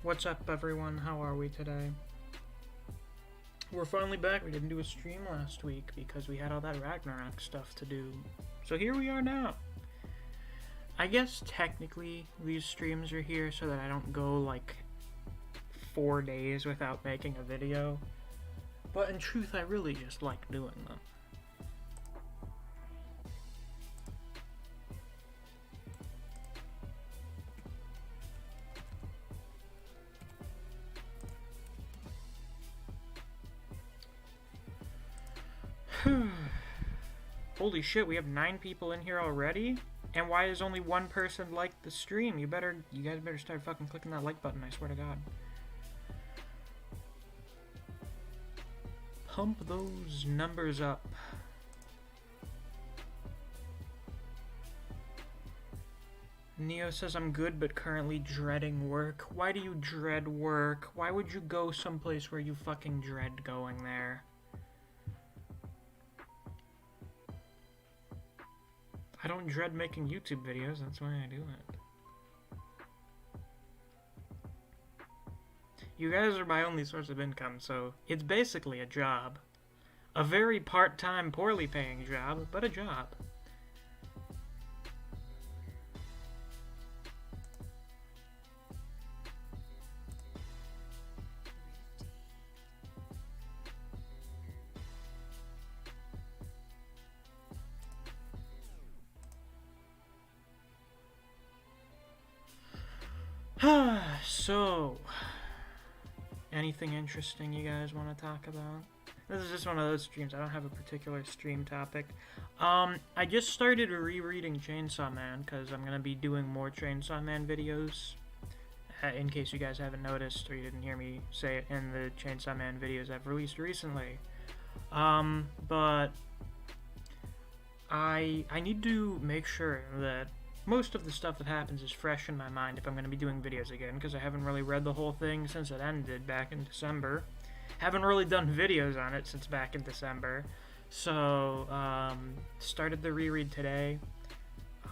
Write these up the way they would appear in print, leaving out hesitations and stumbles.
What's up, everyone? How are we today? We're finally back. We didn't do a stream last week because we had all that Ragnarok stuff to do. So here we are now. I guess technically these streams are here so that I don't go like 4 days without making a video. But in truth, I really just like doing them. Holy shit, we have 9 people in here already? And why has only one person liked the stream? You guys better start fucking clicking that like button, I swear to God. Pump those numbers up. Neo says I'm good but currently dreading work. Why do you dread work? Why would you go someplace where you fucking dread going there? I don't dread making YouTube videos, that's why I do it. You guys are my only source of income, so it's basically a job. A very part-time, poorly paying job, but a job. So, anything interesting you guys want to talk about? This is just one of those streams. I don't have a particular stream topic. I just started rereading Chainsaw Man because I'm going to be doing more Chainsaw Man videos. In case you guys haven't noticed or you didn't hear me say it in the Chainsaw Man videos I've released recently. But I need to make sure that most of the stuff that happens is fresh in my mind if I'm going to be doing videos again, because I haven't really read the whole thing since it ended back in December. Haven't really done videos on it since back in December. So, started the reread today.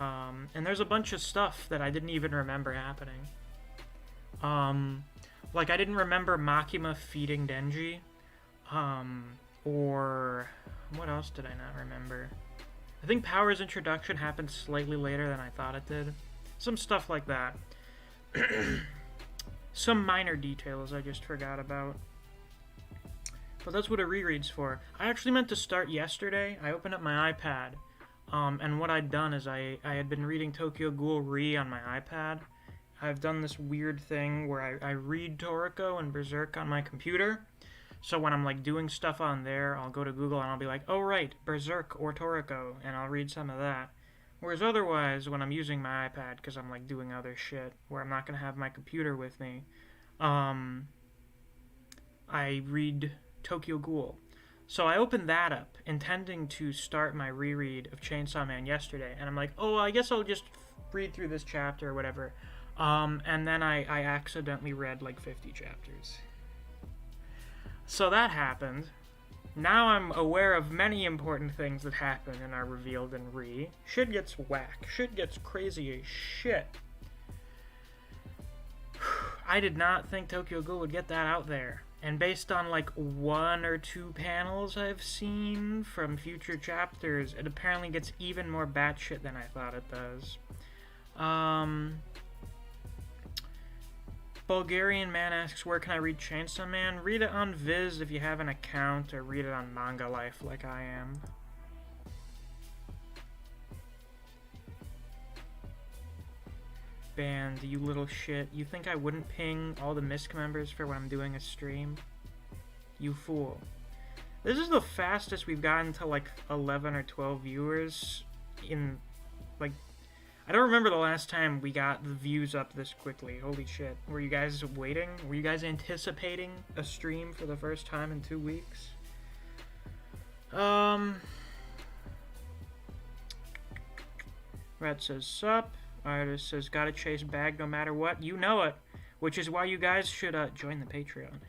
And there's a bunch of stuff that I didn't even remember happening. Like I didn't remember Makima feeding Denji. Or what else did I not remember? I think Power's introduction happened slightly later than I thought it did. Some stuff like that. Some minor details I just forgot about. But that's what a reread's for. I actually meant to start yesterday. I opened up my iPad. And what I'd done is I had been reading Tokyo Ghoul Re on my iPad. I've done this weird thing where I read Toriko and Berserk on my computer. So when I'm like doing stuff on there, I'll go to Google and I'll be like, oh right, Berserk or Toriko, and I'll read some of that. Whereas otherwise, when I'm using my iPad, because I'm like doing other shit, where I'm not going to have my computer with me, I read Tokyo Ghoul. So I opened that up, intending to start my reread of Chainsaw Man yesterday, and I'm like, oh, I guess I'll just read through this chapter or whatever. And then I accidentally read like 50 chapters. So that happened. Now I'm aware of many important things that happen and are revealed in Re. Shit gets whack. Shit gets crazy as shit. I did not think Tokyo Ghoul would get that out there. And based on like 1 or 2 panels I've seen from future chapters, it apparently gets even more batshit than I thought it does. Bulgarian Man asks, where can I read Chainsaw Man? Read it on Viz if you have an account, or read it on Manga Life like I am. Banned, you little shit. You think I wouldn't ping all the Misc members for when I'm doing a stream? You fool. This is the fastest we've gotten to like 11 or 12 viewers in like... I don't remember the last time we got the views up this quickly. Holy shit. Were you guys waiting? Were you guys anticipating a stream for the first time in 2 weeks? Red says, sup. Artist says, gotta chase bag no matter what. You know it. Which is why you guys should join the Patreon.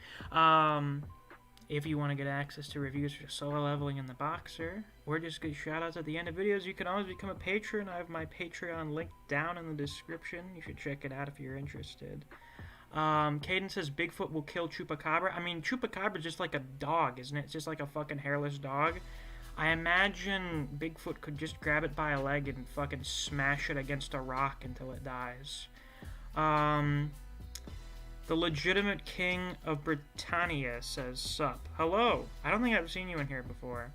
If you want to get access to reviews for solo leveling in the Boxer, or just get shoutouts at the end of videos, you can always become a patron. I have my Patreon link down in the description. You should check it out if you're interested. Caden says Bigfoot will kill Chupacabra. I mean, Chupacabra's just like a dog, isn't it? It's just like a fucking hairless dog. I imagine Bigfoot could just grab it by a leg and fucking smash it against a rock until it dies. The legitimate king of Britannia says, sup. Hello. I don't think I've seen you in here before.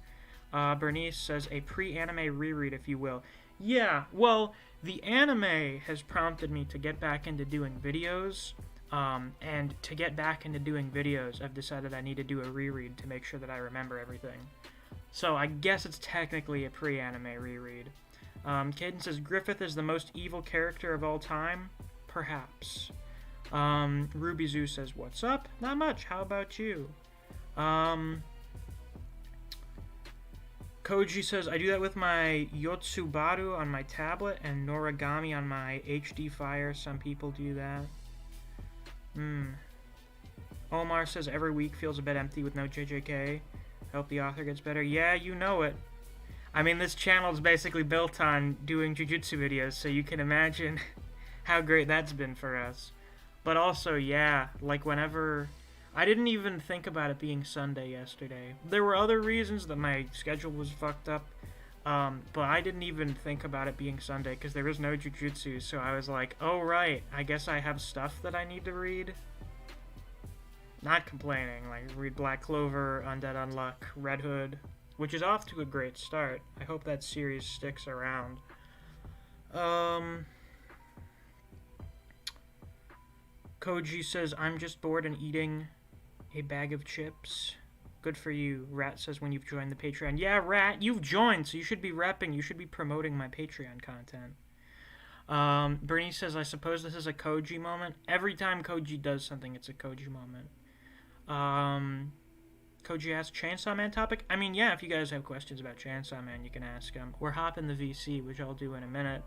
Bernice says, a pre-anime reread, if you will. Yeah, well, the anime has prompted me to get back into doing videos. And to get back into doing videos, I've decided I need to do a reread to make sure that I remember everything. So I guess it's technically a pre-anime reread. Caden says, Griffith is the most evil character of all time? Perhaps. Ruby Zoo says, what's up? Not much. How about you? Koji says, I do that with my Yotsubaru on my tablet and Noragami on my HD Fire. Some people do that. Omar says, every week feels a bit empty with no JJK. Hope the author gets better. Yeah, you know it. I mean, this channel is basically built on doing jujutsu videos, so you can imagine how great that's been for us. But also, yeah, like whenever... I didn't even think about it being Sunday yesterday. There were other reasons that my schedule was fucked up, but I didn't even think about it being Sunday because there was no jujutsu, so I was like, oh right, I guess I have stuff that I need to read. Not complaining, like read Black Clover, Undead Unluck, Red Hood, which is off to a great start. I hope that series sticks around. Koji says, I'm just bored and eating a bag of chips. Good for you. Rat says, when you've joined the Patreon. Yeah, Rat, you've joined, so you should be repping. You should be promoting my Patreon content. Bernie says, I suppose this is a Koji moment. Every time Koji does something, it's a Koji moment. Koji asks, Chainsaw Man topic? I mean, yeah, if you guys have questions about Chainsaw Man, you can ask him. We're hopping the VC, which I'll do in a minute.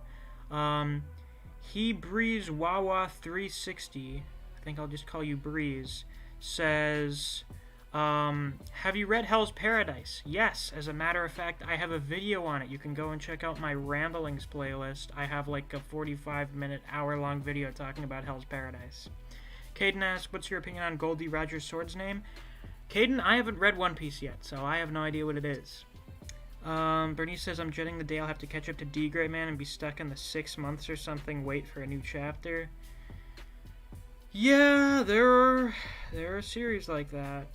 He Breeze Wawa 360, I think I'll just call you Breeze, says, have you read Hell's Paradise? Yes, as a matter of fact, I have a video on it. You can go and check out my Ramblings playlist. I have like a 45-minute, hour-long video talking about Hell's Paradise. Caden asks, what's your opinion on Goldie Roger's sword's name? Caden, I haven't read One Piece yet, so I have no idea what it is. Bernice says, I'm dreading the day I'll have to catch up to D-Gray Man and be stuck in the 6 months or something, wait for a new chapter. Yeah, there are series like that.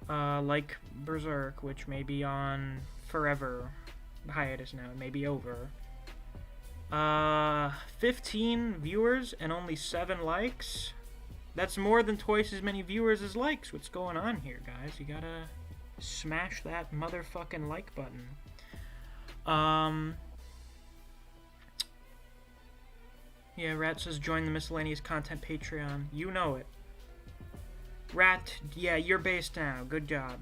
Like Berserk, which may be on forever hiatus now. It may be over. 15 viewers and only 7 likes? That's more than twice as many viewers as likes. What's going on here, guys? You gotta smash that motherfucking like button. Yeah, Rat says join the miscellaneous content Patreon. You know it. Rat, yeah, you're based now. Good job.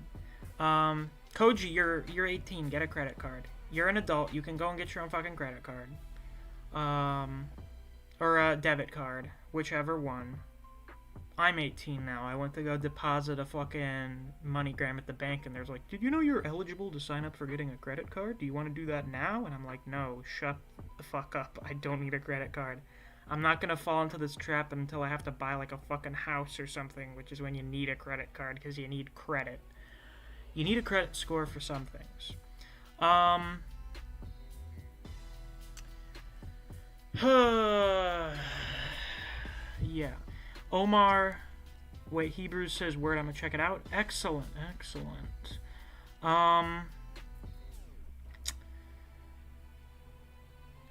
Koji, you're 18. Get a credit card. You're an adult. You can go and get your own fucking credit card. Or a debit card. Whichever one. I'm 18 now. I went to go deposit a fucking MoneyGram at the bank, and there's like, did you know you're eligible to sign up for getting a credit card? Do you want to do that now? And I'm like, no, shut the fuck up. I don't need a credit card. I'm not gonna fall into this trap until I have to buy like a fucking house or something, which is when you need a credit card, because you need credit. You need a credit score for some things. Yeah. Omar, wait, Hebrews says word, I'm gonna check it out. Excellent, excellent.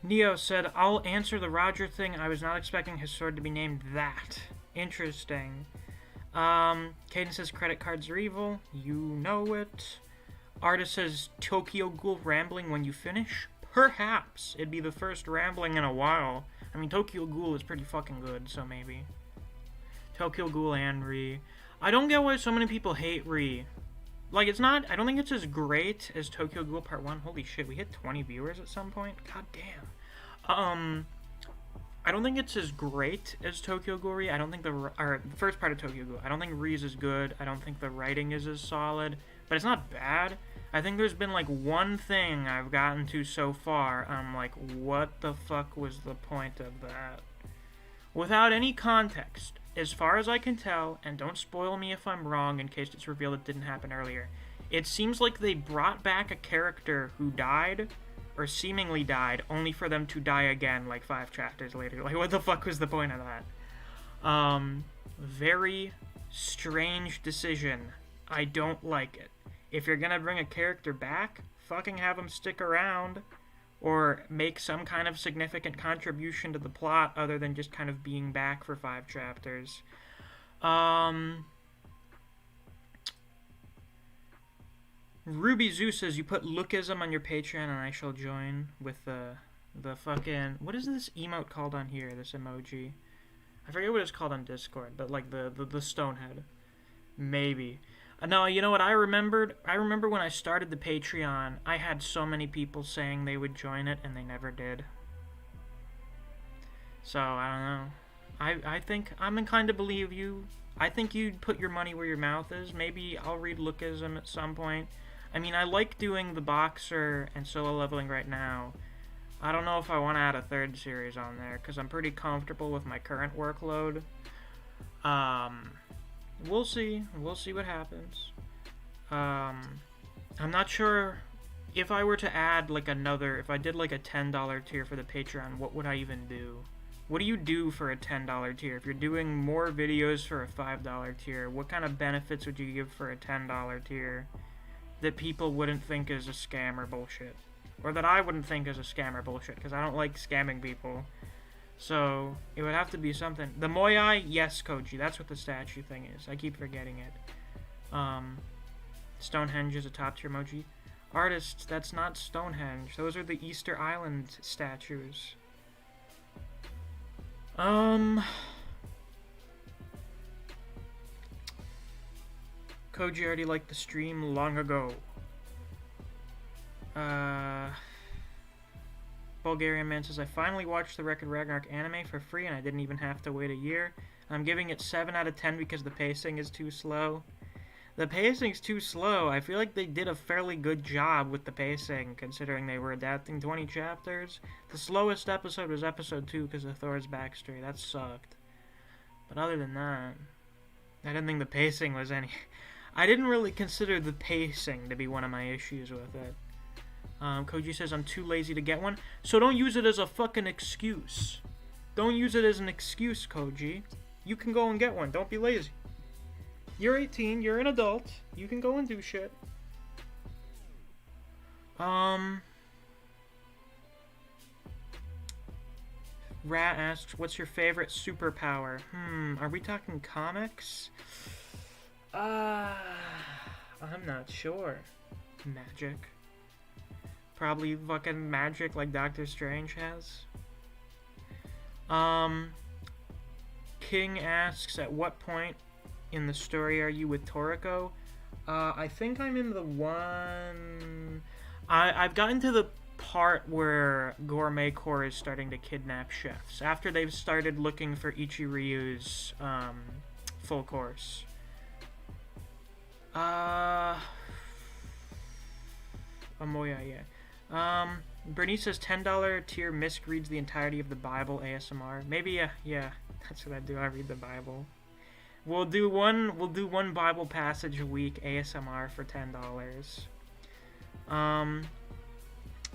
Neo said, I'll answer the Roger thing. I was not expecting his sword to be named that. Interesting. Caden says credit cards are evil. You know it. Artist says Tokyo Ghoul rambling when you finish. Perhaps. It'd be the first rambling in a while. I mean, Tokyo Ghoul is pretty fucking good, so maybe. Tokyo Ghoul and Re. I don't get why so many people hate Re. Like, it's not... I don't think it's as great as Tokyo Ghoul Part 1. Holy shit, we hit 20 viewers at some point? God damn. I don't think it's as great as Tokyo Ghoul Re. I don't think the first part of Tokyo Ghoul. I don't think Re's is good. I don't think the writing is as solid. But it's not bad. I think there's been, like, one thing I've gotten to so far. I'm like, what the fuck was the point of that? Without any context. as far as I can tell, and don't spoil me if I'm wrong in case it's revealed it didn't happen earlier, it seems like they brought back a character who died, or seemingly died, only for them to die again, like 5 chapters later. Like, what the fuck was the point of that? Very strange decision. I don't like it. If you're gonna bring a character back, fucking have him stick around, or make some kind of significant contribution to the plot other than just kind of being back for 5 chapters. Ruby Zoo says, you put lookism on your Patreon and I shall join with the fucking... What is this emote called on here, this emoji? I forget what it's called on Discord, but like the stonehead. Maybe. No, you know what I remembered? I remember when I started the Patreon, I had so many people saying they would join it, and they never did. So, I don't know. I think I'm inclined to believe you. I think you'd put your money where your mouth is. Maybe I'll read Lookism at some point. I mean, I like doing the Boxer and Solo Leveling right now. I don't know if I want to add a 3rd series on there, because I'm pretty comfortable with my current workload. We'll see. We'll see what happens. I'm not sure if I were to add like if I did like a $10 tier for the Patreon, what would I even do? What do you do for a $10 tier? If you're doing more videos for a $5 tier, what kind of benefits would you give for a $10 tier that people wouldn't think is a scam or bullshit? Or that I wouldn't think is a scam or bullshit, because I don't like scamming people. So, it would have to be something. The Moyai, yes, Koji. That's what the statue thing is. I keep forgetting it. Stonehenge is a top tier emoji. Artists, that's not Stonehenge. Those are the Easter Island statues. Koji already liked the stream long ago. Bulgarian Man says, I finally watched the Record Ragnarok anime for free and I didn't even have to wait a year. I'm giving it 7 out of 10 because the pacing is too slow. The pacing's too slow. I feel like they did a fairly good job with the pacing, considering they were adapting 20 chapters. The slowest episode was episode 2 because of Thor's backstory. That sucked. But other than that, I didn't think the pacing was any... I didn't really consider the pacing to be one of my issues with it. Koji says, I'm too lazy to get one. So don't use it as a fucking excuse. Don't use it as an excuse, Koji. You can go and get one. Don't be lazy. You're 18. You're an adult. You can go and do shit. Rat asks, what's your favorite superpower? Are we talking comics? I'm not sure. Magic. Probably fucking magic like Doctor Strange has. King asks, at what point in the story are you with Toriko? I think I'm in the one... I've gotten to the part where Gourmet Corps is starting to kidnap chefs. After they've started looking for Ichiryu's full course. Amoya, yeah. Bernice says $10 tier Misc reads the entirety of the Bible ASMR. Maybe, yeah, that's what I do. I read the Bible. We'll do one Bible passage a week ASMR for $10.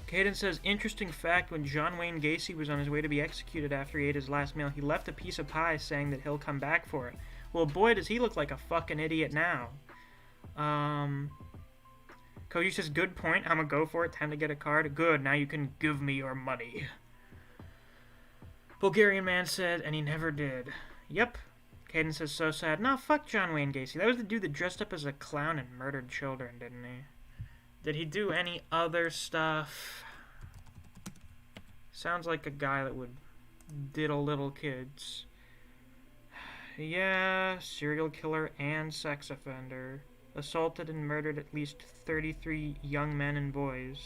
Caden says, interesting fact, when John Wayne Gacy was on his way to be executed after he ate his last meal, he left a piece of pie saying that he'll come back for it. Well, boy, does he look like a fucking idiot now. Koji says, good point, I'ma go for it, time to get a card. Good, now you can give me your money. Bulgarian Man said, and he never did. Yep. Caden says, so sad. No, fuck John Wayne Gacy. That was the dude that dressed up as a clown and murdered children, didn't he? Did he do any other stuff? Sounds like a guy that would diddle little kids. Yeah, serial killer and sex offender. Assaulted and murdered at least 33 young men and boys.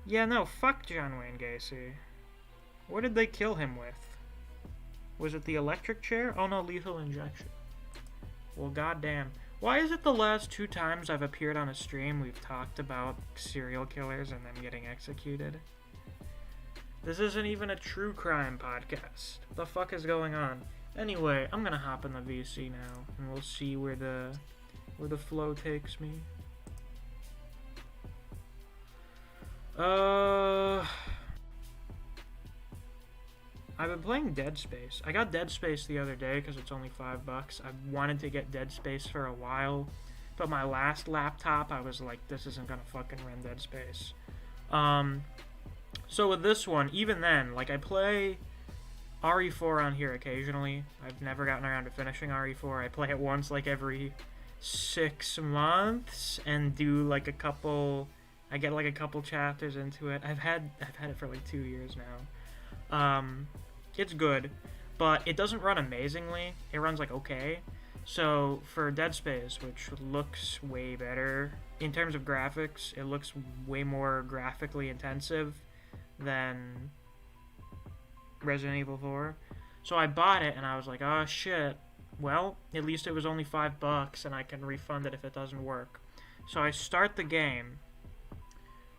Yeah, no, fuck John Wayne Gacy. What did they kill him with? Was it the electric chair? Oh no, lethal injection. Well, goddamn. Why is it the last 2 times I've appeared on a stream we've talked about serial killers and them getting executed? This isn't even a true crime podcast. What the fuck is going on? Anyway, I'm gonna hop in the VC now, and we'll see where the flow takes me. I've been playing Dead Space. I got Dead Space the other day because it's only $5. I've wanted to get Dead Space for a while, but my last laptop, I was like, this isn't gonna fucking run Dead Space. So with this one, even then, like, I play RE4 on here occasionally. I've never gotten around to finishing RE4. I play it once, like, every 6 months, and do, like, a couple... I get, like, a couple chapters into it. I've had it for, like, 2 years now. It's good, but it doesn't run amazingly. It runs, like, okay. So, for Dead Space, which looks way better, in terms of graphics, it looks way more graphically intensive than Resident Evil 4. So I bought it, and I was like, oh, shit. Well, at least it was only $5, and I can refund it if it doesn't work. So I start the game,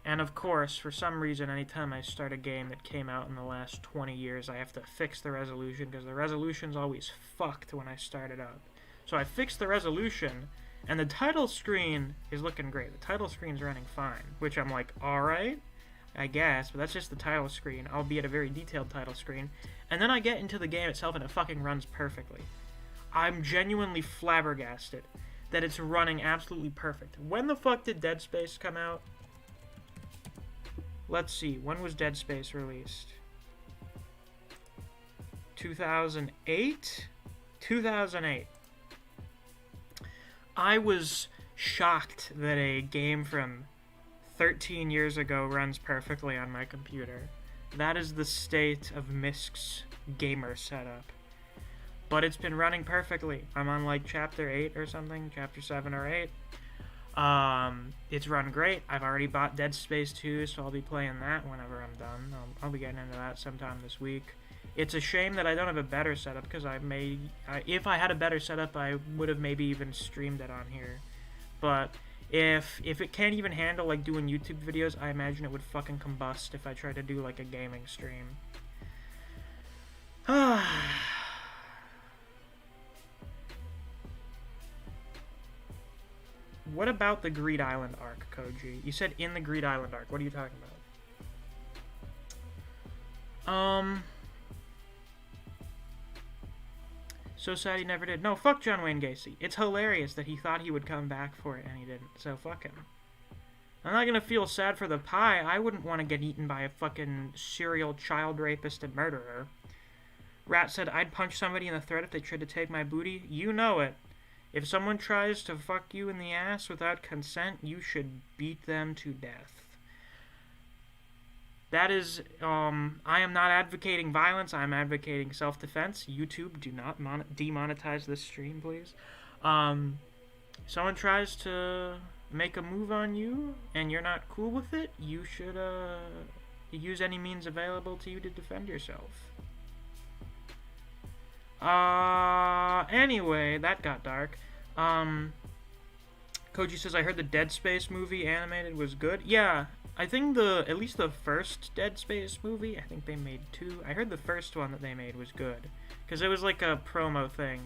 and of course, for some reason, anytime I start a game that came out in the last 20 years, I have to fix the resolution, because the resolution's always fucked when I start it up. So I fixed the resolution, and the title screen is looking great. The title screen's running fine, which I'm like, alright, I guess, but that's just the title screen, albeit a very detailed title screen. And then I get into the game itself, and it fucking runs perfectly. I'm genuinely flabbergasted that it's running absolutely perfect. When the fuck did Dead Space come out? Let's see, when was Dead Space released? 2008? 2008. I was shocked that a game from 13 years ago runs perfectly on my computer. That is the state of Misc's gamer setup. But it's been running perfectly. I'm on like chapter 8 or something, chapter 7 or 8. It's run great. I've already bought Dead Space 2, so I'll be playing that whenever I'm done. I'll be getting into that sometime this week. It's a shame that I don't have a better setup, because if I had a better setup, I would have maybe even streamed it on here. But if it can't even handle like doing YouTube videos, I imagine it would fucking combust if I tried to do like a gaming stream. What about the Greed Island arc, Koji? You said in the Greed Island arc. What are you talking about? So sad he never did. No, fuck John Wayne Gacy. It's hilarious that he thought he would come back for it and he didn't. So fuck him. I'm not gonna feel sad for the pie. I wouldn't want to get eaten by a fucking serial child rapist and murderer. Rat said, I'd punch somebody in the throat if they tried to take my booty. You know it. If someone tries to fuck you in the ass without consent, you should beat them to death. That is, I am not advocating violence, I am advocating self-defense. YouTube, do not demonetize this stream, please. Someone tries to make a move on you, and you're not cool with it, you should, use any means available to you to defend yourself. Anyway, that got dark. Koji says, I heard the Dead Space movie animated was good. Yeah, I think at least the first Dead Space movie, I think they made 2. I heard the first one that they made was good, because it was like a promo thing.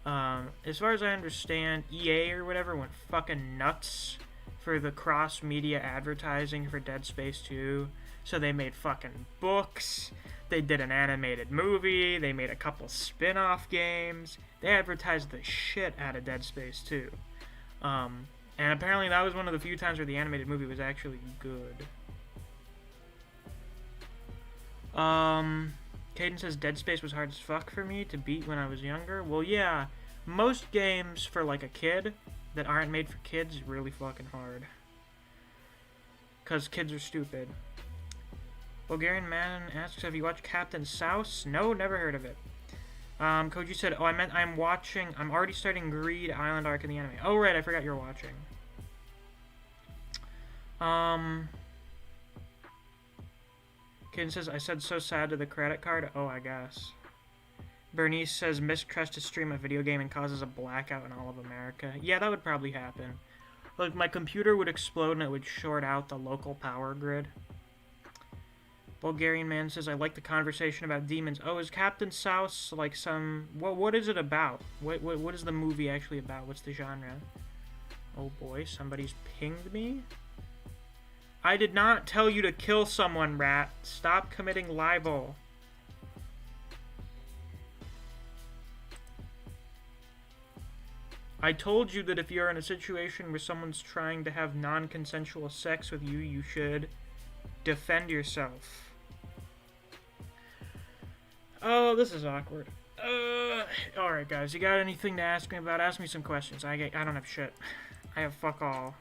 As far as I understand, EA or whatever went fucking nuts for the cross-media advertising for Dead Space 2, so they made fucking books. They did an animated movie, they made a couple spin-off games, they advertised the shit out of Dead Space 2. And apparently that was one of the few times where the animated movie was actually good. Caden says Dead Space was hard as fuck for me to beat when I was younger. Well, yeah, most games for like a kid that aren't made for kids is really fucking hard. 'Cause kids are stupid. Bulgarian man asks, have you watched Captain Souse? No, never heard of it. Koji said, oh, I'm already starting Greed Island arc in the anime. Oh, right, I forgot you're watching. Kaden says, I said so sad to the credit card. Oh, I guess. Bernice says, Misc tries to stream a video game and causes a blackout in all of America. Yeah, that would probably happen. Like, my computer would explode and it would short out the local power grid. Bulgarian man says, I like the conversation about demons. Oh, is Captain Souse like some... What is it about? What is the movie actually about? What's the genre? Oh boy, somebody's pinged me? I did not tell you to kill someone, rat. Stop committing libel. I told you that if you're in a situation where someone's trying to have non-consensual sex with you, you should defend yourself. Oh, this is awkward. Alright guys, you got anything to ask me about? Ask me some questions. I don't have shit. I have fuck all.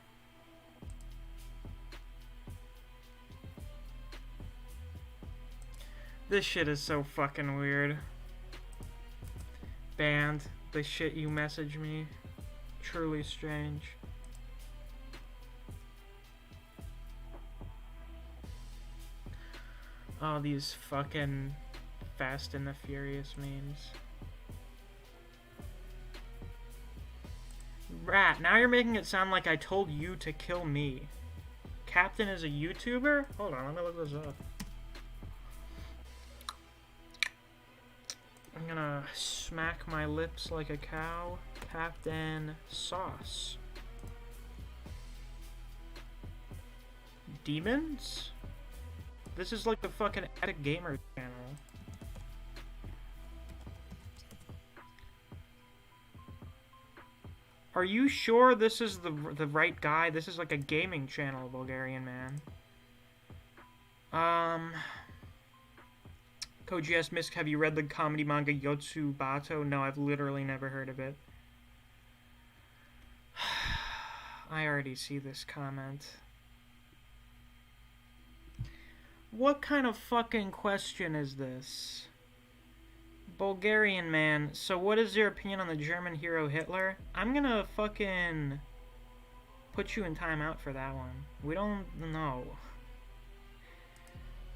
This shit is so fucking weird. Banned. The shit you message me. Truly strange. Oh, these fucking Fast and the Furious memes. Rat, now you're making it sound like I told you to kill me. Captain is a YouTuber? Hold on, let me look this up. I'm gonna smack my lips like a cow. Captain Sauce. Demons? This is like the fucking Addict Gamer channel. Are you sure this is the right guy? This is like a gaming channel, Bulgarian man. Koji asks, Misc, have you read the comedy manga Yotsu Bato? No, I've literally never heard of it. I already see this comment. What kind of fucking question is this? Bulgarian man, so what is your opinion on the German hero Hitler? I'm gonna fucking put you in timeout for that one. We don't know.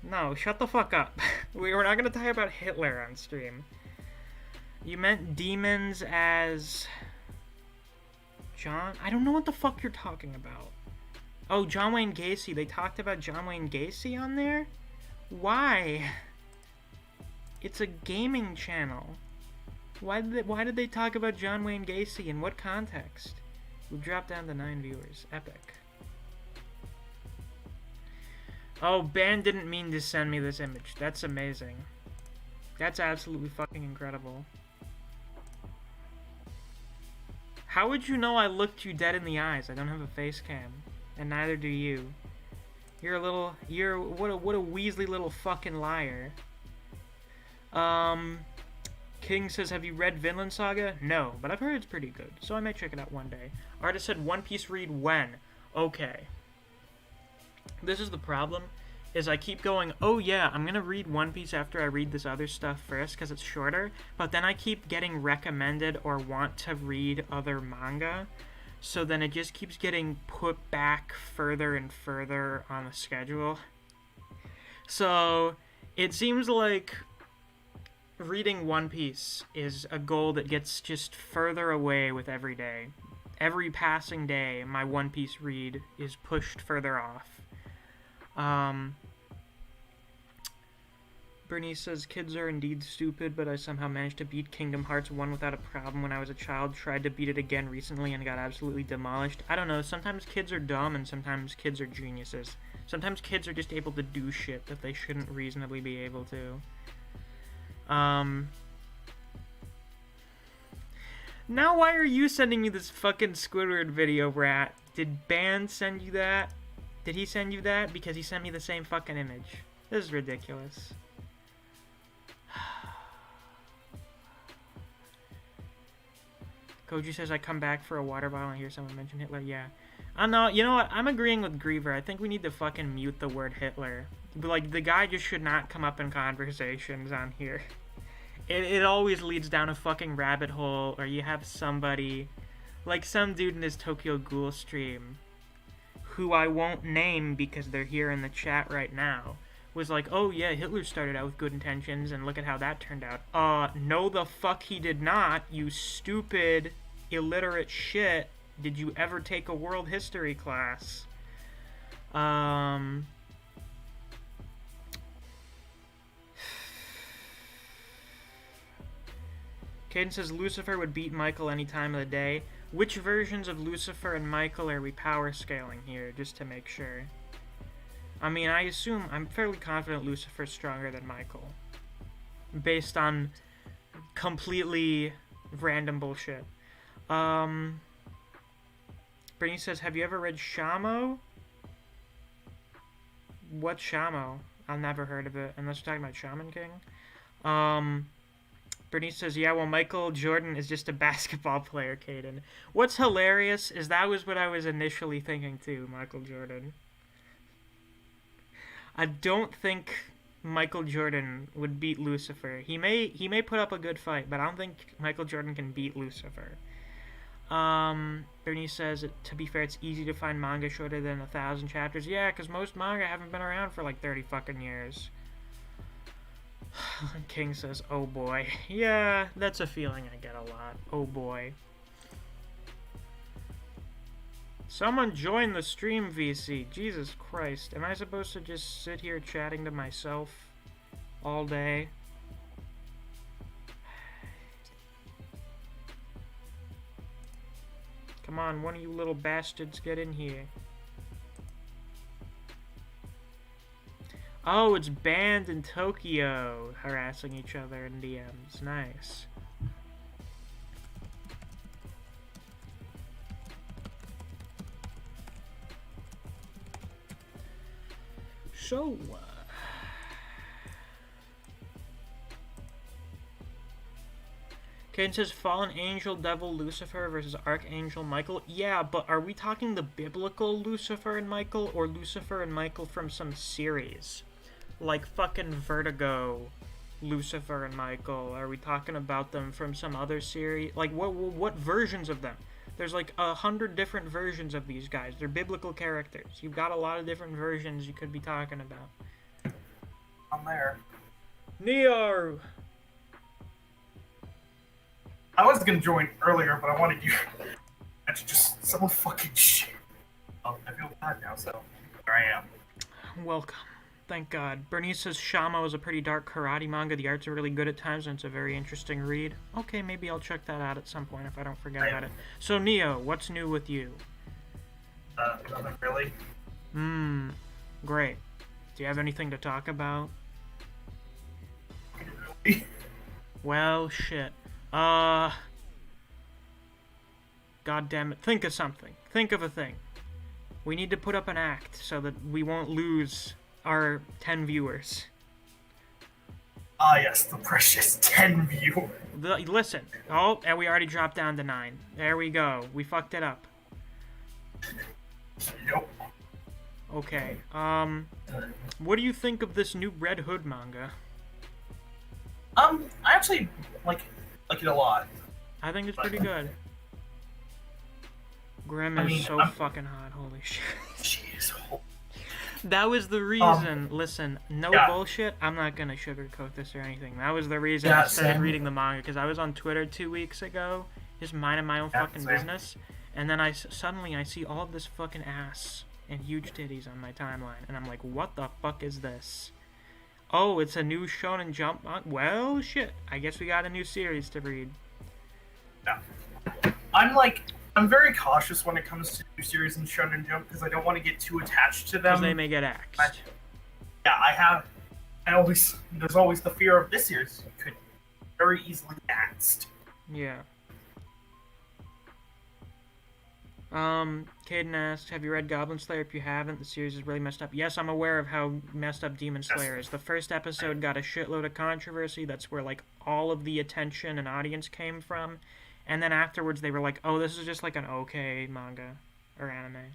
No, shut the fuck up. We're not gonna talk about Hitler on stream. You meant demons as... John? I don't know what the fuck you're talking about. Oh, John Wayne Gacy. They talked about John Wayne Gacy on there? Why? It's a gaming channel. Why did they talk about John Wayne Gacy? In what context? We've dropped down to 9 viewers. Epic. Oh, Ben didn't mean to send me this image. That's amazing. That's absolutely fucking incredible. How would you know I looked you dead in the eyes? I don't have a face cam. And neither do you. You're what a Weasley little fucking liar. King says, have you read Vinland Saga? No, but I've heard it's pretty good, so I might check it out one day. Artist said, One Piece read when? Okay. This is the problem, is I keep going, oh yeah, I'm gonna read One Piece after I read this other stuff first, because it's shorter, but then I keep getting recommended or want to read other manga, so then it just keeps getting put back further and further on the schedule. So, it seems like reading One Piece is a goal that gets just further away with every day. Every passing day, my One Piece read is pushed further off. Bernice says, kids are indeed stupid, but I somehow managed to beat Kingdom Hearts 1 without a problem when I was a child. Tried to beat it again recently and got absolutely demolished. I don't know, sometimes kids are dumb and sometimes kids are geniuses. Sometimes kids are just able to do shit that they shouldn't reasonably be able to. Now why are you sending me this fucking Squidward video, Rat? Did Ban send you that? Did he send you that? Because he sent me the same fucking image. This is ridiculous. Koji says, I come back for a water bottle and hear someone mention Hitler. Yeah. No, you know what? I'm agreeing with Griever. I think we need to fucking mute the word Hitler. Like, the guy just should not come up in conversations on here. It always leads down a fucking rabbit hole, or you have somebody, like some dude in his Tokyo Ghoul stream, who I won't name because they're here in the chat right now, was like, oh yeah, Hitler started out with good intentions, and look at how that turned out. No the fuck he did not, you stupid, illiterate shit. Did you ever take a world history class? Caden says Lucifer would beat Michael any time of the day. Which versions of Lucifer and Michael are we power scaling here, just to make sure? I mean, I'm fairly confident Lucifer's stronger than Michael. Based on completely random bullshit. Brittany says, have you ever read Shamo? What's Shamo? I've never heard of it, unless you're talking about Shaman King. Bernice says, yeah, well, Michael Jordan is just a basketball player, Caden. What's hilarious is that was what I was initially thinking, too, Michael Jordan. I don't think Michael Jordan would beat Lucifer. He may put up a good fight, but I don't think Michael Jordan can beat Lucifer. Bernice says, to be fair, it's easy to find manga shorter than 1,000 chapters. Yeah, because most manga haven't been around for like 30 fucking years. King says, oh boy. Yeah, that's a feeling I get a lot. Oh boy. Someone join the stream, VC. Jesus Christ. Am I supposed to just sit here chatting to myself all day? Come on, one of you little bastards get in here. Oh, it's Band in Tokyo harassing each other in DMs. Nice. So, Caden says Fallen Angel, Devil, Lucifer versus Archangel Michael. Yeah, but are we talking the biblical Lucifer and Michael, or Lucifer and Michael from some series? Like fucking Vertigo, Lucifer and Michael. Are we talking about them from some other series? Like, what versions of them? There's like 100 different versions of these guys. They're biblical characters. You've got a lot of different versions you could be talking about. I'm there. Neo! I was gonna join earlier, but I wanted you to just someone fucking shit. I feel bad now, so there I am. Welcome. Thank God. Bernice says Shamo is a pretty dark karate manga. The art's are really good at times, and it's a very interesting read. Okay, maybe I'll check that out at some point if I don't forget about it. So, Neo, what's new with you? Nothing really. Great. Do you have anything to talk about? Well, shit. God damn it. Think of something. Think of a thing. We need to put up an act so that we won't lose our 10 viewers. Ah, yes, the precious 10 viewers. Listen. Oh, and we already dropped down to 9. There we go. We fucked it up. Nope. Okay. What do you think of this new Red Hood manga? I actually like it a lot. I think it's pretty good. Grim is fucking hot. Holy shit. Jeez. That was the reason. Listen, no bullshit. I'm not gonna sugarcoat this or anything. That was the reason I started reading the manga, because I was on Twitter 2 weeks ago, just minding my own fucking business, and then suddenly I see all of this fucking ass and huge titties on my timeline, and I'm like, what the fuck is this? Oh, it's a new Shonen Jump. Well, shit. I guess we got a new series to read. Yeah. I'm very cautious when it comes to new series in Shonen Jump because I don't want to get too attached to them. Because they may get axed. There's always the fear of this series could very easily be axed. Yeah. Caden asked, have you read Goblin Slayer? If you haven't, the series is really messed up. Yes, I'm aware of how messed up Demon Slayer is. The first episode got a shitload of controversy. That's where, like, all of the attention and audience came from. And then afterwards they were like, oh, this is just like an okay manga or anime.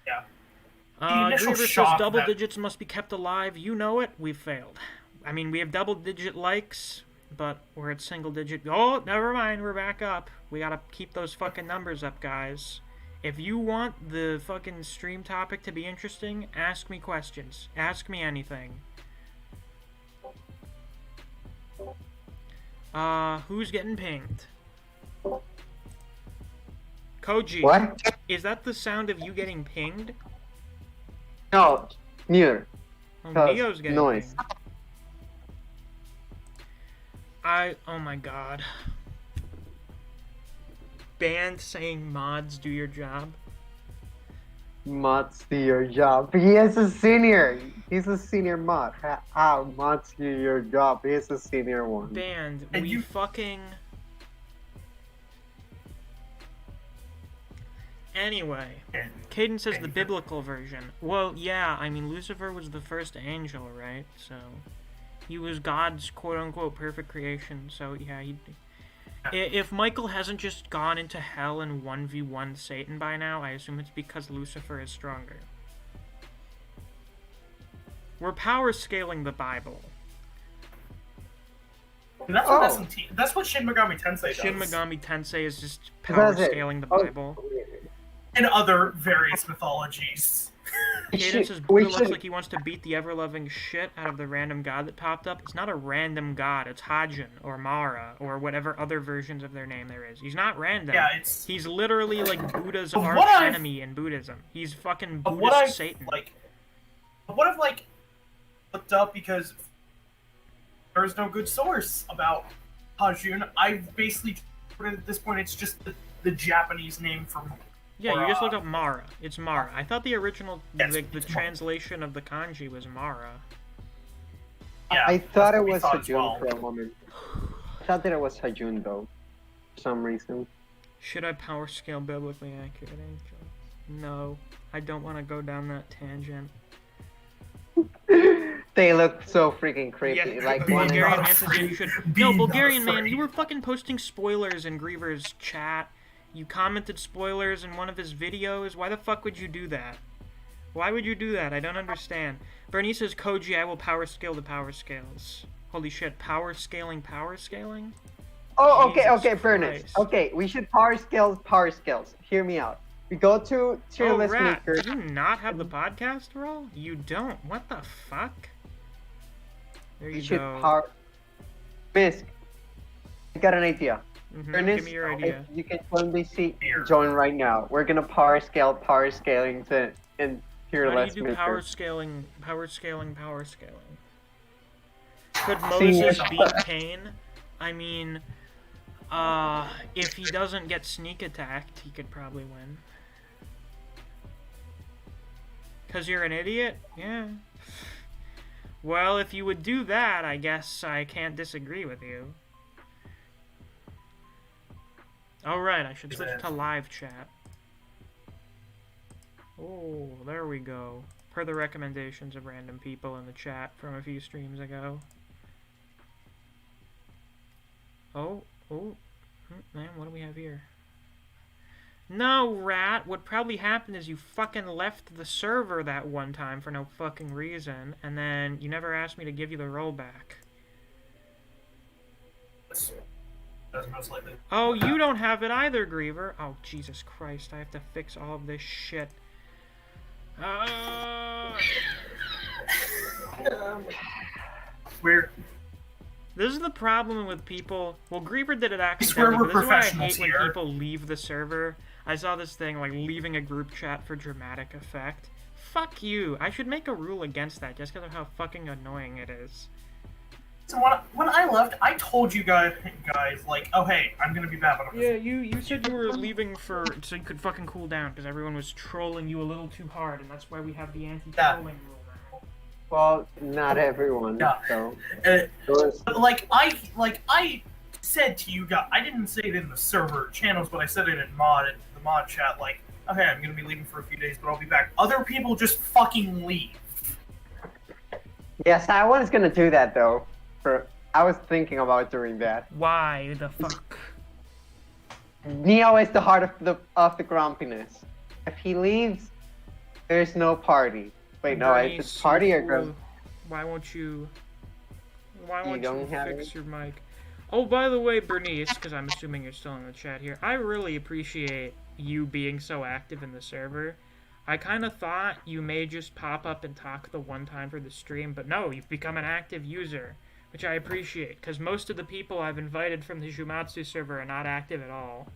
Yeah. Griever says double digits must be kept alive. You know it. We've failed. I mean, we have double-digit likes, but we're at single-digit. Oh, never mind. We're back up. We gotta keep those fucking numbers up, guys. If you want the fucking stream topic to be interesting, ask me questions. Ask me anything. Who's getting pinged? Koji. What? Is that the sound of you getting pinged? No, near. Oh, Neo's getting noise. pinged. Oh my god. banned saying mods do your job? Mods do your job. He is a senior. He's a senior mod. How mods do your job? He's a senior one. Banned. And We you- fucking... Anyway, Caden says the biblical version. Well, yeah, I mean, Lucifer was the first angel, right? So, he was God's quote-unquote perfect creation, so yeah, if Michael hasn't just gone into hell and 1v1 Satan by now, I assume it's because Lucifer is stronger. We're power scaling the Bible. That's what SMT, that's what Shin Megami Tensei does. Shin Megami Tensei is just power scaling the Bible. And other various mythologies. Caden says Buddha looks like he wants to beat the ever-loving shit out of the random god that popped up. It's not a random god. It's Hajin or Mara or whatever other versions of their name there is. He's not random. Yeah, it's... He's literally like Buddha's But arch what I've- enemy in Buddhism. He's fucking But what I've, Buddhist Satan. what I've, looked up because there's no good source about Hajun. I've basically, at this point, it's just the Japanese name for... Yeah, you just look up Mara. It's Mara. I thought the original, Yes, the it's translation of the kanji was Mara. Yeah, I thought that's it what we was thought as Hajun well. for a moment. I thought that it was Hajun though, for some reason. Should I power scale biblically accurate angels? No, I don't want to go down that tangent. They look so freaking creepy. Yeah, Like one. Bulgarian not man says you should. Be No, not Bulgarian man, afraid. you were fucking posting spoilers in Griever's chat. You commented spoilers in one of his videos. Why the fuck would you do that? Why would you do that? I don't understand. Bernie says, Koji, I will power scale the power scales. Holy shit, power scaling, power scaling? Oh, okay, Jesus okay, Furnace. Christ. Okay, we should power scales, power scales. Hear me out. We go to tier Oh, list Rat, maker. do you not have the podcast roll? You don't. What the fuck? There We you should go. power. Misc, I got an idea. Give me your idea. If you can join DC, join right now. We're gonna power scaling to in tier How do list you do maker. power scaling, power scaling, power scaling? Could See, Moses beat Cain? I mean, if he doesn't get sneak attacked, he could probably win. 'Cause you're an idiot? Yeah. Well, if you would do that, I guess I can't disagree with you. Alright, I should switch to live chat. Oh, there we go. Per the recommendations of random people in the chat from a few streams ago. Oh, man, what do we have here? No, Rat, what probably happened is you fucking left the server that one time for no fucking reason, and then you never asked me to give you the rollback. That's most likely. Oh, you don't have it either, Griever. Oh, Jesus Christ, I have to fix all of this shit. We're This is the problem with people. Well, Griever did it It's where accidentally, we're but this is why I professionals hate when here. people leave the server. I saw this thing, like, leaving a group chat for dramatic effect. Fuck you. I should make a rule against that just because of how fucking annoying it is. so when I left, I told you guys like, oh hey, I'm gonna be back. But I'm Yeah, you said you were leaving for so you could fucking cool down because everyone was trolling you a little too hard, and that's why we have the anti-trolling rule now. Well, not everyone. Yeah. So. But I said to you guys, I didn't say it in the server channels, but I said it in the mod chat. Like, okay, I'm gonna be leaving for a few days, but I'll be back. Other people just fucking leave. Yes, I was gonna do that though. I was thinking about doing that. Why the fuck? Neo is the heart of the grumpiness. If he leaves, there's no party. Wait, no, it's party or grump. Why won't you don't have fix it? your mic? Oh, by the way, Bernice, because I'm assuming you're still in the chat here, I really appreciate you being so active in the server. I kind of thought you may just pop up and talk the one time for the stream, but no, you've become an active user, which I appreciate, because most of the people I've invited from the Jumatsu server are not active at all.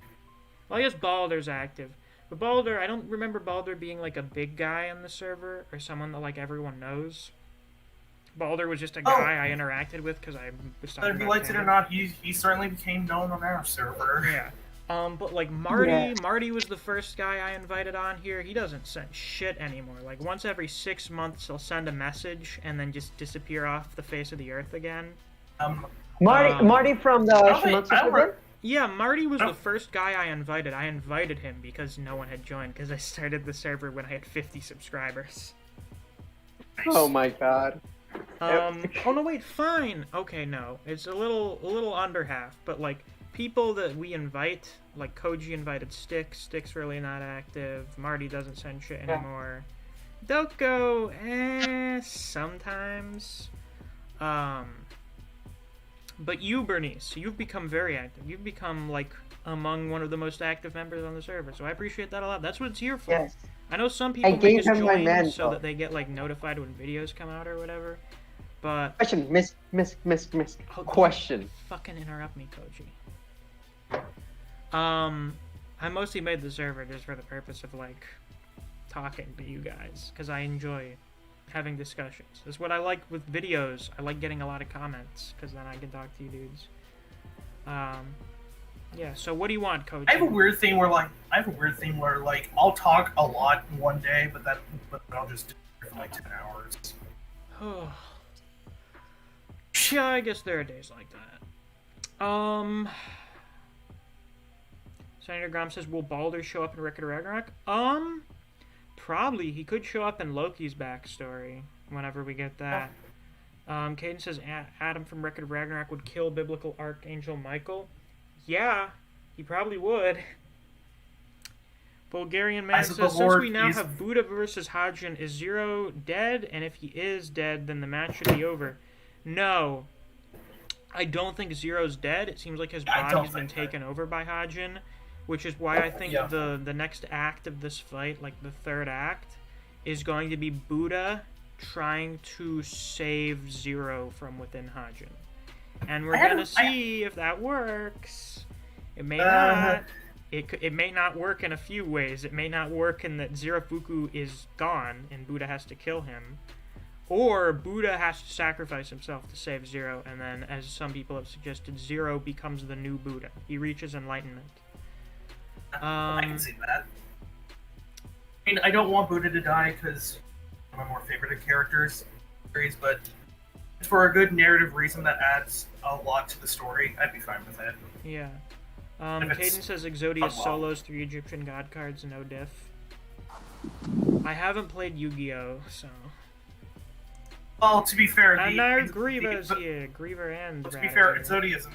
Well, I guess Balder's active. But Balder, I don't remember Balder being like a big guy on the server, or someone that like everyone knows. Balder was just a guy I interacted with because I was talking Whether he about likes it him. or not, he certainly became known on our server. Yeah. But like Marty, Yeah. Marty was the first guy I invited on here. He doesn't send shit anymore. Like once every 6 months, he'll send a message and then just disappear off the face of the earth again. Marty from the Shimotsu server? Yeah, Marty was the first guy I invited. I invited him because no one had joined because I started the server when I had 50 subscribers. Oh my god. Oh no, wait, fine. Okay, no, it's a little under half, but like people that we invite, like Koji invited Styx. Styx really not active. Marty doesn't send shit anymore. Doko, sometimes. But you, Bernice, you've become very active. You've become like among one of the most active members on the server, so I appreciate that a lot. That's what it's here for. Yes. I know some people gave make us him my join mantle. so that they get like notified when videos come out or whatever. But Question, Miss. Oh, Question. fucking interrupt me, Koji. I mostly made the server just for the purpose of like talking to you guys because I enjoy having discussions. That's what I like with videos. I like getting a lot of comments because then I can talk to you dudes. Yeah. So what do you want, Coach? I have a weird thing where like I'll talk a lot in one day, but I'll just do it for like 10 hours. Oh. Yeah, I guess there are days like that. Senator Grom says, will Baldur show up in Record of Ragnarok? Probably. He could show up in Loki's backstory whenever we get that. Caden says, Adam from Record of Ragnarok would kill biblical Archangel Michael. Yeah, he probably would. Bulgarian Man says, since we now have Buddha versus Hajin, is Zero dead? And if he is dead, then the match should be over. No. I don't think Zero's dead. It seems like his body's been taken over by Hajin, which is why I think the next act of this fight, like the third act, is going to be Buddha trying to save Zero from within Hajin. And we're gonna see if that works. It may not. It may not work in a few ways. It may not work in that Zirafuku is gone and Buddha has to kill him. Or Buddha has to sacrifice himself to save Zero, and then, as some people have suggested, Zero becomes the new Buddha. He reaches enlightenment. I can see that. I mean, I don't want Buddha to die because one of my more favorite characters, but for a good narrative reason that adds a lot to the story, I'd be fine with it. Yeah. Caden says Exodia solos 3 Egyptian god cards, no diff. I haven't played Yu-Gi-Oh, so... Well, to be fair, Griever's here. Griever and... To be fair, Exodia isn't...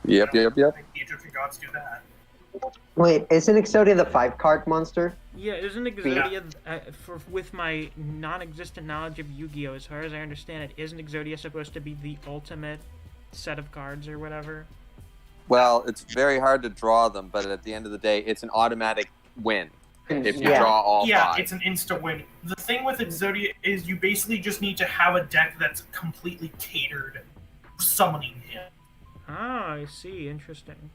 Yep. I think the Egyptian gods do that. Wait, isn't Exodia the 5-card monster? Yeah, isn't Exodia, with my non-existent knowledge of Yu-Gi-Oh, as far as I understand it, isn't Exodia supposed to be the ultimate set of cards or whatever? Well, it's very hard to draw them, but at the end of the day, it's an automatic win if you draw all 5. Yeah, it's an insta win. The thing with Exodia is you basically just need to have a deck that's completely catered summoning him. Ah, I see. Interesting.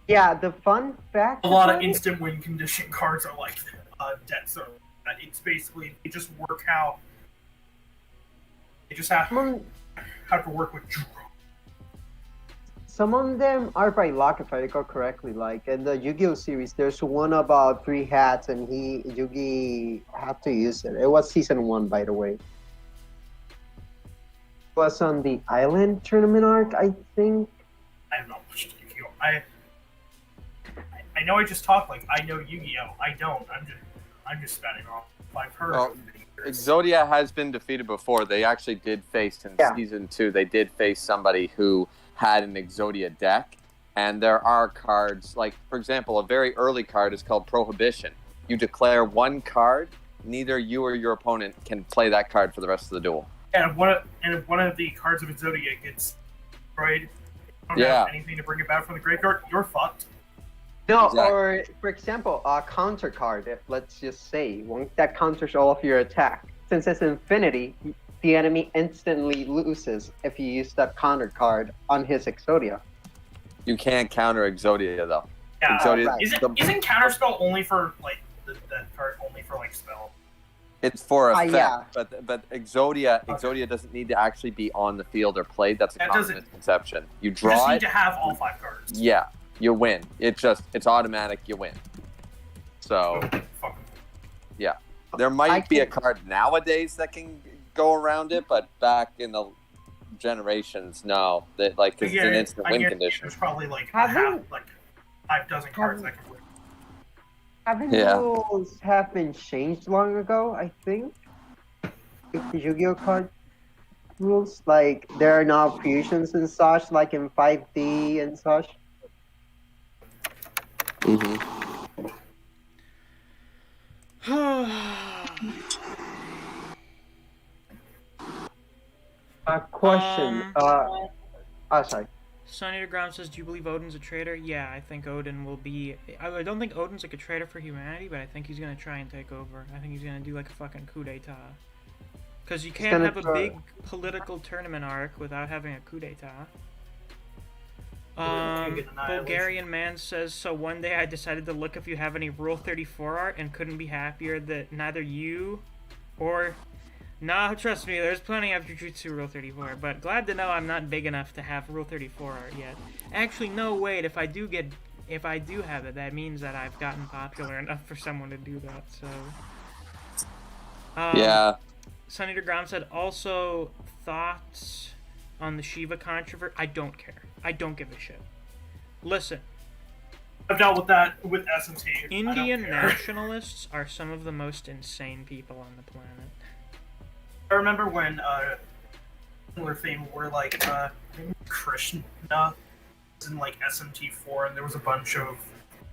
Yeah, the fun fact... A lot of instant win condition cards are like decks are... It's basically, they just work how... They just have to work with draw. Some of them are by luck, if I recall correctly. Like in the Yu-Gi-Oh series, there's one about 3 hats, and Yugi had to use it. It was season 1, by the way. It was on the Island Tournament arc, I think. I have not watched Yu-Gi-Oh. I know I just talk like I know Yu-Gi-Oh. I don't. I'm just spouting off. I've heard of it. Exodia has been defeated before. They actually did face in season 2. They did face somebody who had an Exodia deck, and there are cards, like, for example, a very early card is called Prohibition. You declare 1 card, neither you or your opponent can play that card for the rest of the duel. And if one of the cards of Exodia gets destroyed, you don't have anything to bring it back from the graveyard, you're fucked. No, or, for example, a counter card, let's just say, one that counters all of your attack. Since it's infinity, the enemy instantly loses if you use that counter card on his Exodia. You can't counter Exodia, though. Yeah, Exodia, isn't counterspell only for, like, that card only for, like, spell? It's for effect, but Exodia doesn't need to actually be on the field or played. That's a common misconception. You draw You just need to have all 5 cards. Yeah. you win. It's automatic. You win. So, yeah, there might be a card nowadays that can go around it, but back in the generations, no, that like it's an instant win condition. There's probably like half, like 5 dozen cards that can win. Haven't rules have been changed long ago? I think the Yu-Gi-Oh card rules, like there are now fusions and such, like in 5D and such. A question. Sorry. Sunny to Ground says, do you believe Odin's a traitor? Yeah, I think Odin will be... I don't think Odin's like a traitor for humanity, but I think he's gonna try and take over. I think he's gonna do like a fucking coup d'etat. Because you can't have a big political tournament arc without having a coup d'etat. Bulgarian Man says, so one day I decided to look if you have any Rule 34 art and couldn't be happier that neither you or... Nah, trust me, there's plenty of Jujutsu Rule 34, but glad to know I'm not big enough to have Rule 34 art yet. Actually, no, wait, if I do have it, that means that I've gotten popular enough for someone to do that, so... yeah. Sunny to Ground said, also, thoughts on the Shiva controversy? I don't care. I don't give a shit. Listen. I've dealt with that with SMT. Indian nationalists are some of the most insane people on the planet. I remember when similar thing where like Krishna was in like SMT4, and there was a bunch of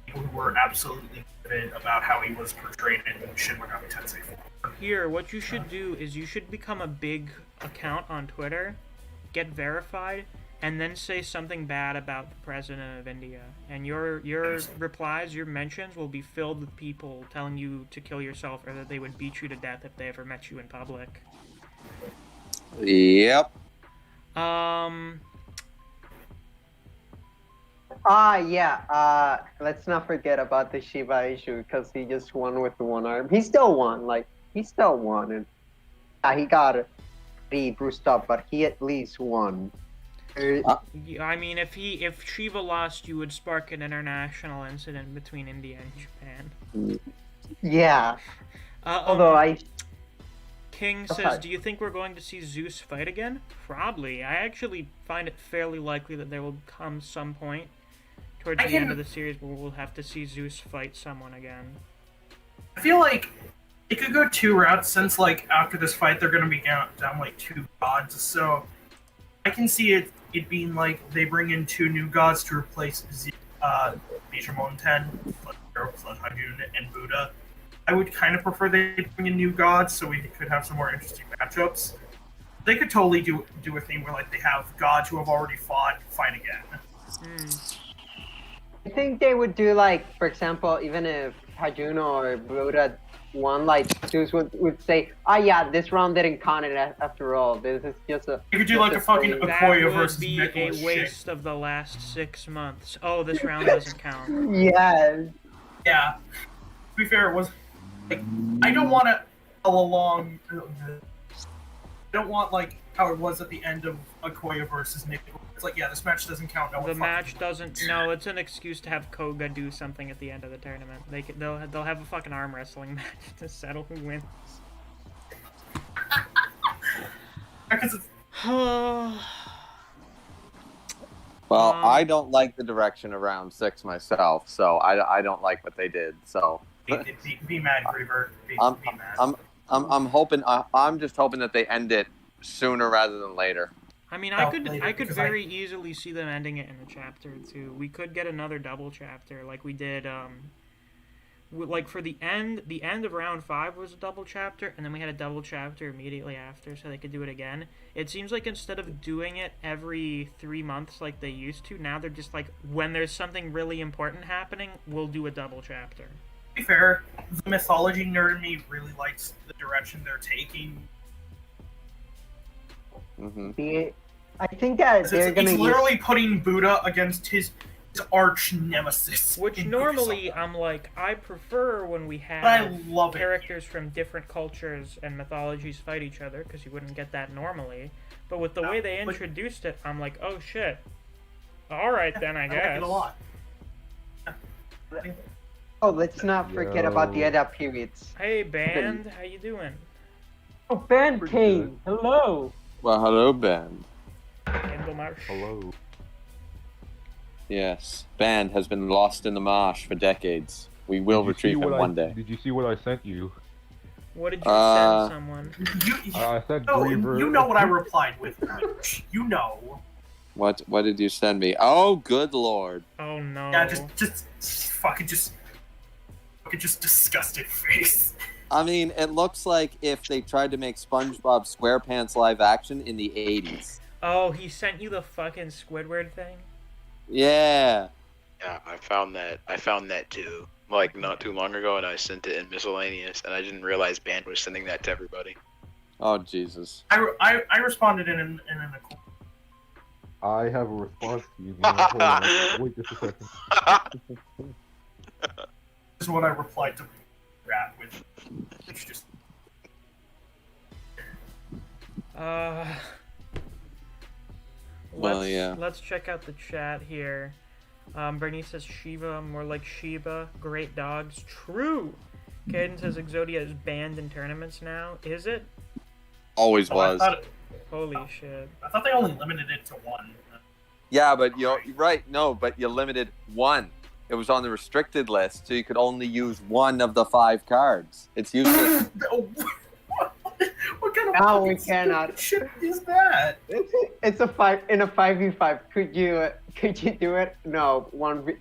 people who were absolutely livid about how he was portrayed in Shin Megami Tensei 4. Here, what you should do is you should become a big account on Twitter, get verified, and then say something bad about the president of India. And your replies, your mentions will be filled with people telling you to kill yourself or that they would beat you to death if they ever met you in public. Yep. Let's not forget about the Shiva issue, because he just won with the one arm. He still won, and he got pretty bruised up, but he at least won. I mean, if Shiva lost, you would spark an international incident between India and Japan. Yeah. Although King says, do you think we're going to see Zeus fight again? Probably. I actually find it fairly likely that there will come some point towards the end of the series where we'll have to see Zeus fight someone again. I feel like it could go 2 routes, since like after this fight they're going to be down like 2 gods, so I can see it being like they bring in 2 new gods to replace Bishamonten, Flood Hagun, and Buddha. I would kind of prefer they bring in new gods so we could have some more interesting matchups. They could totally do a thing where like they have gods who have already fight again. I think they would do like, for example, even if Hajuno or Buddha won, like Zeus would say, yeah, this round didn't count it after all. This is just a... You could do like a fucking Okoye versus Nicholas. That would be a waste of the last 6 months. Oh, this round doesn't count. Yes. Yeah. To be fair, it was... Like, I don't want to all along... I don't want, like, how it was at the end of Okoye versus Nicholas. It's like, yeah, this match doesn't count. No, the match doesn't... No, it's an excuse to have Koga do something at the end of the tournament. They'll have a fucking arm wrestling match to settle who wins. Because it's... Well, I don't like the direction of round 6 myself, so I don't like what they did. So be mad, Griever. Be mad. I'm hoping. I'm just hoping that they end it sooner rather than later. I mean, I could very easily see them ending it in a chapter too. We could get another double chapter like we did. Like for the end of round 5 was a double chapter, and then we had a double chapter immediately after, so they could do it again. It seems like instead of doing it every 3 months like they used to, now they're just like, when there's something really important happening, we'll do a double chapter. To be fair, the mythology nerd in me really likes the direction they're taking. I think that they're going to... He's literally putting Buddha against his arch nemesis. Which normally, I'm like, I prefer when we have characters from different cultures and mythologies fight each other, because you wouldn't get that normally. But with the way they introduced it, I'm like, oh shit. Alright then, I guess. I like it a lot. Oh, let's not forget about the Edda periods. Hey, Band, how you doing? Oh, Ben Pretty came. Hello. Well, hello, Ben. Engelmarsh. Hello. Yes, Band has been lost in the marsh for decades. We will retrieve him one day. Did you see what I sent you? What did you send someone? I said No, Griever. you know what I replied with. You know. What did you send me? Oh, good lord. Oh no. Yeah, just fucking disgusted face. I mean, it looks like if they tried to make SpongeBob SquarePants live action in the 80s. Oh, he sent you the fucking Squidward thing? Yeah. Yeah, I found that too, like not too long ago, and I sent it in miscellaneous, and I didn't realize Band was sending that to everybody. Oh, Jesus. I responded in a cool. I have a response to you. Man. Hold on. Wait just a second. This is what I replied to Rat with. It's just. Well, yeah. Let's check out the chat here. Bernice says Shiva, more like Sheba. Great dogs. True. Caden says Exodia is banned in tournaments now. Is it? Always was. Holy shit. I thought they only limited it to one. Yeah, but you're right. No, but you limited one. It was on the restricted list, so you could only use one of the 5 cards. It's useless. What kind of Now we fucking cannot. shit is that? It's a 5v5. Could you do it? No,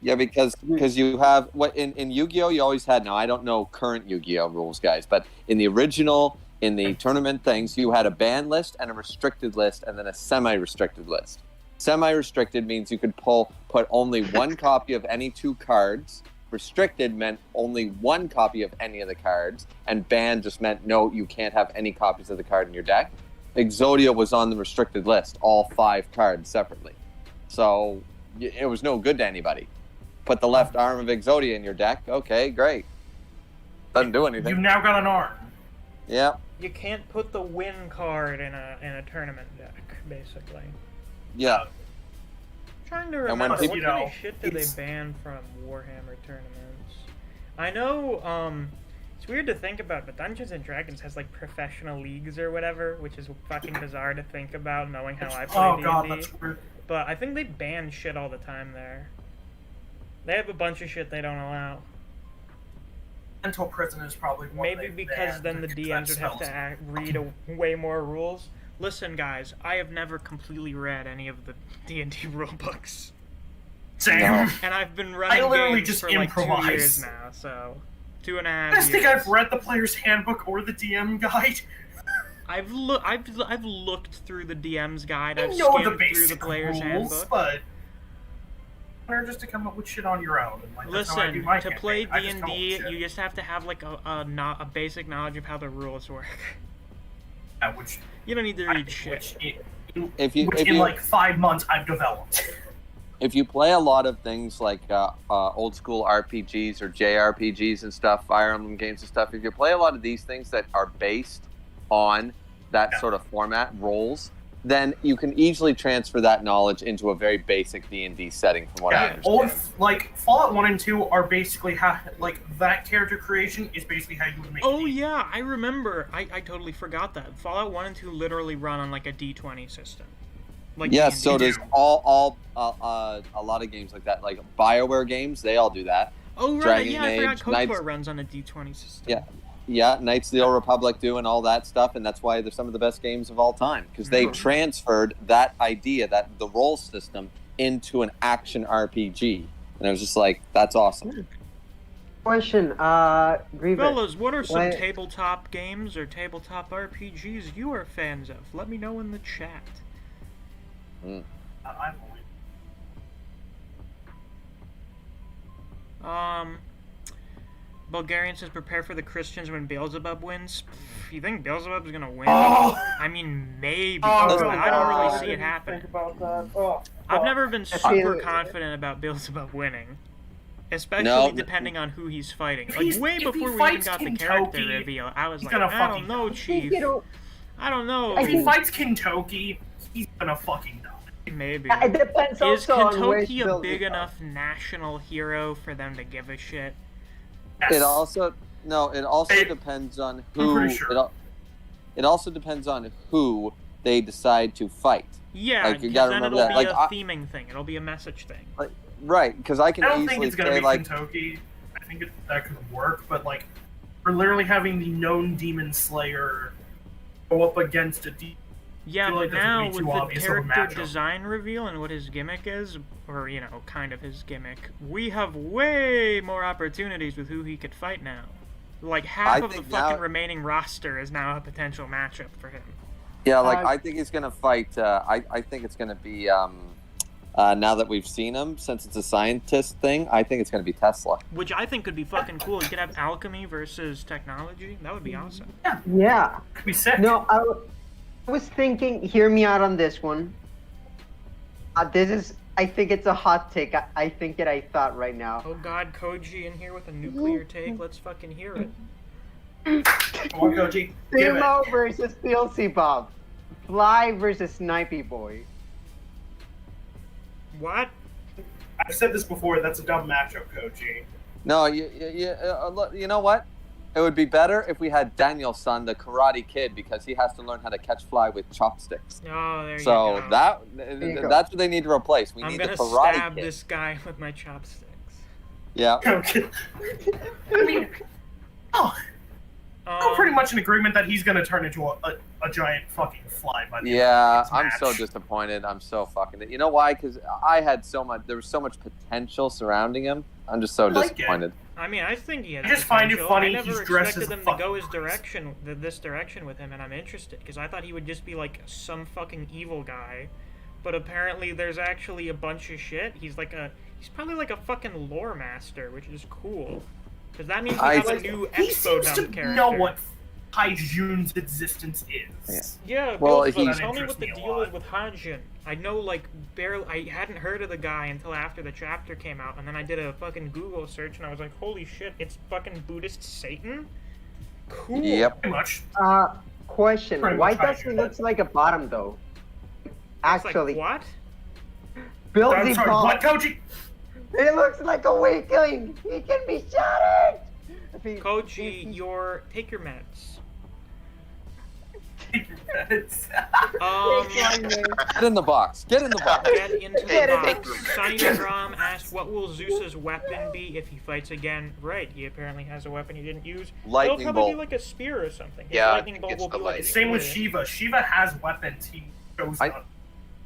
Yeah, because you have what in Yu-Gi-Oh you always had. Now I don't know current Yu-Gi-Oh rules, guys, but in the original, in the tournament things, you had a banned list and a restricted list, and then a semi-restricted list. Semi-restricted means you could put only one copy of any 2 cards. Restricted meant only one copy of any of the cards, and banned just meant no, you can't have any copies of the card in your deck. Exodia was on the restricted list, all 5 cards separately. So it was no good to anybody. Put the left arm of Exodia in your deck, okay, great. Doesn't do anything. You've now got an arm. Yeah. You can't put the win card in a tournament deck, basically. Yeah. Trying to And when remember people- what kind of shit did they ban from Warhammer tournaments? I know, it's weird to think about, but Dungeons and Dragons has like professional leagues or whatever, which is fucking bizarre to think about, knowing how I play D&D. God, that's weird. But I think they ban shit all the time there. They have a bunch of shit they don't allow. Mental prison is probably one Maybe because then the DMs would have to read way more rules. Listen, guys, I have never completely read any of the D&D rulebooks. Same. And I've been running literally games just for like improvise. 2 years now, so 2.5 I years. think I've read the player's handbook or the DM guide. I've looked through the DM's guide. I I've know the skimmed through the basic player's rules, handbook. but better just to come up with shit on your own. Like, that's how I do Listen, my to play campaign. I just come up with D&D, shit. you just have to have like a basic knowledge of how the rules work. Yeah, which You don't need to read shit. in like 5 months I've developed. If you play a lot of things like old school RPGs or JRPGs and stuff, Fire Emblem games and stuff, if you play a lot of these things that are based on that sort of format, roles, then you can easily transfer that knowledge into a very basic D&D setting from what I understand. Like Fallout 1 and 2 are basically how, like, that character creation is basically how you would make Oh D&D. yeah, I remember. I totally forgot that. Fallout 1 and 2 literally run on like a D20 system. Like Yeah, D&D. so does a lot of games like that, like BioWare games, they all do that. Oh right, Dragon yeah, I forgot Age, KOTOR Knights- runs on a D20 system. Yeah. Yeah, Knights of the Old Republic doing all that stuff, and that's why they're some of the best games of all time, because they transferred that idea, that the role system, into an action RPG. And I was just like, that's awesome. Question, Griever. Fellas, what are some What- tabletop games or tabletop RPGs you are fans of? Let me know in the chat. I've only... Bulgarian says prepare for the Christians when Beelzebub wins. You think Beelzebub's gonna win? Oh! I mean, maybe. Oh, but I don't really God. see it happening. Think about that. Oh, I've never been feel- super confident about Beelzebub winning. Especially depending on who he's fighting. Like, way if he before we even fights got the Kentucky, character reveal, I was he's like, gonna I don't fucking know, die. Chief. You know, I don't know. If he fights Kentucky, he's gonna fucking die. Maybe. It depends Is also on which Kentucky a build big you enough national hero for them to give a shit? Yes. It also Hey, depends on I'm who. pretty sure. It also depends on who they decide to fight. Yeah, Like, you because gotta then remember it'll that. be Like, a I- theming thing. It'll be a message thing. Right, because I can I don't easily think it's gonna say be like, Kentucky. I think that could work, but like, we're literally having the known demon slayer go up against a demon. Yeah, feel but like that's now way with too the obvious of a character matchup. design reveal and what his gimmick is, or, you know, kind of his gimmick, we have way more opportunities with who he could fight now. Like, half I of the think fucking now- remaining roster is now a potential matchup for him. yeah, like Uh, I think he's gonna fight. I think it's gonna be now that we've seen him, since it's a scientist thing. I think it's gonna be Tesla. Which I think could be fucking cool. You could have alchemy versus technology. That would be awesome. Yeah. Could be sick. No, I was thinking, hear me out on this one. I think it's a hot take. I think it, I thought right now. Oh god, Koji in here with a nuclear take. Let's fucking hear it. Come on, Koji. Give it. Sumo versus PLC Bob. Fly versus Snipey Boy. What? I've said this before. That's a dumb matchup, Koji. No, you know what? It would be better if we had Daniel-san, the Karate Kid, because he has to learn how to catch fly with chopsticks. Oh, there you So go. that's you go. what they need to replace. We I'm need gonna the Karate stab Kid. this guy with my chopsticks. Yeah. Okay. I mean, I'm pretty much in agreement that he's gonna turn into a giant fucking fly by the end Yeah, of this I'm so match. disappointed. I'm so fucking. You know why? Because I had so much. There was so much potential surrounding him. I'm just so I like it. disappointed. I mean, I think he has I just find it potential. funny I never he's dressed expected as a them to fucking go his priest. this direction with him, and I'm interested because I thought he would just be like some fucking evil guy, but apparently there's actually a bunch of shit. He's probably like a fucking lore master, which is cool, because that means we I- have a new He Expo seems to Dump character. know what Haijun's existence is. Yeah, Well, but he's- tell me what Interests the me a deal lot. is with Hanjin. I know, like, barely. I hadn't heard of the guy until after the chapter came out, and then I did a fucking Google search, and I was like, holy shit, it's fucking Buddhist Satan? Cool. Yep. Pretty much. Question. Pretty Why much does he Haijun. look like a bottom though? It's Actually, like, what? I'm Buildy sorry, Bob. what, Koji? He looks like a weakling. He can be shattered. If he- Koji, take your meds. It's- Get in the box. Get in the box. Get into Get the it. box. Sunny asked, what will Zeus's weapon be if he fights again? Right, he apparently has a weapon he didn't use. Lightning It'll probably bolt. be like a spear or something. His Yeah, I lightning think bolt it's will the be like a lightning. Same with spear. Shiva. Shiva has weapons. He chose not.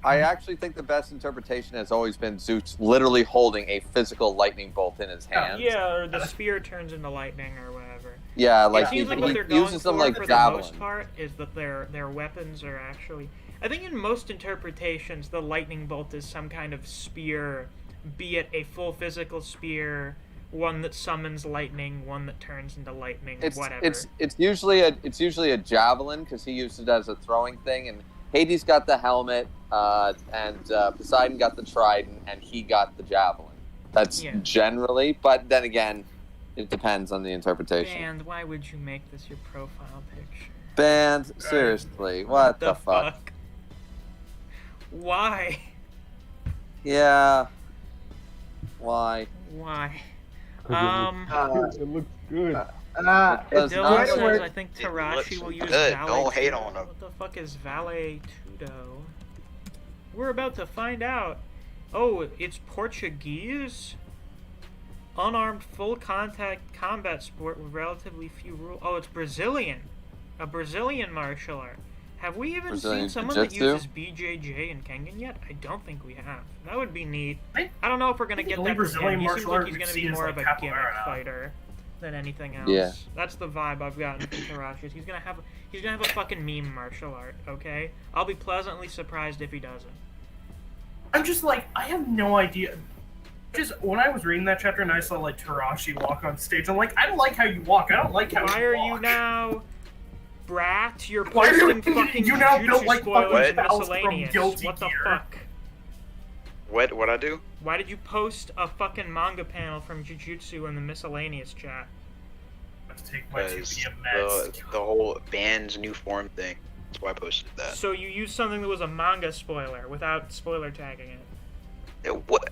I actually think the best interpretation has always been Zeus literally holding a physical lightning bolt in his hand. Yeah, or the spear turns into lightning or whatever. Yeah, like It he, seems like what he they're going uses them for, like for the javelin. most part, is that their weapons are actually. I think in most interpretations, the lightning bolt is some kind of spear, be it a full physical spear, one that summons lightning, one that turns into lightning, whatever. It's usually a javelin because he used it as a throwing thing, and Hades got the helmet, and Poseidon got the trident, and he got the javelin. That's Yeah. generally, but then again, it depends on the interpretation. And why would you make this your profile picture? Band, seriously, what the fuck? Why? Yeah. Why? Why? 'Cause it looks good. Does It's Dylan not says, work. I think It Tarashi looks will use good. Valet Don't hate Tudo. on him. What the fuck is Valet Tudo? We're about to find out. Oh, it's Portuguese? Unarmed full contact combat sport with relatively few rules. Oh, it's Brazilian. A Brazilian martial art. Have we even Brazilian seen someone jiu-jitsu? that uses BJJ in Kengan yet? I don't think we have. That would be neat. I I don't know if we're gonna think get the only that from Brazilian him. He seems martial like art he's we've gonna seen be is, more like, of a capoeira gimmick now. fighter than anything else. Yeah. That's the vibe I've gotten from Tarashi. He's gonna have a fucking meme martial art, okay? I'll be pleasantly surprised if he doesn't. I'm just like, I have no idea. Just when I was reading that chapter and I saw like Tarashi walk on stage, I'm like, I don't like how you walk. I don't like how Why you are walk. you now, brat? You're Why are you- posting fucking you now Jujutsu built like spoilers fucking and Faust from miscellaneous. Guilty What the Gear. fuck? What I do? Why did you post a fucking manga panel from Jujutsu in the miscellaneous chat? I have to take my 2 Because p.m. meds. the whole band's new form thing. That's why I posted that. So you used something that was a manga spoiler without spoiler tagging it. What?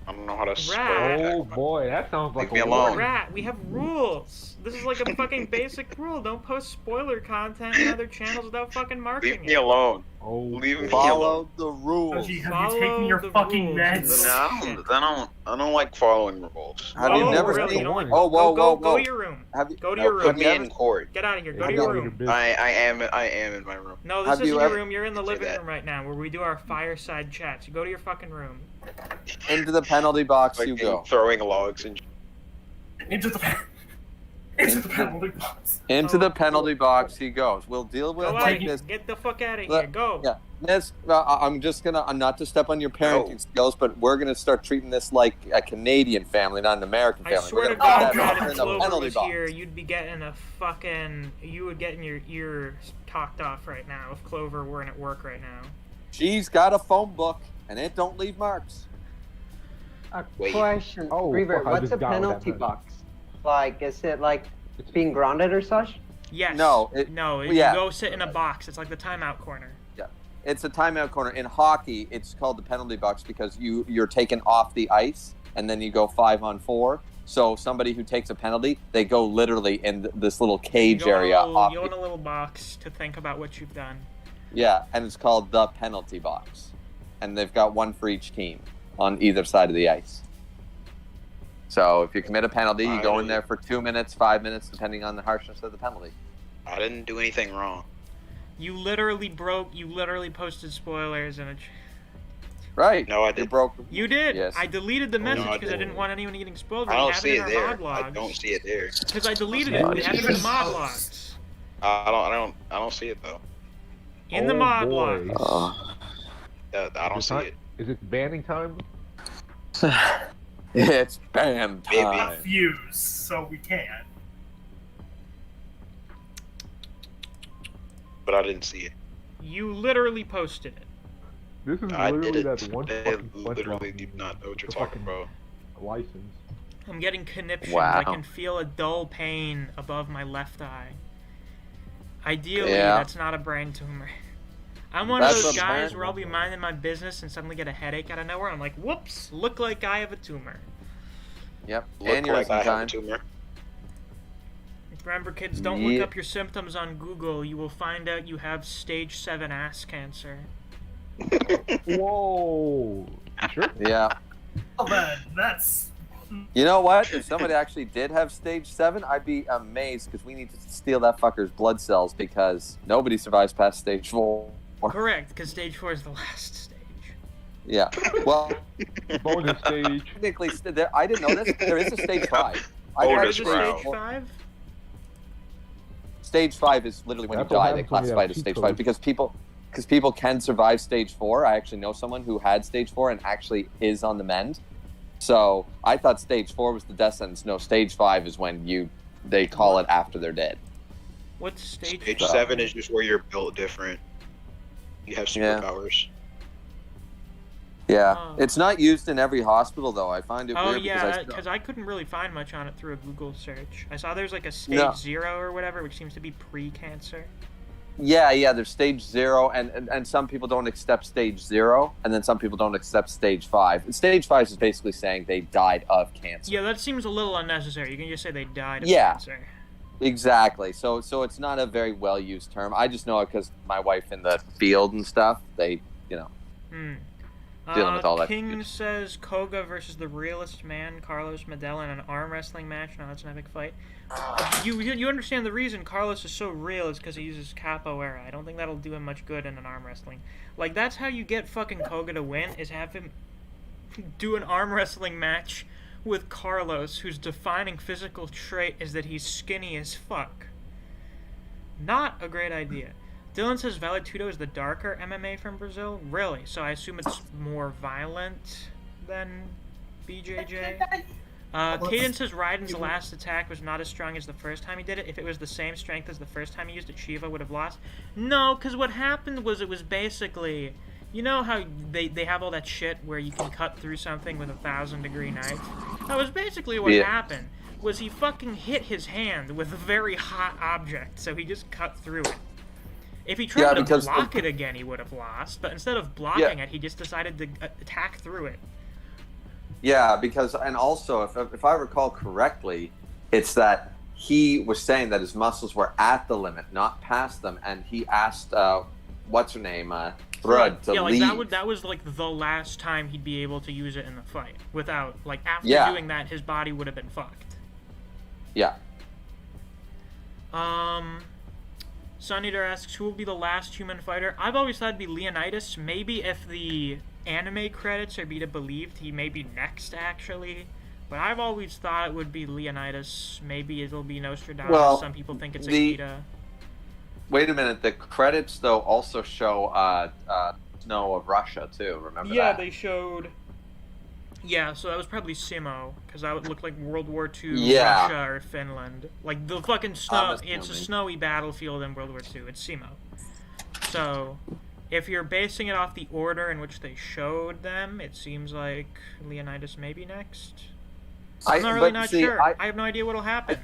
I don't know how to spoil Rat. it. Oh boy, that sounds like Leave me a war. alone. Rat, we have rules. This is like a fucking basic rule. Don't post spoiler content on other channels without fucking marking Leave it. me alone. Oh, Leave me Follow the rules. Soji, have Follow you taken your the fucking rules, meds? you little- I don't like following rules. Have you Oh, never really? seen? You don't like- Oh, whoa, go, whoa, go whoa. to your room. Have you? Go to your Put room. me in court. Get out of here. Go Have to you your ever room. been- I am in my room. No, this Have isn't you your ever- room. You're in the Say living that. room right now, where we do our fireside chats. You go to your fucking room. Into the penalty box you Like, go. throwing logs and Into the penalty box. Into the penalty box he goes. We'll deal with Go out like of here. this. Get the fuck out of here. Look, Go. Yeah, this. I'm not to step on your parenting No. skills, but we're gonna start treating this like a Canadian family, not an American I family. swear We're to gonna God, put God, that if in the Clover penalty was box. here, you'd be getting a fucking... You would get your ears talked off right now if Clover weren't at work right now. She's got a phone book, and it don't leave marks. A Wait. question, Oh, Reaver, fuck, I what's just a got what that penalty meant. box? Like, is it like being grounded or such? Yes. No, You go sit in a box. It's like the timeout corner. It's a timeout corner. In hockey, it's called the penalty box because you're taken off the ice, and then you go 5-on-4. So somebody who takes a penalty, they go literally in this little cage area. Off You go in a little box to think about what you've done. Yeah, and it's called the penalty box. And they've got one for each team on either side of the ice. So if you commit a penalty, you go in there for 2 minutes, 5 minutes, depending on the harshness of the penalty. I didn't do anything wrong. You literally posted spoilers and Right. No, I You didn't. broke. you did. Yes. I deleted the No, message I because I didn't. didn't want anyone getting spoiled. I We don't have see it it in our there. mod I logs. don't see it there. Because I deleted Yeah, it. We it's have it in just mod us. logs. I don't see it though. In the Oh, mod boy. logs. I don't see it. Is it banning time? It's band Maybe. time. A fuse, so we can. But I didn't see it. You literally posted it. This is I literally did that it. one They fucking literally do not know what you're the talking fucking about. license. I'm getting conniptions. Wow. I can feel a dull pain above my left eye. Ideally, Yeah. that's not a brain tumor. I'm one of That's those a guys brain where I'll be tumor. minding my business and suddenly get a headache out of nowhere. I'm like, whoops, look like I have a tumor. Yep. Look like Aneurysm I have a time. tumor. Remember, kids, don't Yeah. look up your symptoms on Google. You will find out you have stage 7 ass cancer. Whoa! You sure? Yeah. Well then, that's... You know what? If somebody actually did have stage 7, I'd be amazed because we need to steal that fucker's blood cells because nobody survives past stage 4. Correct, because stage 4 is the last stage. Yeah. Well, Bonus stage. technically, I didn't know this. There is a stage 5. I Oh, tried there's Is a it round. stage 5? Stage 5 is literally when That's you what die. They happens when you classify have it as cheat stage codes. 5 because people can survive stage 4. I actually know someone who had stage 4 and actually is on the mend. So I thought stage 4 was the death sentence. No, stage 5 is when they call it after they're dead. What's stage Stage 5? 7 is just where you're built different. You have Yeah. superpowers. Yeah, Oh. it's not used in every hospital though. I find it Oh weird yeah, because because I couldn't really find much on it through a Google search. I saw there's like a stage No. 0 or whatever, which seems to be pre-cancer. yeah, there's stage 0, and some people don't accept stage 0, and then some people don't accept stage 5. And stage 5 is basically saying they died of cancer. Yeah, that seems a little unnecessary. You can just say they died of Yeah. cancer. Exactly. So it's not a very well used term. I just know it because my wife in the field and stuff. They, Hmm. Dealing with all that King shit. says Koga versus the realest man, Carlos Medella, in an arm wrestling match. No, that's an epic fight. You understand the reason Carlos is so real is because he uses capoeira. I don't think that'll do him much good in an arm wrestling. Like, that's how you get fucking Koga to win, is have him do an arm wrestling match with Carlos, whose defining physical trait is that he's skinny as fuck. Not a great idea. Dylan says Valetudo is the darker MMA from Brazil. Really? So I assume it's more violent than BJJ? Caden says Raiden's last attack was not as strong as the first time he did it. If it was the same strength as the first time he used it, Shiva would have lost. No, because what happened was it was basically... You know how they have all that shit where you can cut through something with a 1,000-degree knife? That was basically what Yeah. happened. Was he fucking hit his hand with a very hot object, so he just cut through it. If he tried to because block it again, he would have lost. But instead of blocking it, he just decided to attack through it. Yeah, because, and also, if I recall correctly, it's that he was saying that his muscles were at the limit, not past them, and he asked, what's her name, Thrud, to leave. Yeah, like that was like the last time he'd be able to use it in the fight. Without, like, after doing that, his body would have been fucked. Yeah. Sun Eater asks, who will be the last human fighter? I've always thought it'd be Leonidas. Maybe if the anime credits are be to believed, he may be next, actually. But I've always thought it would be Leonidas. Maybe it'll be Nostradamus. Well, some people think it's Akita. Wait a minute. The credits, though, also show Snow of Russia, too. Remember that? Yeah, they showed... Yeah, so that was probably Simo, because that would look like World War II Russia or Finland. Like, the fucking snow... It's a snowy battlefield in World War II. It's Simo. So, if you're basing it off the order in which they showed them, it seems like Leonidas may be next. I'm not sure. I have no idea what'll happen.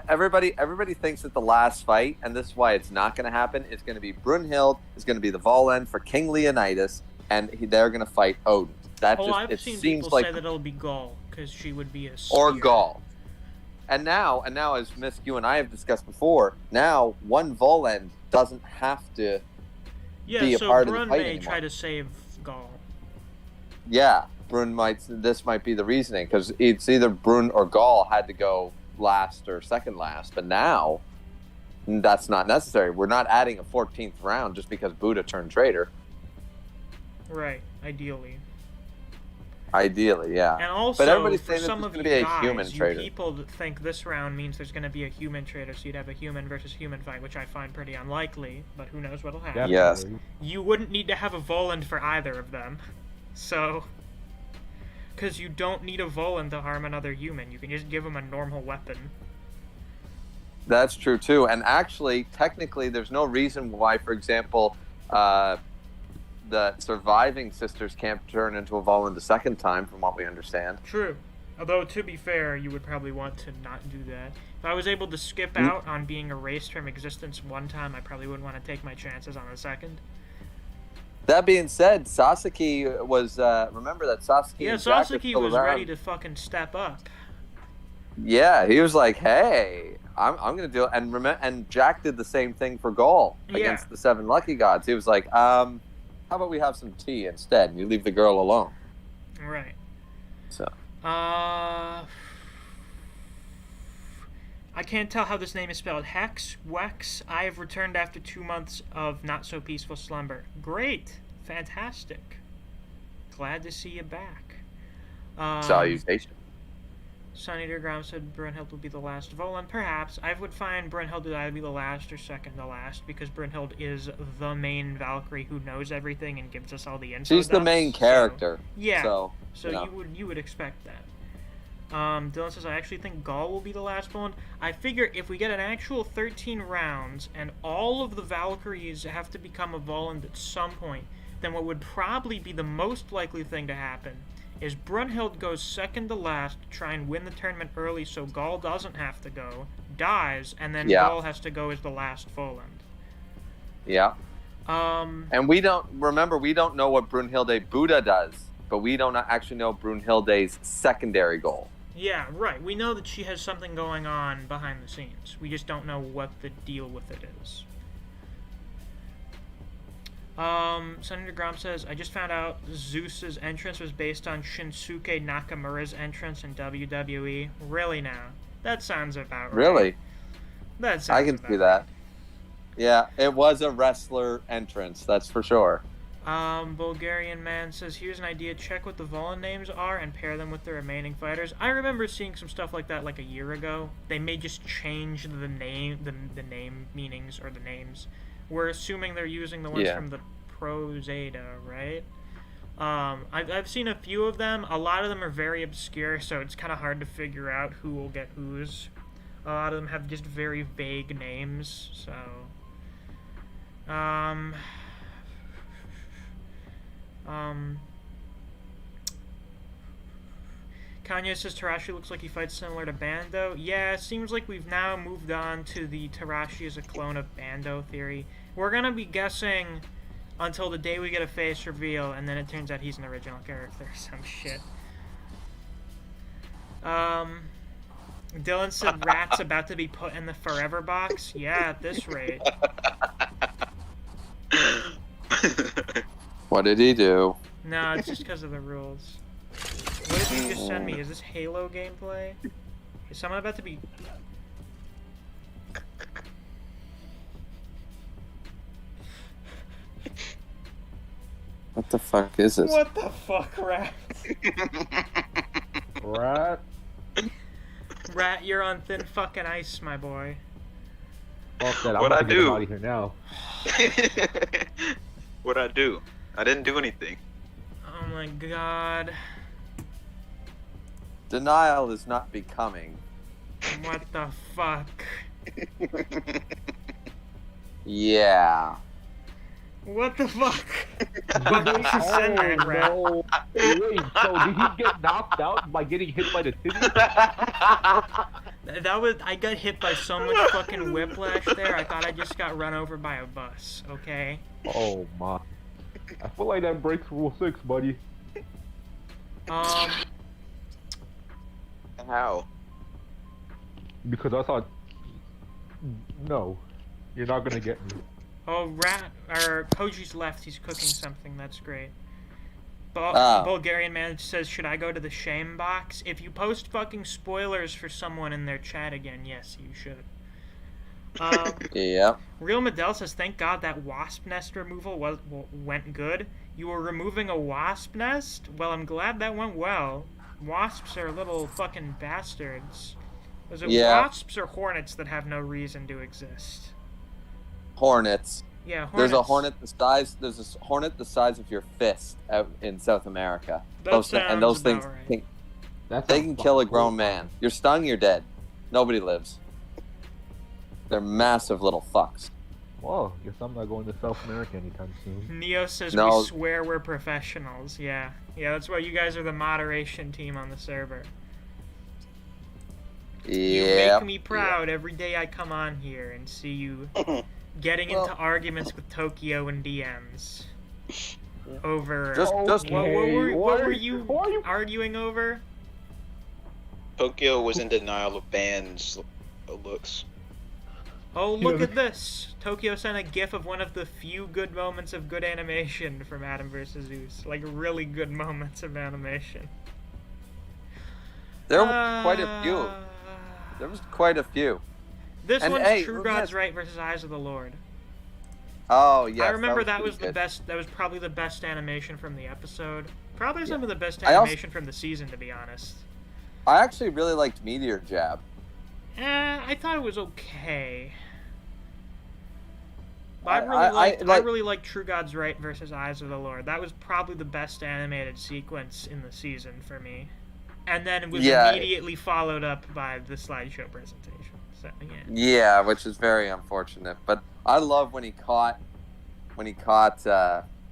Everybody thinks that the last fight, and this is why it's not going to happen, is going to be Brunhild, is going to be the Volend for King Leonidas, and they're going to fight Odin. I've seen people say that it'll be Gaul, because she would be a spear. Or Gaul. And now, as Misc, you and I have discussed before, now one Volend doesn't have to be a part of the fight anymore. Brun may try to save Gaul. Yeah, this might be the reasoning, because it's either Brun or Gaul had to go last or second last, but now that's not necessary. We're not adding a 14th round just because Buddha turned traitor. Right, ideally. Ideally, yeah. And also, but everybody's for saying some there's of going to be a human you traitor. people that think this round means there's going to be a human traitor, so you'd have a human versus human fight, which I find pretty unlikely, but who knows what'll happen. Yes. You wouldn't need to have a Voland for either of them, so... Because you don't need a Voland to harm another human, you can just give them a normal weapon. That's true, too. And actually, technically, there's no reason why, for example, the surviving sisters can't turn into a Voland a second time, from what we understand. True. Although, to be fair, you would probably want to not do that. If I was able to skip out on being erased from existence one time, I probably wouldn't want to take my chances on a second. That being said, Sasaki was, remember that Sasaki Yeah, and Jack Sasaki are still was around. ready to fucking step up. Yeah, he was like, hey, I'm going to do it. And Jack did the same thing for Gaul against the 7 Lucky Gods. He was like, how about we have some tea instead, and you leave the girl alone. Right. So. I can't tell how this name is spelled. Hex, Wex, I have returned after 2 months of not-so-peaceful slumber. Great. Fantastic. Glad to see you back. Salutation. Sun Eater Ground said Brunhild will be the last Voland. Perhaps. I would find Brunhild to either be the last or second to last, because Brunhild is the main Valkyrie who knows everything and gives us all the info. She's the main character. Yeah. So you know. you would expect that. Dylan says, I actually think Gaul will be the last Voland. I figure if we get an actual 13 rounds and all of the Valkyries have to become a Voland at some point, then what would probably be the most likely thing to happen is Brunhild goes second to last to try and win the tournament early so Gaul doesn't have to go, dies, and then Gaul has to go as the last Voland. Yeah. And we don't know what Brunhilde Buddha does, but we don't actually know Brunhilde's secondary goal. Yeah, right. We know that she has something going on behind the scenes. We just don't know what the deal with it is. Senator Grom says, I just found out Zeus's entrance was based on Shinsuke Nakamura's entrance in WWE. Really now? That sounds about right. Really? That sounds I can see that. Yeah, it was a wrestler entrance, that's for sure. Bulgarian Man says, here's an idea. Check what the Volan names are and pair them with the remaining fighters. I remember seeing some stuff like that like a year ago. They may just change the name, the name meanings or the names. We're assuming they're using the ones from the Pro Zeta, right? I've seen a few of them. A lot of them are very obscure, so it's kind of hard to figure out who will get whose. A lot of them have just very vague names, so... Kanye says Tarashi looks like he fights similar to Bando. Yeah, it seems like we've now moved on to the Tarashi is a clone of Bando theory. We're gonna be guessing until the day we get a face reveal, and then it turns out he's an original character. Some shit. Dylan said Rat's about to be put in the forever box. Yeah, at this rate. What did he do? No, it's just because of the rules. What did you just send me? Is this Halo gameplay? Is someone about to be... What the fuck is this? What the fuck, Rat? Rat. Rat, you're on thin fucking ice, my boy. Fuck that. I'm What'd I about to get him do? out of here now. What'd I do? I didn't do anything. Oh my god. Denial is not becoming. What the fuck? Yeah. What the fuck? What makes you send that, Rat? no. Wait, so did he get knocked out by getting hit by the titty? That was... I got hit by so much fucking whiplash there, I thought I just got run over by a bus, okay? Oh my. I feel like that breaks rule 6, buddy. How? Because I thought... No. You're not gonna get me. Oh, Rat... Or Koji's left, he's cooking something, that's great. Oh. Bulgarian man says, should I go to the shame box? If you post fucking spoilers for someone in their chat again, yes, you should. Yep. Real Medell says, thank God that wasp nest removal went good. You were removing a wasp nest? Well, I'm glad that went well. Wasps are little fucking bastards. Was it wasps or hornets that have no reason to exist? Hornets. Yeah, hornets. There's a hornet the size of your fist out in South America. That those sounds things about right. they can kill a grown man. You're stung, you're dead. Nobody lives. They're massive little fucks. Well, guess I'm not going to South America anytime soon. Neo says No. we swear we're professionals. Yeah, that's why you guys are the moderation team on the server. You Yeah. make me proud every day I come on here and see you getting into arguments with Tokyo and DMs over. Just what were you Why are you- arguing over? Tokyo was in denial of Ban's looks. Oh, look at this! Tokyo sent a gif of one of the few good moments of good animation from Adam vs. Zeus. Like, really good moments of animation. there were quite a few. There was quite a few. This And, one's hey, True look God's at- Right versus Eyes of the Lord. Oh yeah. I remember that pretty was the good. best. That was probably the best animation from the episode. Probably some of the best I also- animation from the season, to be honest. I actually really liked Meteor Jab. I thought it was okay. I- I really liked True God's Right versus Eyes of the Lord. That was probably the best animated sequence in the season for me. And then it was immediately followed up by the slideshow presentation. So yeah. Yeah, which is very unfortunate. But I love when he caught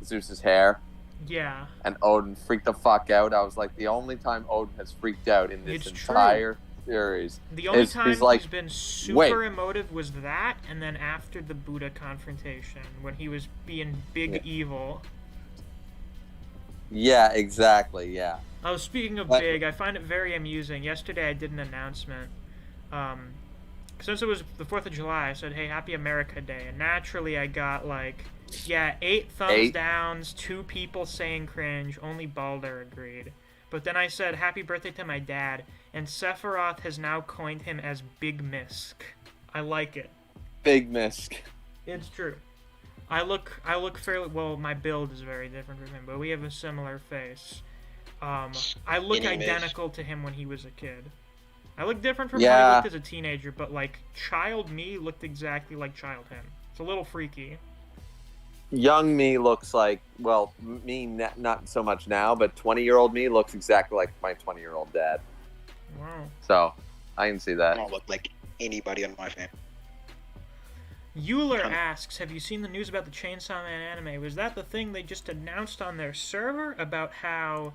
Zeus's hair Yeah. and Odin freaked the fuck out. I was like, the only time Odin has freaked out in this It's true. entire series. The only is time like, he's been super wait. emotive was that, and then after the Buddha confrontation, when he was being big evil. Yeah, exactly. Yeah. Oh, speaking of But- big, I find it very amusing. Yesterday I did an announcement. Since it was the 4th of July, I said, hey, Happy America Day. And naturally I got, 8 thumbs 8? downs, 2 people saying cringe, only Balder agreed. But then I said, happy birthday to my dad, and Sephiroth has now coined him as Big Misc. I like it. Big Misc. It's true. I look fairly well. My build is very different from him, but we have a similar face. I look Skinny identical to him when he was a kid. I look different from how Yeah. he looked as a teenager, but child me looked exactly like child him. It's a little freaky. Young me looks like, well, me not so much now, but 20-year-old me looks exactly like my 20-year-old dad. Wow. So I can see I that. don't look like anybody on my family. Euler asks, have you seen the news about the Chainsaw Man anime? Was that the thing they just announced on their server about how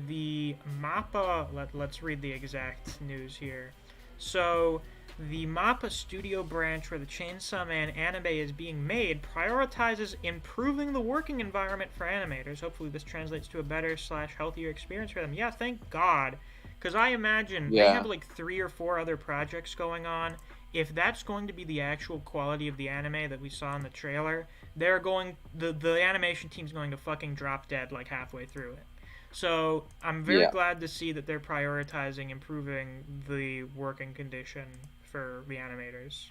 the MAPPA... Let's read the exact news here. So, The MAPPA studio branch where the Chainsaw Man anime is being made prioritizes improving the working environment for animators. Hopefully this translates to a better / healthier experience for them. Yeah, thank God. Because I imagine they have like 3 or 4 other projects going on. If that's going to be the actual quality of the anime that we saw in the trailer, the animation team's going to fucking drop dead like halfway through it. So I'm very glad to see that they're prioritizing improving the working condition for the animators.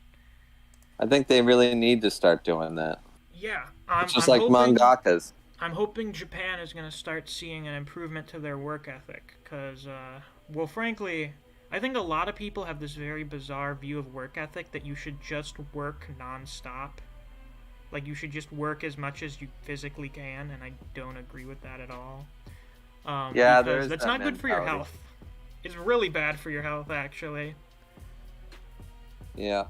I think they really need to start doing that. Yeah. It's just like mangakas. I'm hoping Japan is going to start seeing an improvement to their work ethic. Because, well, frankly, I think a lot of people have this very bizarre view of work ethic that you should just work non-stop. Like, you should just work as much as you physically can, and I don't agree with that at all. Because that's not good for your health. It's really bad for your health, actually. Yeah,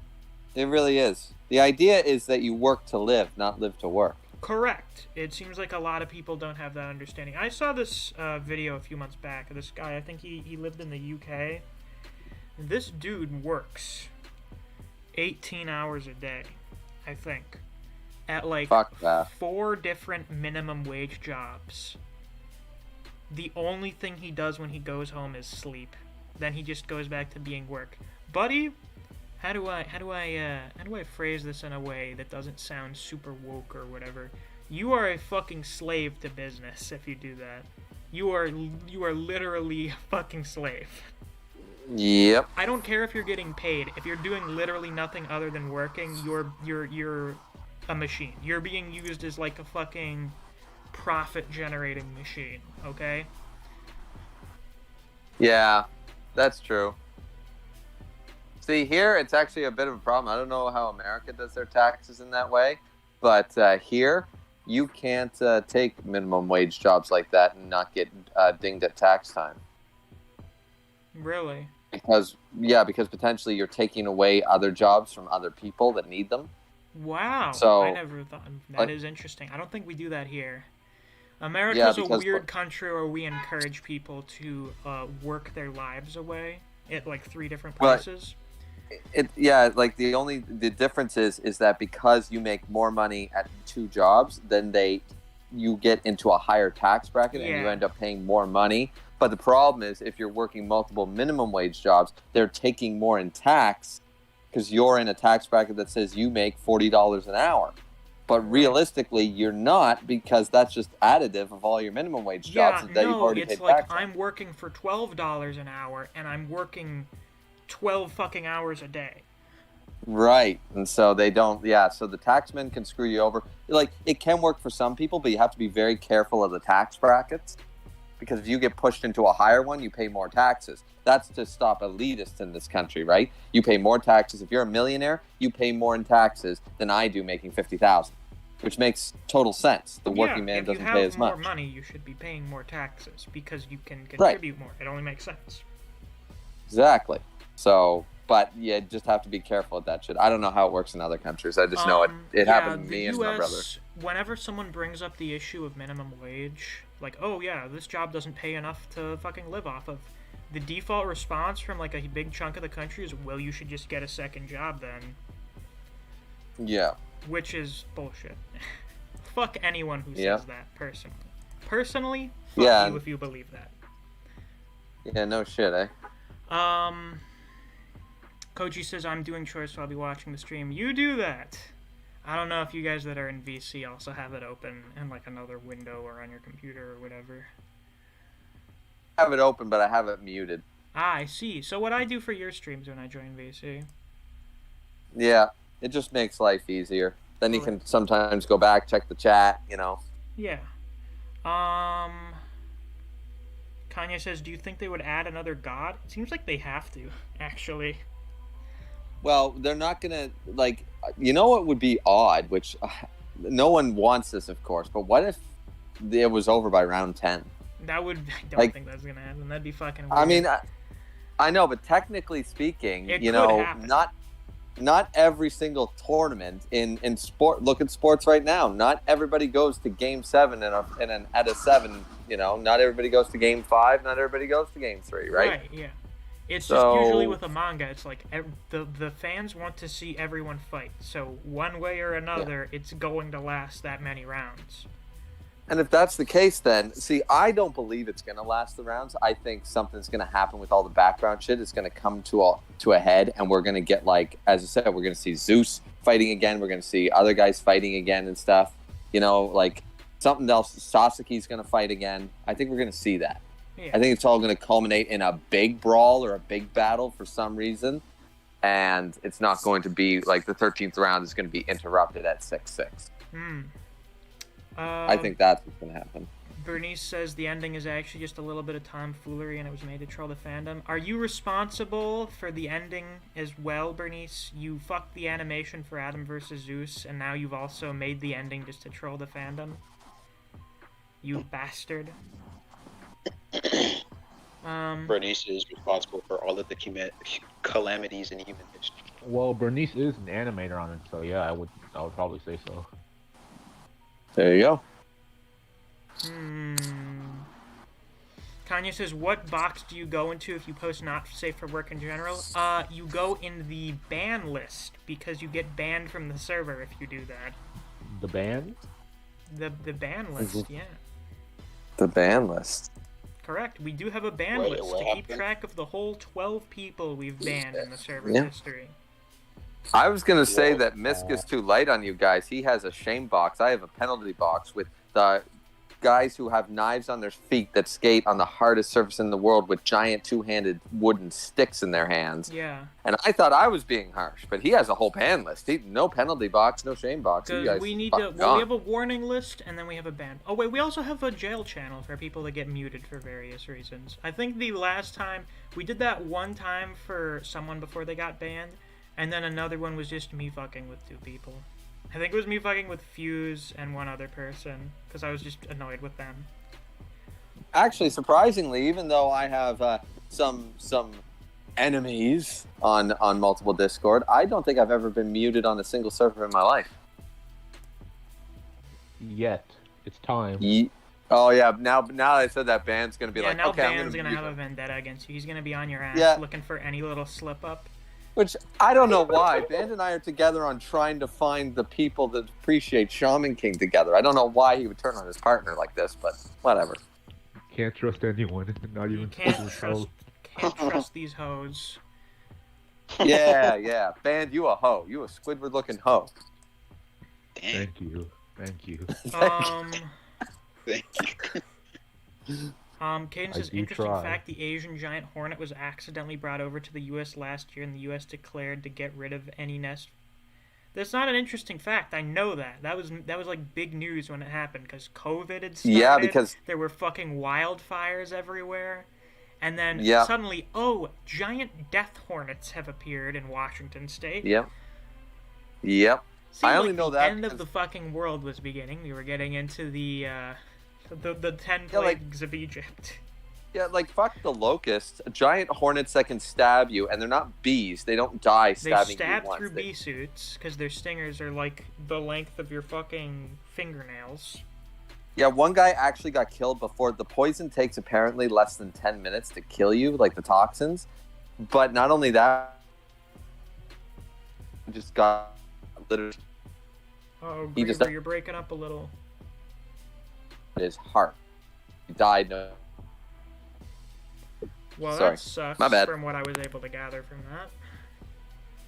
it really is. The idea is that you work to live, not live to work. Correct. It seems like a lot of people don't have that understanding. I saw this video a few months back of this guy. I think he lived in the UK. This dude works 18 hours a day, I think, at like 4 different minimum wage jobs. The only thing he does when he goes home is sleep. Then he just goes back to being work. Buddy, how do I phrase this in a way that doesn't sound super woke or whatever? You are a fucking slave to business if you do that. You are literally a fucking slave. Yep. I don't care if you're getting paid. If you're doing literally nothing other than working, you're a machine. You're being used as like a fucking profit-generating machine, okay? Yeah, that's true. See, here it's actually a bit of a problem. I don't know how America does their taxes in that way, but here you can't take minimum wage jobs like that and not get dinged at tax time. Really? Because potentially you're taking away other jobs from other people that need them. Wow. So, I never thought that is interesting. I don't think we do that here. America's a weird country where we encourage people to work their lives away at like 3 different places. The difference is that because you make more money at 2 jobs, then you get into a higher tax bracket and you end up paying more money. But the problem is if you're working multiple minimum wage jobs, they're taking more in tax because you're in a tax bracket that says you make $40 an hour. But realistically, you're not, because that's just additive of all your minimum wage jobs that you've already paid tax on. It's like I'm working for $12 an hour, and I'm working 12 fucking hours a day. Right, and so they don't. Yeah, so the taxmen can screw you over. Like, it can work for some people, but you have to be very careful of the tax brackets, because if you get pushed into a higher one, you pay more taxes. That's to stop elitists in this country, right? You pay more taxes. If you're a millionaire, you pay more in taxes than I do making $50,000, which makes total sense. The working man doesn't pay as much. If you have more money, you should be paying more taxes because you can contribute more. It only makes sense. Exactly. So, but you just have to be careful with that shit. I don't know how it works in other countries. I just know it happened to me and my brother. Whenever someone brings up the issue of minimum wage, like, oh yeah, this job doesn't pay enough to fucking live off of, the default response from like a big chunk of the country is, well, you should just get a second job then. Yeah. Which is bullshit. Fuck anyone who says that, personally. Personally, fuck you if you believe that. Yeah, no shit, eh? Koji says, I'm doing chores, so I'll be watching the stream. You do that! I don't know if you guys that are in VC also have it open in like another window or on your computer or whatever. I have it open, but I have it muted. Ah, I see. So what I do for your streams when I join VC? Yeah, it just makes life easier. Then you can sometimes go back, check the chat, you know. Yeah. Kanye says, do you think they would add another god? It seems like they have to, actually. Well, they're not gonna, like, you know what would be odd, which no one wants this, of course, but what if it was over by round 10? I don't think that's gonna happen. That'd be fucking weird. I mean, I know, but technically speaking, it could happen. not every single tournament in sport. Look at sports right now. Not everybody goes to Game 7 at a 7. You know, not everybody goes to Game 5. Not everybody goes to Game 3. Right? Right. Yeah. It's So- just usually with a manga, it's like the fans want to see everyone fight. So one way or another, it's going to last that many rounds. And if that's the case, then see, I don't believe it's going to last the rounds. I think something's going to happen with all the background shit. It's going to come to a head, and we're going to get, like, as I said, we're going to see Zeus fighting again. We're going to see other guys fighting again and stuff. You know, like something else. Sasuke's going to fight again. I think we're going to see that. Yeah. I think it's all going to culminate in a big brawl or a big battle for some reason, and it's not going to be like the 13th round is going to be interrupted at 6-6. I think that's what's going to happen. Bernice says the ending is actually just a little bit of tomfoolery and it was made to troll the fandom. Are you responsible for the ending as well, Bernice? You fucked the animation for Adam vs. Zeus, and now you've also made the ending just to troll the fandom? You bastard. Bernice is responsible for all of the calamities in human history. Well, Bernice is an animator on it, so yeah, I would probably say so. There you go. Kanye says, what box do you go into if you post not safe for work in general? You go in the ban list, because you get banned from the server if you do that. The ban? The ban list, yeah. The ban list. Correct. We do have a ban Wait, list what to keep happened? track of the whole 12 people we've banned in the server's Yeah. history. I was going to say that Misc is too light on you guys. He has a shame box. I have a penalty box with the guys who have knives on their feet that skate on the hardest surface in the world with giant two-handed wooden sticks in their hands. Yeah. And I thought I was being harsh, but he has a whole ban list. No penalty box, no shame box. You Because guys we need fucking to. Well, gone. we have a warning list, and then we have a ban. Oh wait, we also have a jail channel for people that get muted for various reasons. I think the last time we did that one time for someone before they got banned, and then another one was just me fucking with 2 people. I think it was me fucking with Fuse and one other person because I was just annoyed with them. Actually, surprisingly, even though I have some enemies on multiple Discord, I don't think I've ever been muted on a single server in my life. Yet. It's time. Oh yeah, now that I said that, Ban's gonna be Yeah, like, now okay, I'm Ban's gonna gonna mute have a him. vendetta against you. He's gonna be on your ass Yeah. looking for any little slip up. Which I don't know why. Band and I are together on trying to find the people that appreciate Shaman King together. I don't know why he would turn on his partner like this, but whatever. Can't trust anyone. Not You even can't yourself. trust these hoes. Yeah. Band, you a hoe. You a Squidward-looking hoe. Damn. Thank you. Thank you. Caden says, do interesting try. fact, the Asian giant hornet was accidentally brought over to the U.S. last year, and the U.S. declared to get rid of any nest. That's not an interesting fact. I know that. That was like big news when it happened, because COVID had started. Yeah, because there were fucking wildfires everywhere. And then Yep. suddenly, giant death hornets have appeared in Washington State. Yep. Seemed I only like know the that end of because- the fucking world was beginning. We were getting into the 10 Yeah, like- plagues of Egypt. Yeah, like fuck the locusts. Giant hornets that can stab you, and they're not bees. They don't die They stabbing stab you once. through bee suits because their stingers are like the length of your fucking fingernails. Yeah, one guy actually got killed before. The poison takes apparently less than 10 minutes to kill you, like the toxins. But not only that, he just got literally Oh, He just- Graver, you're breaking up a little. his heart. He died. No. Well, Sorry. that sucks My bad. from what I was able to gather from that.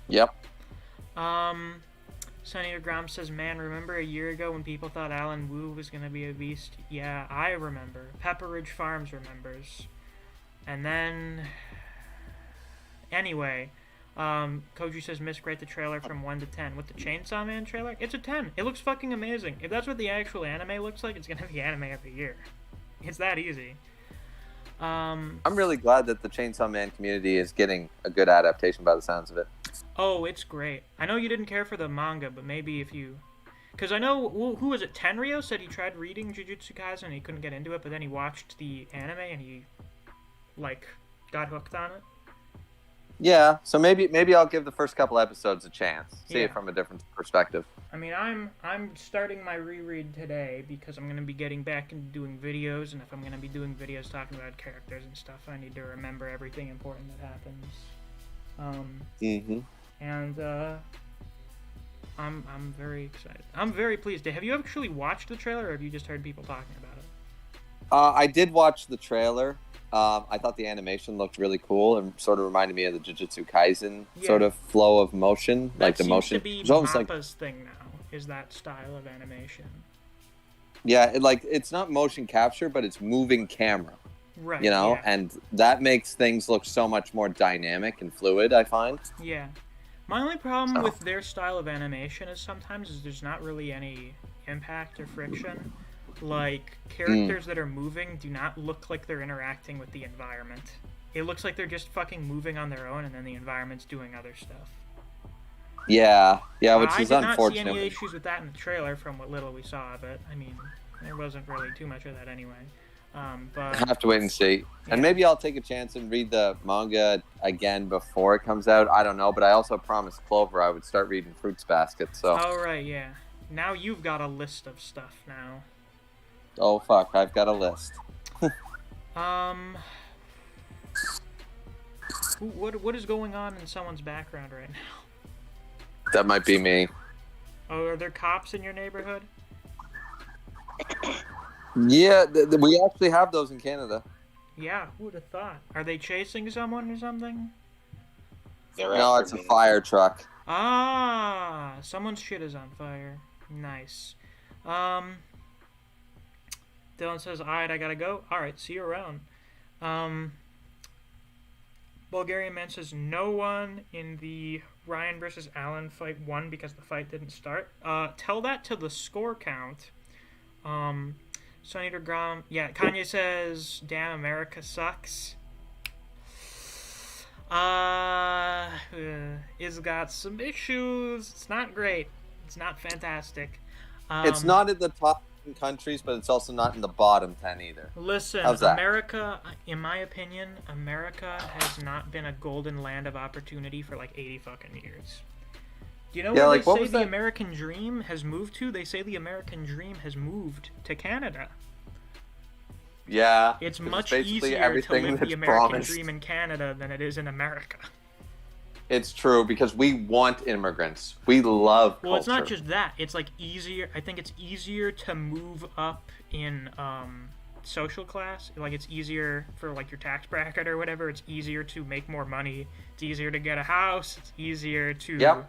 Yep. Senator Grom says, man, remember a year ago when people thought Alan Wu was going to be a beast? Yeah, I remember. Pepper Ridge Farms remembers. And then... Anyway, Koji says, Misc, rate the trailer from 1 to 10. With the Chainsaw Man trailer, it's a 10. It looks fucking amazing. If that's what the actual anime looks like, it's going to be anime of the year. It's that easy. I'm really glad that the Chainsaw Man community is getting a good adaptation by the sounds of it. Oh, it's great. I know you didn't care for the manga, but maybe if you... Because I know, who was it? Tenryo said he tried reading Jujutsu Kaisen and he couldn't get into it, but then he watched the anime and he, like, got hooked on it. Yeah, so maybe I'll give the first couple episodes a chance. See Yeah. it from a different perspective. I mean, I'm starting my reread today because I'm going to be getting back into doing videos, and if I'm going to be doing videos talking about characters and stuff, I need to remember everything important that happens. And I'm very excited. I'm very pleased. Have you actually watched the trailer, or have you just heard people talking about it? I did watch the trailer. I thought the animation looked really cool and sort of reminded me of the Jujutsu Kaisen sort of flow of motion, That like the seems motion. to be It's almost like Mappa's thing now, is that style of animation. yeah, it's not motion capture, but it's moving camera. Right. You know, Yeah. and that makes things look so much more dynamic and fluid, I find. Yeah. My only problem So. with their style of animation is sometimes there's not really any impact or friction. Like, characters that are moving do not look like they're interacting with the environment. It looks like they're just fucking moving on their own, and then the environment's doing other stuff. Yeah, which I is did not see unfortunate. any issues with that in the trailer from what little we saw of it. I mean, there wasn't really too much of that anyway. But I have to wait and see. And maybe I'll take a chance and read the manga again before it comes out. I don't know, but I also promised Clover I would start reading Fruits Basket, so... Oh, right, yeah. Now you've got a list of stuff now. Oh, fuck, I've got a list. What is going on in someone's background right now? That might be me. Oh, are there cops in your neighborhood? Yeah, we actually have those in Canada. Yeah, who would have thought? Are they chasing someone or something? No, it's a fire truck. Ah, someone's shit is on fire. Nice. Dylan says, alright, I gotta go. Alright, see you around. Bulgarian Man says, no one in the Ryan versus Allen fight won because the fight didn't start. Tell that to the score count. Sonny DeGrom, yeah, Kanye says, damn, America sucks. It's got some issues. It's not great. It's not fantastic. It's not in the top 10 countries, but it's also not in the bottom 10 either. Listen, How's that? America, in my opinion, America has not been a golden land of opportunity for like 80 fucking years. Do you know where like, they what say was the that? American dream has moved to? They say the American dream has moved to Canada. Yeah. It's 'cause much basically easier to everything live the that's American promised. dream in Canada than it is in America. It's true, because we want immigrants. We love culture. Well, it's not just that. It's like easier. I think it's easier to move up in social class. Like it's easier for like your tax bracket or whatever. It's easier to make more money. It's easier to get a house. It's easier to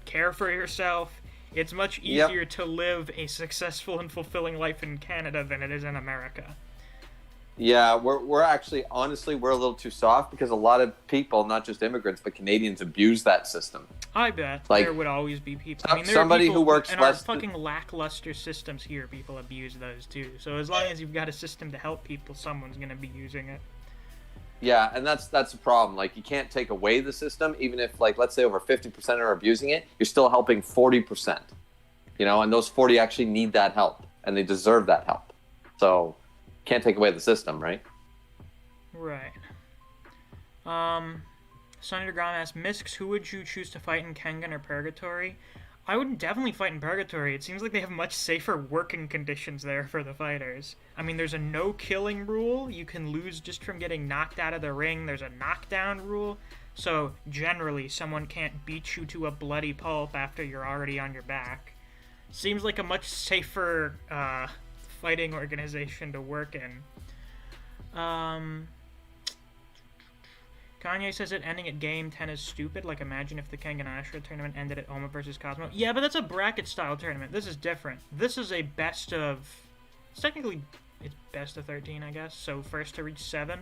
care for yourself. It's much easier to live a successful and fulfilling life in Canada than it is in America. Yeah, we're actually, honestly, we're a little too soft because a lot of people, not just immigrants, but Canadians abuse that system. I bet Like, there would always be people. I mean, there somebody are people who works in less our fucking lackluster systems here. People abuse those too. So as long as you've got a system to help people, someone's gonna be using it. Yeah, and that's the problem. Like, you can't take away the system, even if, like, let's say over 50% are abusing it, you're still helping 40%. You know, and those 40 actually need that help, and they deserve that help. So, can't take away the system, right? Right. Sonny DeGrom asks, Miscs, who would you choose to fight in Kengan or Purgatory? I would definitely fight in Purgatory. It seems like they have much safer working conditions there for the fighters. I mean, there's a no-killing rule. You can lose just from getting knocked out of the ring. There's a knockdown rule. So, generally, someone can't beat you to a bloody pulp after you're already on your back. Seems like a much safer fighting organization to work in. Kanye says that ending at game 10 is stupid. Like, imagine if the Kengan Ashura tournament ended at Oma versus Cosmo. Yeah, but that's a bracket-style tournament. This is different. This is a best of... It's best of 13, I guess. So, first to reach 7.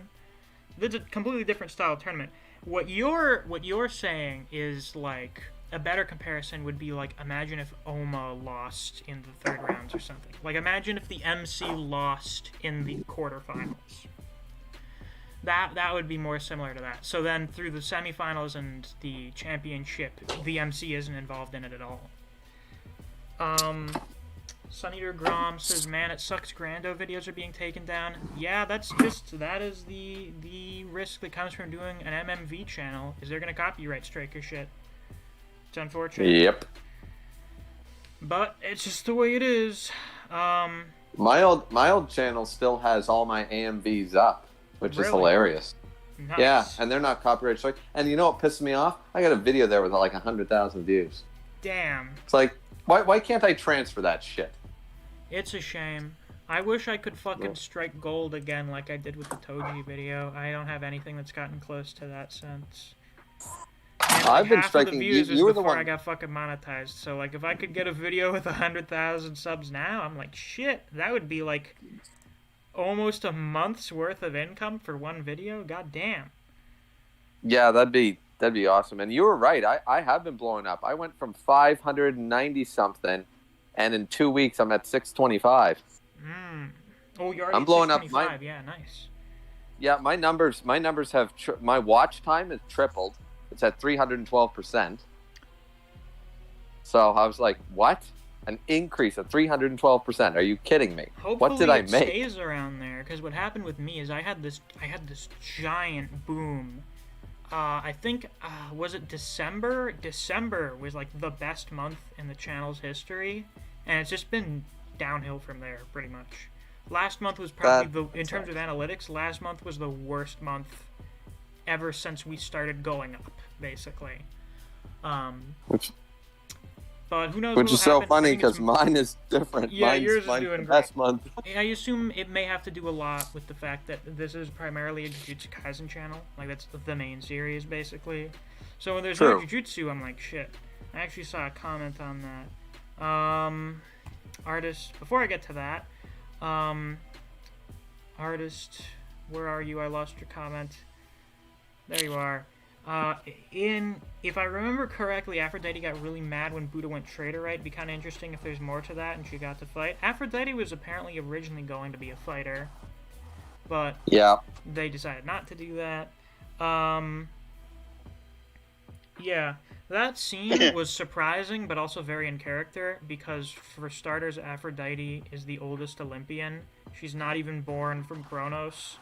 It's a completely different style tournament. What you're saying is, like... A better comparison would be, like, imagine if Oma lost in the third rounds or something. Like, imagine if the MC lost in the quarterfinals. That would be more similar to that. So then, through the semifinals and the championship, the MC isn't involved in it at all. Sun Eater Grom says, man, it sucks Grando videos are being taken down. Yeah, that is the risk that comes from doing an MMV channel, is they're gonna copyright strike your shit. It's unfortunate. Yep. But it's just the way it is. My old channel still has all my AMVs up, which is Really? hilarious. Nice. Yeah, and they're not copyright strike. And you know what pisses me off? I got a video there with like 100,000 views. Damn. It's like, why can't I transfer that shit? It's a shame. I wish I could fucking strike gold again like I did with the Toji video. I don't have anything that's gotten close to that since. And, I've been half striking. Of the views You were the before one. I got fucking monetized. So like, if I could get a video with 100,000 subs now, I'm like, shit. That would be like almost a month's worth of income for one video. God damn. Yeah, that'd be awesome. And you were right. I have been blowing up. I went from 590 something, and in 2 weeks I'm at 625. Oh, you're already I'm blowing up. Yeah, nice. Yeah, my numbers have my watch time has tripled. It's at 312%. So I was like, what? An increase of 312%. Are you kidding me? Hopefully what did I it make? stays around there, because what happened with me is I had this giant boom. I think was it December? December was like the best month in the channel's history, and it's just been downhill from there pretty much. Last month was probably in terms of analytics, last month was the worst month ever since we started going up, basically. But who knows? Which is so funny because mine is different. Yeah, mine's, yours is mine's doing the great. best month. I assume it may have to do a lot with the fact that this is primarily a Jujutsu Kaisen channel. Like, that's the main series, basically. So when there's no Jujutsu, I'm like, shit. I actually saw a comment on that. Artist, before I get to that, artist, where are you? I lost your comment. There you are. If I remember correctly, Aphrodite got really mad when Buddha went traitor, right? It'd be kind of interesting if there's more to that and she got to fight. Aphrodite was apparently originally going to be a fighter, but yeah, they decided not to do that. Yeah, that scene was surprising, but also very in character, because for starters, Aphrodite is the oldest Olympian. She's not even born from Kronos.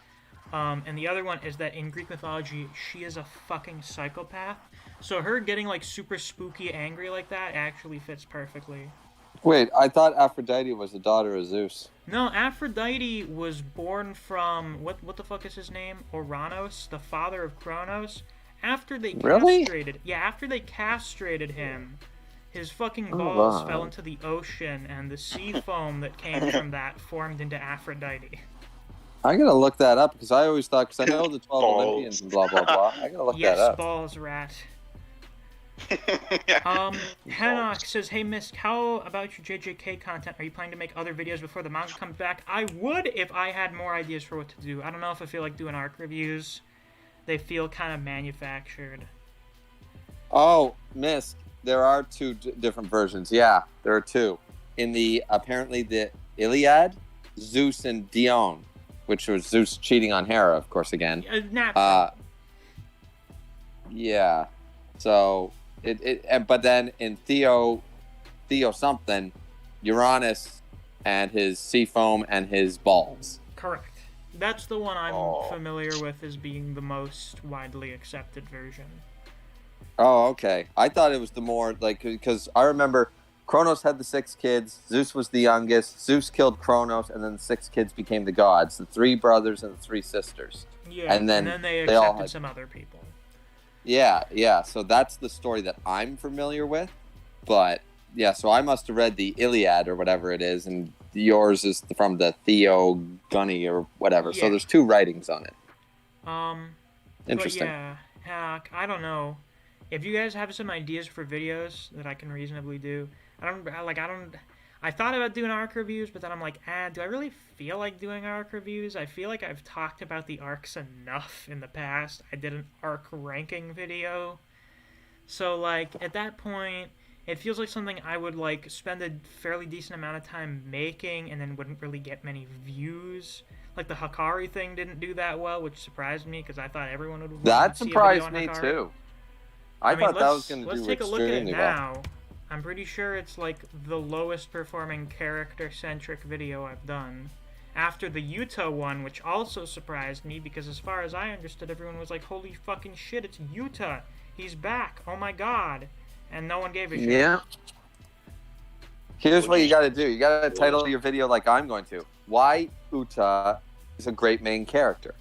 And the other one is that in Greek mythology, she is a fucking psychopath. So her getting, like, super spooky angry like that actually fits perfectly. Wait, I thought Aphrodite was the daughter of Zeus. No, Aphrodite was born from, what the fuck is his name? Oranos, the father of Kronos. After they castrated... Yeah, after they castrated him, his fucking balls fell into the ocean, and the sea foam that came from that formed into Aphrodite. I gotta look that up, because I always thought, because I know the 12 Olympians and blah, blah, blah. I gotta look that up. Yes, balls, rat. Hanok says, hey, Misc, how about your JJK content? Are you planning to make other videos before the manga comes back? I would if I had more ideas for what to do. I don't know if I feel like doing arc reviews. They feel kind of manufactured. Oh, Misc, there are two different versions. Yeah, there are two. In apparently the Iliad, Zeus and Dione, which was Zeus cheating on Hera, of course, again. Yeah. So, but then in Theo something, Uranus and his sea foam and his balls. Correct. That's the one I'm familiar with as being the most widely accepted version. Oh, okay. I thought it was the more, like, because I remember Kronos had the 6 kids, Zeus was the youngest, Zeus killed Kronos, and then the 6 kids became the gods, the 3 brothers and the 3 sisters. Yeah, and then they accepted some other people. Yeah, so that's the story that I'm familiar with, but, yeah, so I must have read the Iliad or whatever it is, and yours is from the Theogony or whatever, so there's 2 writings on it. Interesting. But yeah, I don't know. If you guys have some ideas for videos that I can reasonably do, I thought about doing arc reviews, but then I'm like, do I really feel like doing arc reviews? I feel like I've talked about the arcs enough in the past. I did an arc ranking video. So, like, at that point, it feels like something I would, like, spend a fairly decent amount of time making and then wouldn't really get many views. Like, the Hikari thing didn't do that well, which surprised me, because I thought everyone would want to see a video on Hikari. That surprised me, too. I thought that was going to do extremely well. Let's take a look at it now. I'm pretty sure it's like the lowest performing character-centric video I've done. After the Utah one, which also surprised me because as far as I understood, everyone was like, holy fucking shit, it's Utah. He's back. Oh my god. And no one gave a shit. Yeah. Here's what you gotta do. You gotta title your video like I'm going to. Why Uta is a great main character.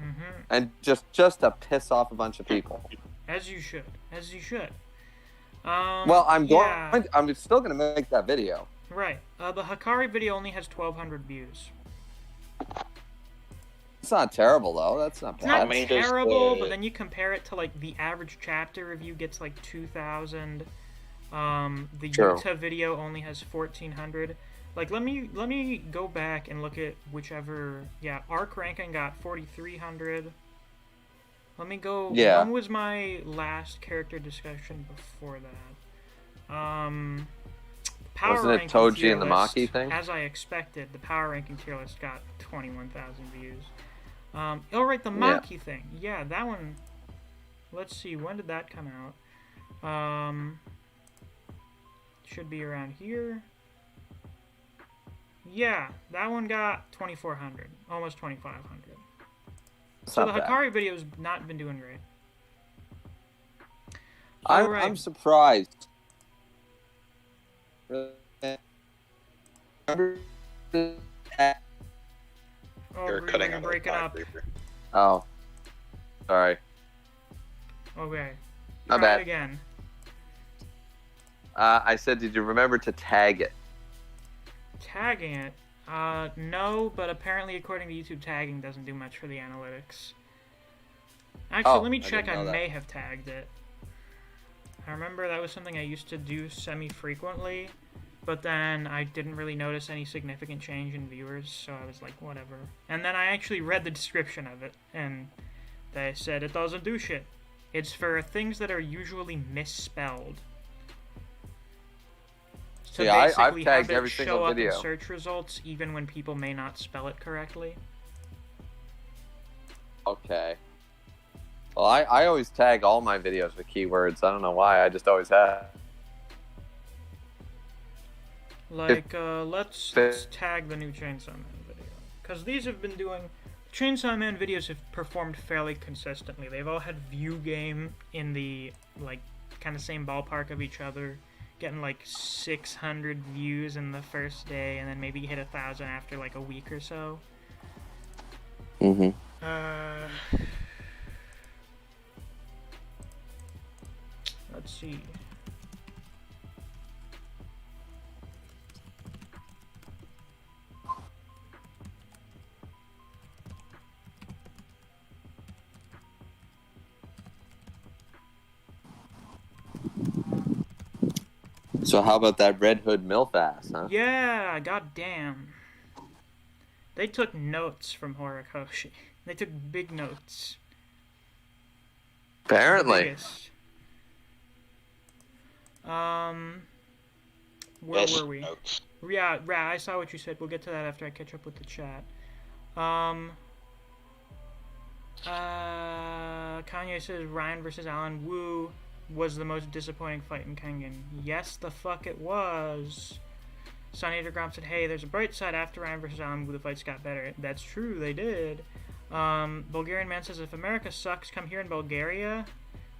Mm-hmm. And just to piss off a bunch of people. As you should. As you should. Well, I'm still gonna make that video. Right. The Hikari video only has 1,200 views. It's not terrible though. That's not It's bad. not terrible, but then you compare it to like the average chapter review gets like 2,000. The True. Utah video only has 1,400. Like let me go back and look at whichever. Yeah, Arc ranking got 4,300. Let me go. Yeah. When was my last character discussion before that? Power Wasn't it ranking Toji tier and the list, Maki thing? As I expected, the power ranking tier list got 21,000 views. Oh right, the Maki thing. Yeah, that one. Let's see, when did that come out? Should be around here. Yeah, that one got 2,400, almost 2,500. So the Hikari video's not been doing great. I'm surprised. Oh, You're cutting you're on breaking up. Oh, sorry. Okay. My Try bad. it again. I said, did you remember to tag it? Tagging it? No, but apparently according to YouTube, tagging doesn't do much for the analytics. Actually, let me check. I may have tagged it. I remember that was something I used to do semi-frequently, but then I didn't really notice any significant change in viewers, so I was like, whatever. And then I actually read the description of it, and they said it doesn't do shit. It's for things that are usually misspelled. So Yeah, basically I've tagged have it every show single up video. in search results even when people may not spell it correctly. Okay. Well, I always tag all my videos with keywords. I don't know why. I just always have. Like, let's tag the new Chainsaw Man video. Because these have been doing... Chainsaw Man videos have performed fairly consistently. They've all had view game in the, like, kind of same ballpark of each other. Getting, like, 600 views in the first day, and then maybe hit 1,000 after, like, a week or so. Mm-hmm. Let's see. So how about that Red Hood MILF ass, huh? Yeah, goddamn. They took notes from Horikoshi. They took big notes. Apparently. Biggest. Where were we? Notes. Yeah, I saw what you said. We'll get to that after I catch up with the chat. Kanye says Ryan versus Alan Wu was the most disappointing fight in Kengan. Yes, the fuck it was. Sonny Underground said, hey, there's a bright side after Ryan versus Alan Wu, the fights got better. That's true, they did. Bulgarian Man says, if America sucks, come here in Bulgaria.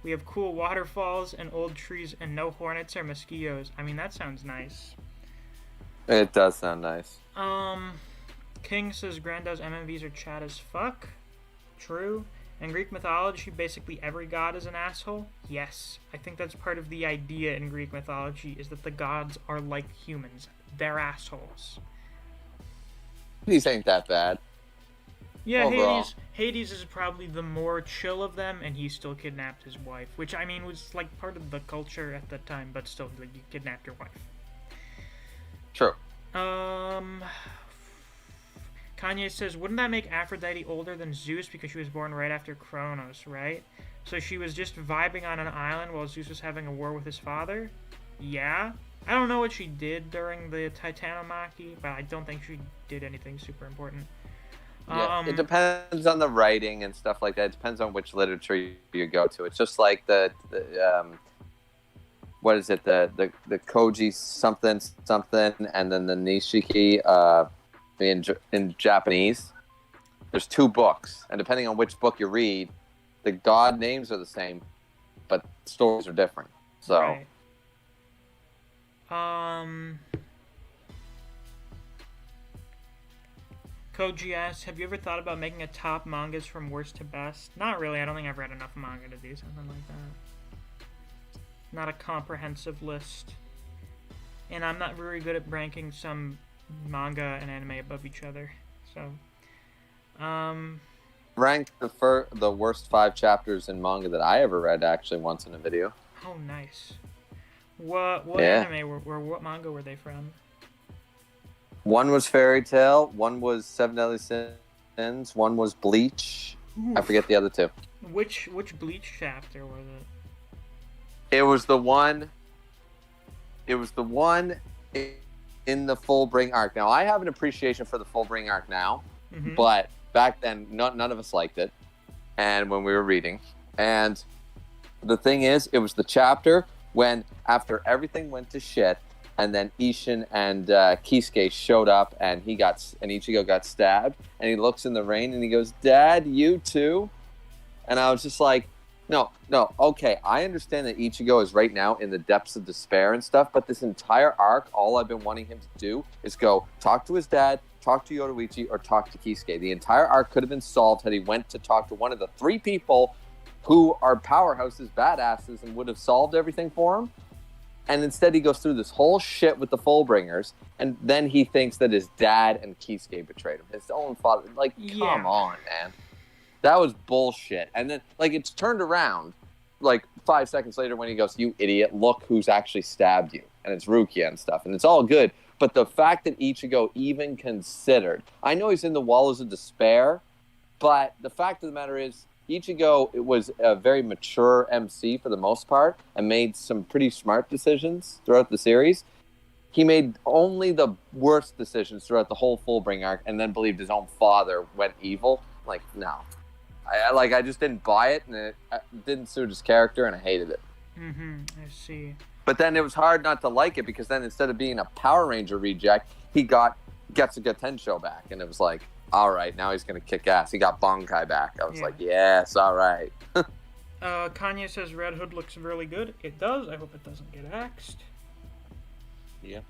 We have cool waterfalls and old trees and no hornets or mosquitoes. I mean, that sounds nice. It does sound nice. King says Grandad's MMVs are chat as fuck. True. In Greek mythology, basically every god is an asshole. Yes. I think that's part of the idea in Greek mythology, is that the gods are like humans. They're assholes. These ain't that bad. Yeah, Overall. Hades is probably the more chill of them, and he still kidnapped his wife. Which, I mean, was like part of the culture at the time, but still, like, you kidnapped your wife. True. Kanye says, wouldn't that make Aphrodite older than Zeus because she was born right after Kronos, right? So she was just vibing on an island while Zeus was having a war with his father? Yeah. I don't know what she did during the Titanomachy, but I don't think she did anything super important. Yeah, it depends on the writing and stuff like that. It depends on which literature you go to. It's just like the what is it? The Koji something, and then the Nishiki in Japanese. There's 2 books, and depending on which book you read, the god names are the same, but stories are different. So. Right. Koji asks, have you ever thought about making a top mangas from worst to best? Not really. I don't think I've read enough manga to do something like that. Not a comprehensive list. And I'm not very good at ranking some manga and anime above each other. So, Rank the worst 5 chapters in manga that I ever read actually once in a video. Oh, nice. What Yeah. anime what manga were they from? One was Fairy Tail, one was Seven Deadly Sins, one was Bleach. Oof. I forget the other 2. Which Bleach chapter was it? It was the one in the Fullbring arc. Now, I have an appreciation for the Fullbring arc now, Mhm. but back then, none of us liked it, and when we were reading. And the thing is, it was the chapter when, after everything went to shit, and then Ishin and Kisuke showed up, and Ichigo got stabbed, and he looks in the rain, and he goes, "Dad, you too?" And I was just like, no, okay, I understand that Ichigo is right now in the depths of despair and stuff, but this entire arc, all I've been wanting him to do is go talk to his dad, talk to Yoruichi, or talk to Kisuke. The entire arc could have been solved had he went to talk to one of the 3 people who are powerhouses, badasses, and would have solved everything for him. And instead he goes through this whole shit with the Fullbringers, and then he thinks that his dad and Kisuke betrayed him. His own father. Like, come on, man. That was bullshit. And then, like, it's turned around, like, 5 seconds later when he goes, "You idiot, look who's actually stabbed you." And it's Rukia and stuff, and it's all good. But the fact that Ichigo even considered, I know he's in the wallows of despair, but the fact of the matter is, Ichigo, it was a very mature MC for the most part, and made some pretty smart decisions throughout the series. He made only the worst decisions throughout the whole Fullbring arc, and then believed his own father went evil. Like, no. I just didn't buy it, and it didn't suit his character, and I hated it. I see. But then it was hard not to like it, because then instead of being a Power Ranger reject, he got Getsuga Tensho back, and it was like, all right, now he's going to kick ass. He got Bankai back. I was like, yes, all right. Kanye says Red Hood looks really good. It does. I hope it doesn't get axed. Yeah.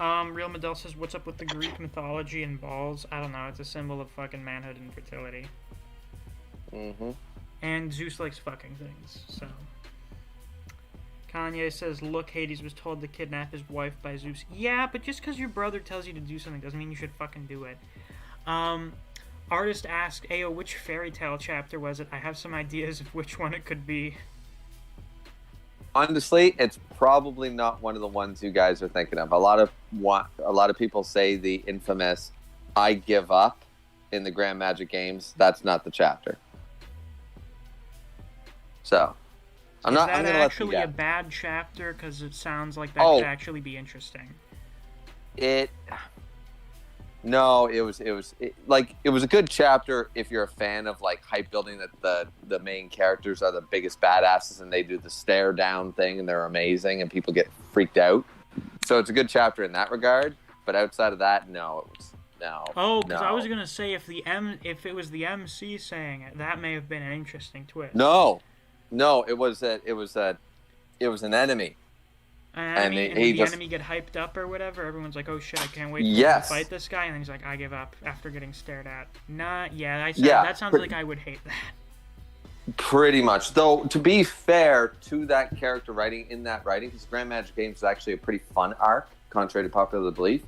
Real Medell says, what's up with the Greek mythology and balls? I don't know. It's a symbol of fucking manhood and fertility. Mm-hmm. And Zeus likes fucking things, so. Kanye says, look, Hades was told to kidnap his wife by Zeus. Yeah, but just because your brother tells you to do something doesn't mean you should fucking do it. Artist asked, Ayo, which fairy tale chapter was it? I have some ideas of which one it could be. Honestly, it's probably not one of the ones you guys are thinking of. A lot of people say the infamous "I give up" in the Grand Magic Games. That's not the chapter. So, I'm not. I'm gonna let you actually a guess. bad chapter? Because it sounds like that could actually be interesting. No, it was a good chapter if you're a fan of like hype building that the main characters are the biggest badasses and they do the stare down thing and they're amazing and people get freaked out. So it's a good chapter in that regard. But outside of that, no, it was no. Oh, because I was gonna say if it was the MC saying it, that may have been an interesting twist. No, it was an enemy. And did the enemy get hyped up or whatever? Everyone's like, oh shit, I can't wait to fight this guy. And then he's like, I give up after getting stared at. That sounds like I would hate that. Pretty much. Though, to be fair to that character writing, because Grand Magic Games is actually a pretty fun arc, contrary to popular belief.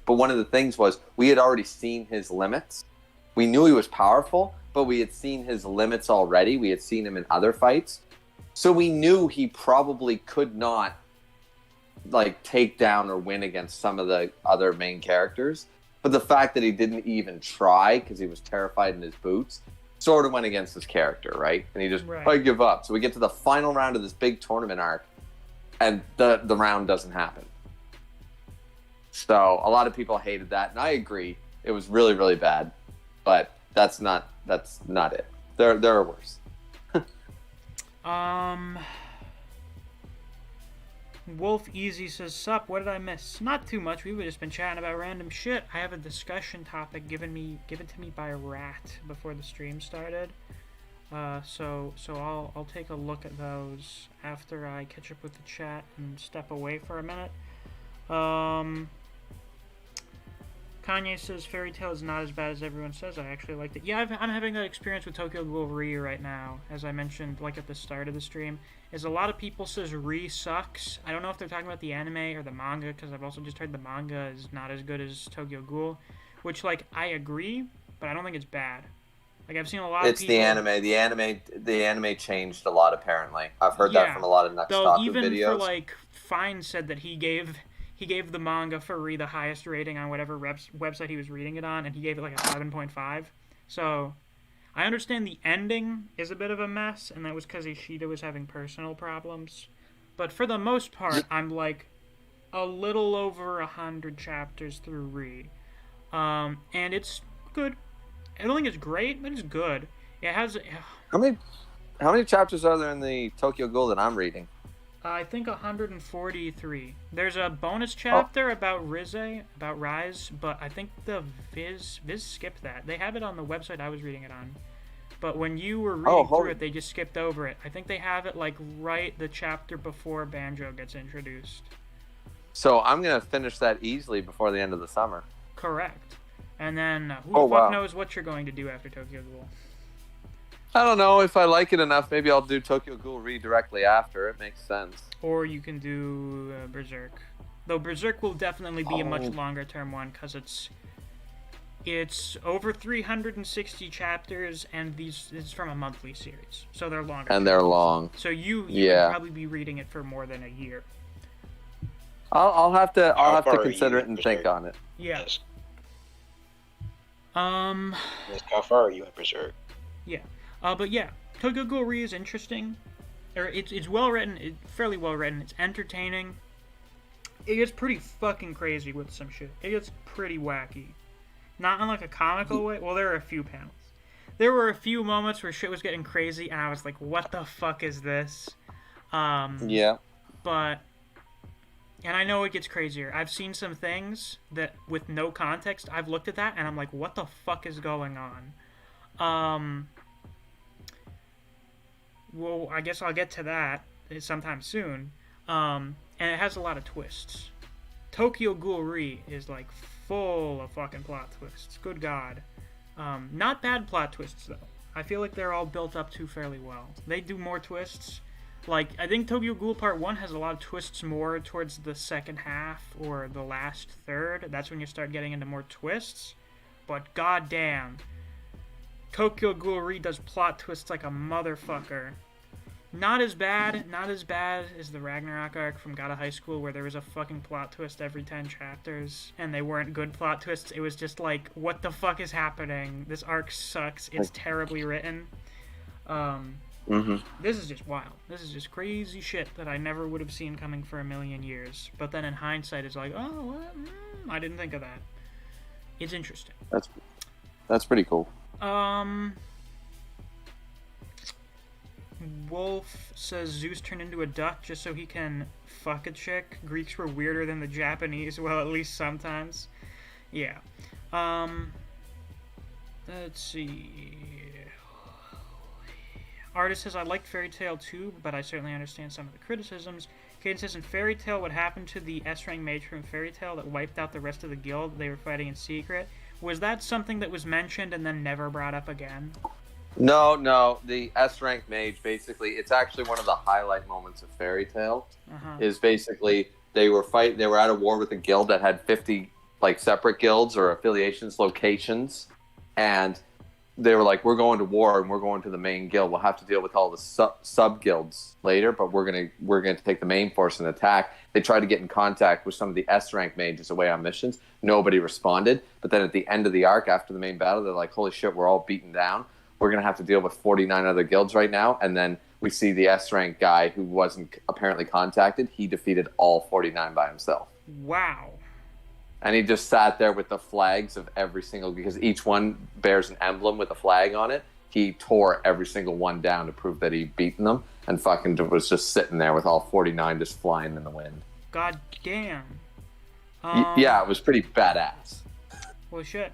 But one of the things was, we had already seen his limits. We knew he was powerful, but we had seen his limits already. We had seen him in other fights. So we knew he probably could not like take down or win against some of the other main characters, but the fact that he didn't even try because he was terrified in his boots sort of went against his character, right? And he just I give up. So we get to the final round of this big tournament arc, and the round doesn't happen. So a lot of people hated that, and I agree. It was really, really bad, but that's not it. There are worse. Wolf Easy says, "Sup, what did I miss? Not too much. We've just been chatting about random shit. I have a discussion topic given to me by a rat before the stream started. So I'll take a look at those after I catch up with the chat and step away for a minute. Kanye says Fairy Tail is not as bad as everyone says. I actually liked it. Yeah, I'm having that experience with Tokyo Ghoul Re right now, as I mentioned, like at the start of the stream. Is a lot of people says Re sucks. I don't know if they're talking about the anime or the manga, because I've also just heard the manga is not as good as Tokyo Ghoul, which, like, I agree, but I don't think it's bad. Like, I've seen a lot of people... It's the anime changed a lot, apparently. I've heard that from a lot of Next Talk videos. Even for, like, Fine said that he gave the manga for Re the highest rating on whatever website he was reading it on, and he gave it, like, a 7.5. So... I understand the ending is a bit of a mess, and that was because Ishida was having personal problems. But for the most part, I'm like a little over 100 chapters through Re. And it's good. I don't think it's great, but it's good. It has... How many chapters are there in the Tokyo Ghoul that I'm reading? I think 143. There's a bonus chapter about Rise, but I think the Viz skipped that. They have it on the website I was reading it on. But when you were reading through it, they just skipped over it. I think they have it, like, right the chapter before Banjo gets introduced. So I'm going to finish that easily before the end of the summer. Correct. And then who the fuck knows what you're going to do after Tokyo Ghoul? I don't know. If I like it enough, maybe I'll do Tokyo Ghoul Re directly after. It makes sense. Or you can do Berserk. Though Berserk will definitely be a much longer term one, because it's over 360 chapters, and this is from a monthly series, so they're longer. And they're long. So you would probably be reading it for more than a year. I'll have to consider it and think on it. Yeah. Yes. How far are you in Berserk? Yeah. But yeah, Tokyo Ghoul Re is interesting. It's well written, fairly well written. It's entertaining. It gets pretty fucking crazy with some shit. It gets pretty wacky. Not in like a comical way. Well, there are a few panels. There were a few moments where shit was getting crazy, and I was like, what the fuck is this? Yeah. But, and I know it gets crazier. I've seen some things that, with no context, I've looked at that, and I'm like, what the fuck is going on? Well, I guess I'll get to that sometime soon. And it has a lot of twists. Tokyo Ghoul Re is like full of fucking plot twists. Good God. Not bad plot twists, though. I feel like they're all built up to fairly well. They do more twists. Like, I think Tokyo Ghoul Part 1 has a lot of twists more towards the second half or the last third. That's when you start getting into more twists. But goddamn, Tokyo Ghoul Re does plot twists like a motherfucker. Not as bad as the Ragnarok arc from God of High School, where there was a fucking plot twist every 10 chapters, and they weren't good plot twists. It was just like, what the fuck is happening? This arc sucks. It's terribly written. This is just wild. This is just crazy shit that I never would have seen coming for a million years. But then in hindsight, it's like, oh, what? I didn't think of that. It's interesting. That's pretty cool. Wolf says Zeus turned into a duck just so he can fuck a chick. Greeks were weirder than the Japanese, well, at least sometimes. Yeah. Let's see. Artist says, I liked Fairy Tail too, but I certainly understand some of the criticisms. Caden says, in Fairy Tail, what happened to the S-rank mage from Fairy Tail that wiped out the rest of the guild they were fighting in secret? Was that something that was mentioned and then never brought up again? No. The S-rank mage, basically, it's actually one of the highlight moments of Fairy Tail. Is basically they were at a war with a guild that had 50 like separate guilds or affiliations, locations, and they were like, we're going to war and we're going to the main guild. We'll have to deal with all the sub guilds later, but we're gonna take the main force and attack. They tried to get in contact with some of the S-rank mages away on missions. Nobody responded. But then at the end of the arc, after the main battle, they're like, holy shit, we're all beaten down. We're going to have to deal with 49 other guilds right now. And then we see the S-rank guy who wasn't apparently contacted. He defeated all 49 by himself. Wow. And he just sat there with the flags of every single, because each one bears an emblem with a flag on it. he tore every single one down to prove that he'd beaten them, and fucking was just sitting there with all 49 just flying in the wind. God damn. Yeah, it was pretty badass. Well, shit.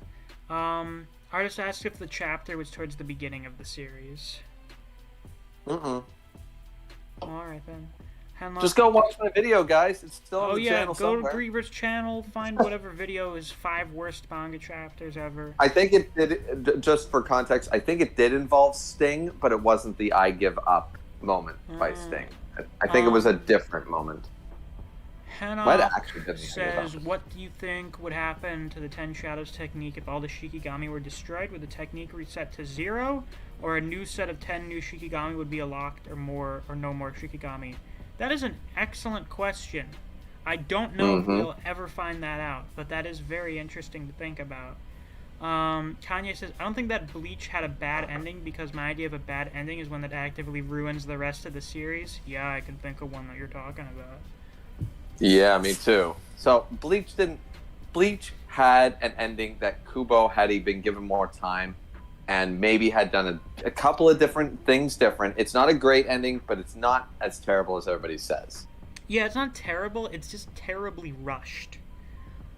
Artist asked if the chapter was towards the beginning of the series. Mm-mm. Alright then. Henlock, Just go watch my video, guys. It's still on oh the yeah, channel go somewhere. to Griever's channel, find whatever video is 5 worst manga chapters ever. I think it did, just for context, I think it did involve Sting, but it wasn't the I give up moment by Sting. I think it was a different moment. Might have actually been the says, what do you think would happen to the 10 Shadows technique if all the Shikigami were destroyed? Would the technique reset to 0? Or a new set of 10 new Shikigami would be unlocked, or no more Shikigami? That is an excellent question. I don't know if we'll ever find that out, but that is very interesting to think about. Kanye says, I don't think that Bleach had a bad ending, because my idea of a bad ending is one that actively ruins the rest of the series. Yeah, I can think of one that you're talking about. Yeah, me too. So Bleach had an ending that Kubo, had he been given more time and maybe had done a couple of different things different. It's not a great ending, but it's not as terrible as everybody says. Yeah, it's not terrible, it's just terribly rushed.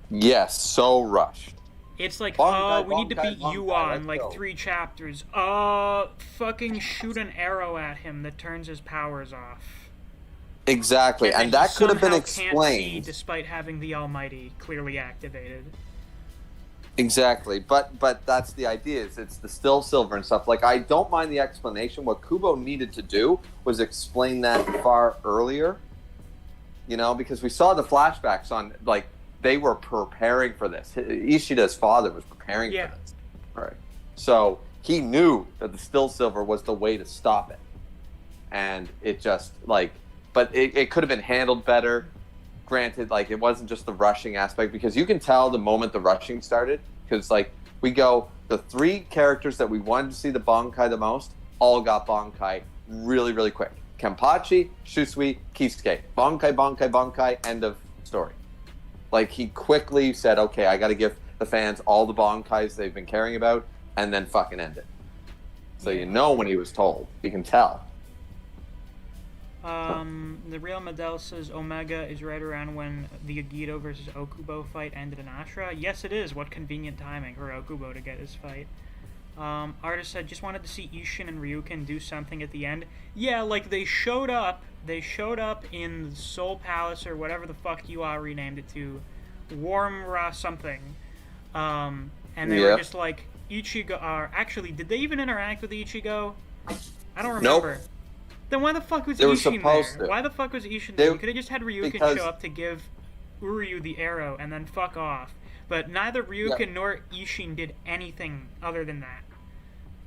Yes, so rushed. It's like, Bonkai, we need to beat Bonkai, Yuan let's in like go. 3 chapters. Fucking shoot an arrow at him that turns his powers off. Exactly, and then that he could have been somehow can't see explained. despite having the Almighty clearly activated. Exactly, but that's the idea. Is it's the still silver and stuff. Like, I don't mind the explanation. What Kubo needed to do was explain that far earlier. You know, because we saw the flashbacks on, like, they were preparing for this. Ishida's father was preparing for this. Right. So he knew that the still silver was the way to stop it, and it just like, but it could have been handled better. Granted, like, it wasn't just the rushing aspect, because you can tell the moment the rushing started, because like we go, the 3 characters that we wanted to see the Bankai the most all got Bankai really, really quick. Kenpachi, Shusui, Kisuke. Bankai, Bankai, Bankai, end of story. Like, he quickly said, okay, I got to give the fans all the Bankais they've been caring about, and then fucking end it. So you know when he was told. You can tell. The real Medell says Omega is right around when the Agito versus Okubo fight ended in Ashura. Yes, it is. What convenient timing for Okubo to get his fight. Artist said, just wanted to see Ishin and Ryukin do something at the end. Yeah, like, they showed up in Soul Palace, or whatever the fuck you all renamed it to, Warmra something. And they were just like, Ichigo, actually, did they even interact with Ichigo? I don't remember. Nope. Then why the fuck was They were Ishin supposed there? to. Why the fuck was Ishin there? You could have just had Ryukin because- show up to give Uryu the arrow and then fuck off. But neither Ryukin nor Ishin did anything other than that.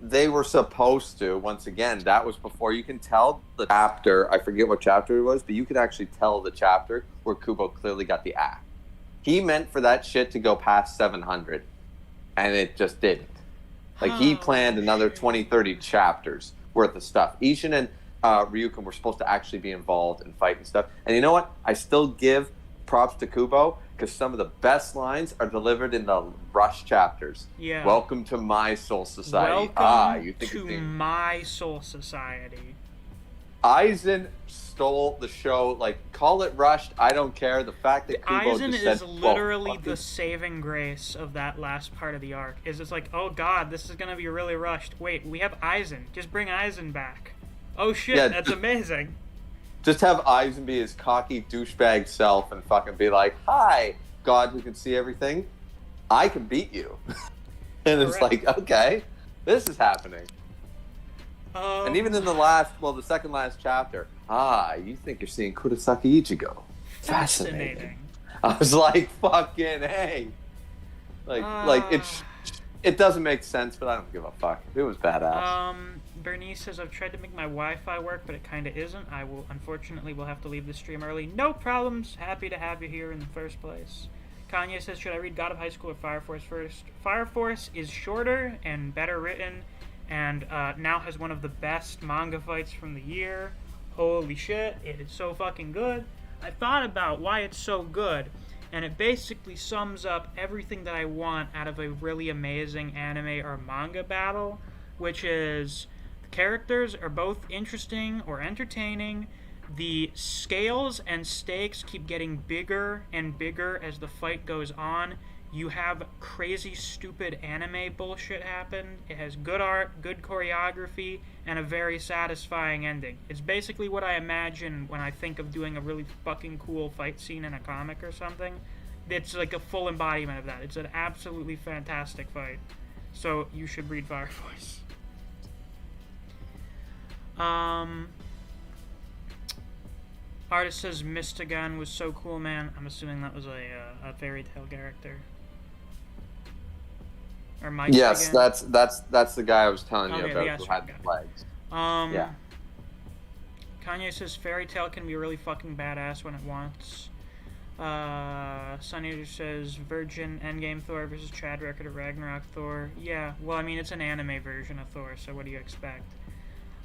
They were supposed to. Once again, that was before. You can tell the chapter, I forget what chapter it was, but you could actually tell the chapter where Kubo clearly got the act. He meant for that shit to go past 700, and it just didn't. Like, he planned another 20, 30 chapters worth of stuff. Ishin and Ryukin were supposed to actually be involved in fight and stuff. And you know what? I still give props to Kubo, because some of the best lines are delivered in the rush chapters. Yeah. Welcome to my soul society. Welcome you think to my soul society. Aizen stole the show. Like, call it rushed. I don't care. The fact that Kubo Aizen just is said, literally fucking... the saving grace of that last part of the arc. Is it's like, oh god, this is gonna be really rushed. Wait, we have Aizen. Just bring Aizen back. Oh shit, Yeah, that's amazing. Just have Aizen be his cocky douchebag self and fucking be like, hi, God who can see everything. I can beat you. And it's Correct. like, okay, this is happening. And even in the second last chapter, you think you're seeing Kurosaki Ichigo. Fascinating. I was like, fucking hey. Like it doesn't make sense, but I don't give a fuck. It was badass. Bernice says, I've tried to make my Wi-Fi work, but it kinda isn't. I will, unfortunately, will have to leave the stream early. No problems. Happy to have you here in the first place. Kanye says, should I read God of High School or Fire Force first? Fire Force is shorter and better written, and now has one of the best manga fights from the year. Holy shit, it is so fucking good. I thought about why it's so good, and it basically sums up everything that I want out of a really amazing anime or manga battle. which is the characters are both interesting or entertaining. The scales and stakes keep getting bigger and bigger as the fight goes on. You have crazy, stupid anime bullshit happen. It has good art, good choreography, and a very satisfying ending. It's basically what I imagine when I think of doing a really fucking cool fight scene in a comic or something. It's like a full embodiment of that. It's an absolutely fantastic fight. So you should read Fire Force. Artist says Mystigan was so cool, man. I'm assuming that was a fairy tale character. Or Mike. Yes, that's the guy I was telling you Okay, about the who had Astro the guy. legs. Yeah. Kanye says fairy tale can be really fucking badass when it wants. Sunny says Virgin Endgame Thor versus Chad Record of Ragnarok Thor. Yeah, well, I mean, it's an anime version of Thor, so what do you expect?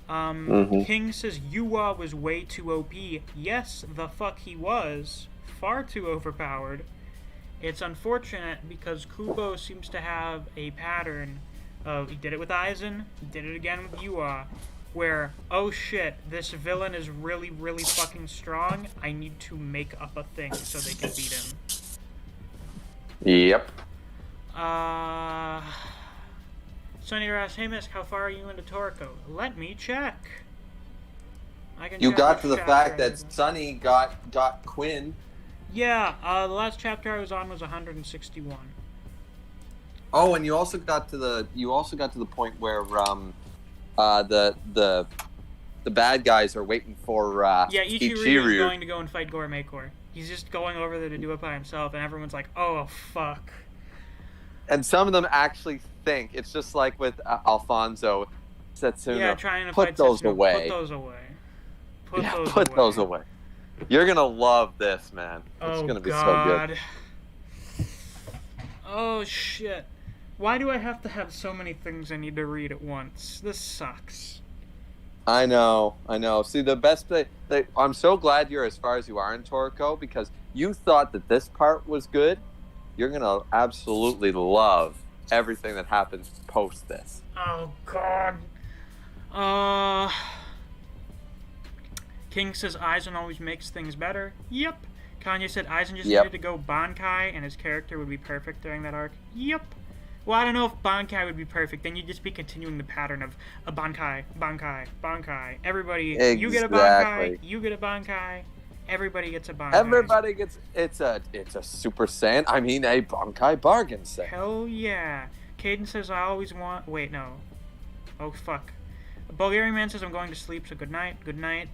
King says Yuwa was way too OP. Yes, the fuck he was. Far too overpowered. It's unfortunate because Kubo seems to have a pattern of, he did it with Aizen, he did it again with Yuwa, where, oh shit, this villain is really, really fucking strong, I need to make up a thing so they can beat him. Yep. Sonny asks, hey Misc, how far are you into Toriko? Let me check. I can You check got which to the chapter fact I that was on. Sunny got Quinn. Yeah, the last chapter I was on was 161. Oh, and you also got to the point where the bad guys are waiting for Yeah, Ichiryu is going to go and fight Gourmet Core. He's just going over there to do it by himself, and everyone's like, oh, fuck. And some of them actually think it's just like with Alfonso Setsuna. Yeah, trying to put fight those Setsuna. away. Put those away. Put those away. You're gonna love this, man. It's gonna be so good. Oh shit. Why do I have to have so many things I need to read at once? This sucks. I know. See, the best thing, I'm so glad you're as far as you are in Toriko because you thought that this part was good. You're gonna absolutely love everything that happens post this. Oh god. King says Aizen always makes things better. Yep. Kanye said Aizen just needed to go Bankai and his character would be perfect during that arc. Yep. Well, I don't know if Bankai would be perfect. Then you'd just be continuing the pattern of a Bankai, Bankai, Bankai. Everybody, you get a Bankai, you get a Bankai. Everybody gets a Bankai. Everybody gets it's a Super Saiyan. I mean a Bankai bargain set. Hell yeah. Caden says I always want. Wait, no. Oh fuck. Bulgarian man says I'm going to sleep. So good night. Good night.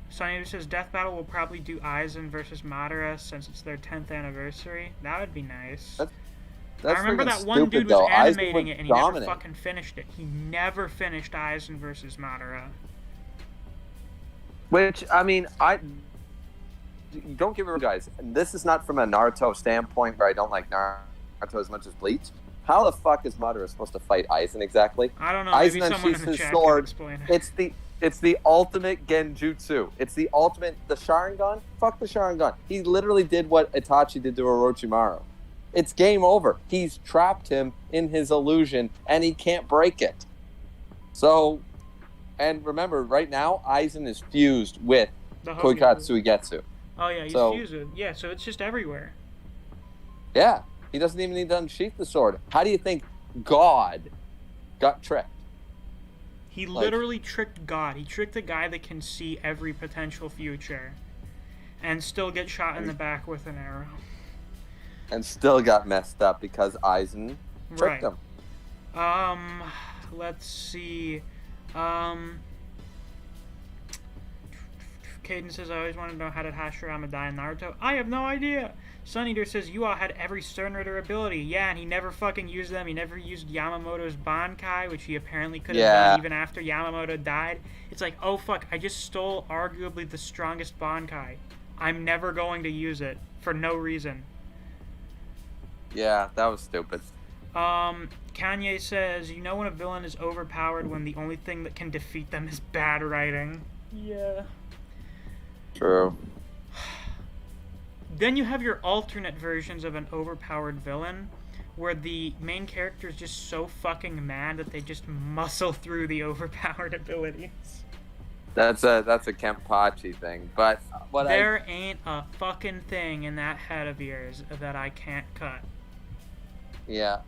Sonny says Death Battle will probably do Aizen versus Madara since it's their 10th anniversary. That would be nice. That's I remember freaking that one stupid, dude was though. animating Aizen it and he dominant. never fucking finished it. He never finished Aizen versus Madara. Which I mean, don't get me wrong, guys. This is not from a Naruto standpoint where I don't like Naruto as much as Bleach. How the fuck is Madara supposed to fight Aizen exactly? I don't know. Maybe Aizen someone unsheaths in the his chat sword. can explain it. It's the ultimate genjutsu. It's the ultimate. The Sharingan? Fuck the Sharingan. He literally did what Itachi did to Orochimaru. It's game over. He's trapped him in his illusion, and he can't break it. So, and remember, right now, Aizen is fused with Koikatsu Uegetsu. Oh yeah, he's fused. Yeah, so it's just everywhere. Yeah, he doesn't even need to unsheath the sword. How do you think God got tricked? He literally tricked God. He tricked a guy that can see every potential future and still get shot in the back with an arrow. And still got messed up because Aizen tricked him. Let's see. Caden says, I always wanted to know how did Hashirama die in Naruto. I have no idea. Sun Eater says, you all had every Stern Ritter ability. Yeah, and he never fucking used them. He never used Yamamoto's Bankai, which he apparently could have done even after Yamamoto died. It's like, oh fuck, I just stole arguably the strongest Bankai. I'm never going to use it for no reason. Yeah, that was stupid. Kanye says, you know when a villain is overpowered when the only thing that can defeat them is bad writing. Yeah. True. Then you have your alternate versions of an overpowered villain, where the main character is just so fucking mad that they just muscle through the overpowered abilities. That's a Kenpachi thing, but there ain't a fucking thing in that head of yours that I can't cut. Yeah,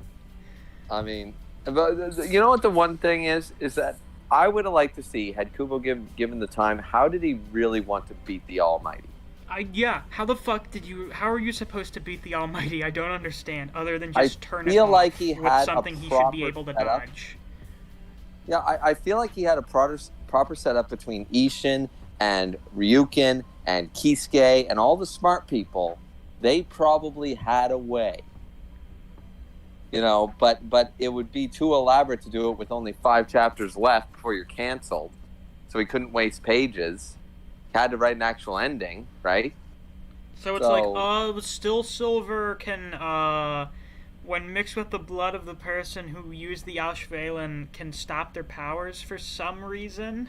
I mean, but you know what the one thing is that I would have liked to see, had Kubo given the time, how did he really want to beat the Almighty? Yeah, how the fuck how are you supposed to beat the Almighty? I don't understand, other than just turn it feel off like he with had something he should be able to dodge. Yeah, I feel like he had a proper setup between Ishin and Ryukin and Kisuke and all the smart people. They probably had a way. You know, but it would be too elaborate to do it with only 5 chapters left before you're canceled. So he couldn't waste pages. Had to write an actual ending, right? So it's like, still silver can, when mixed with the blood of the person who used the Ashvalen, can stop their powers for some reason?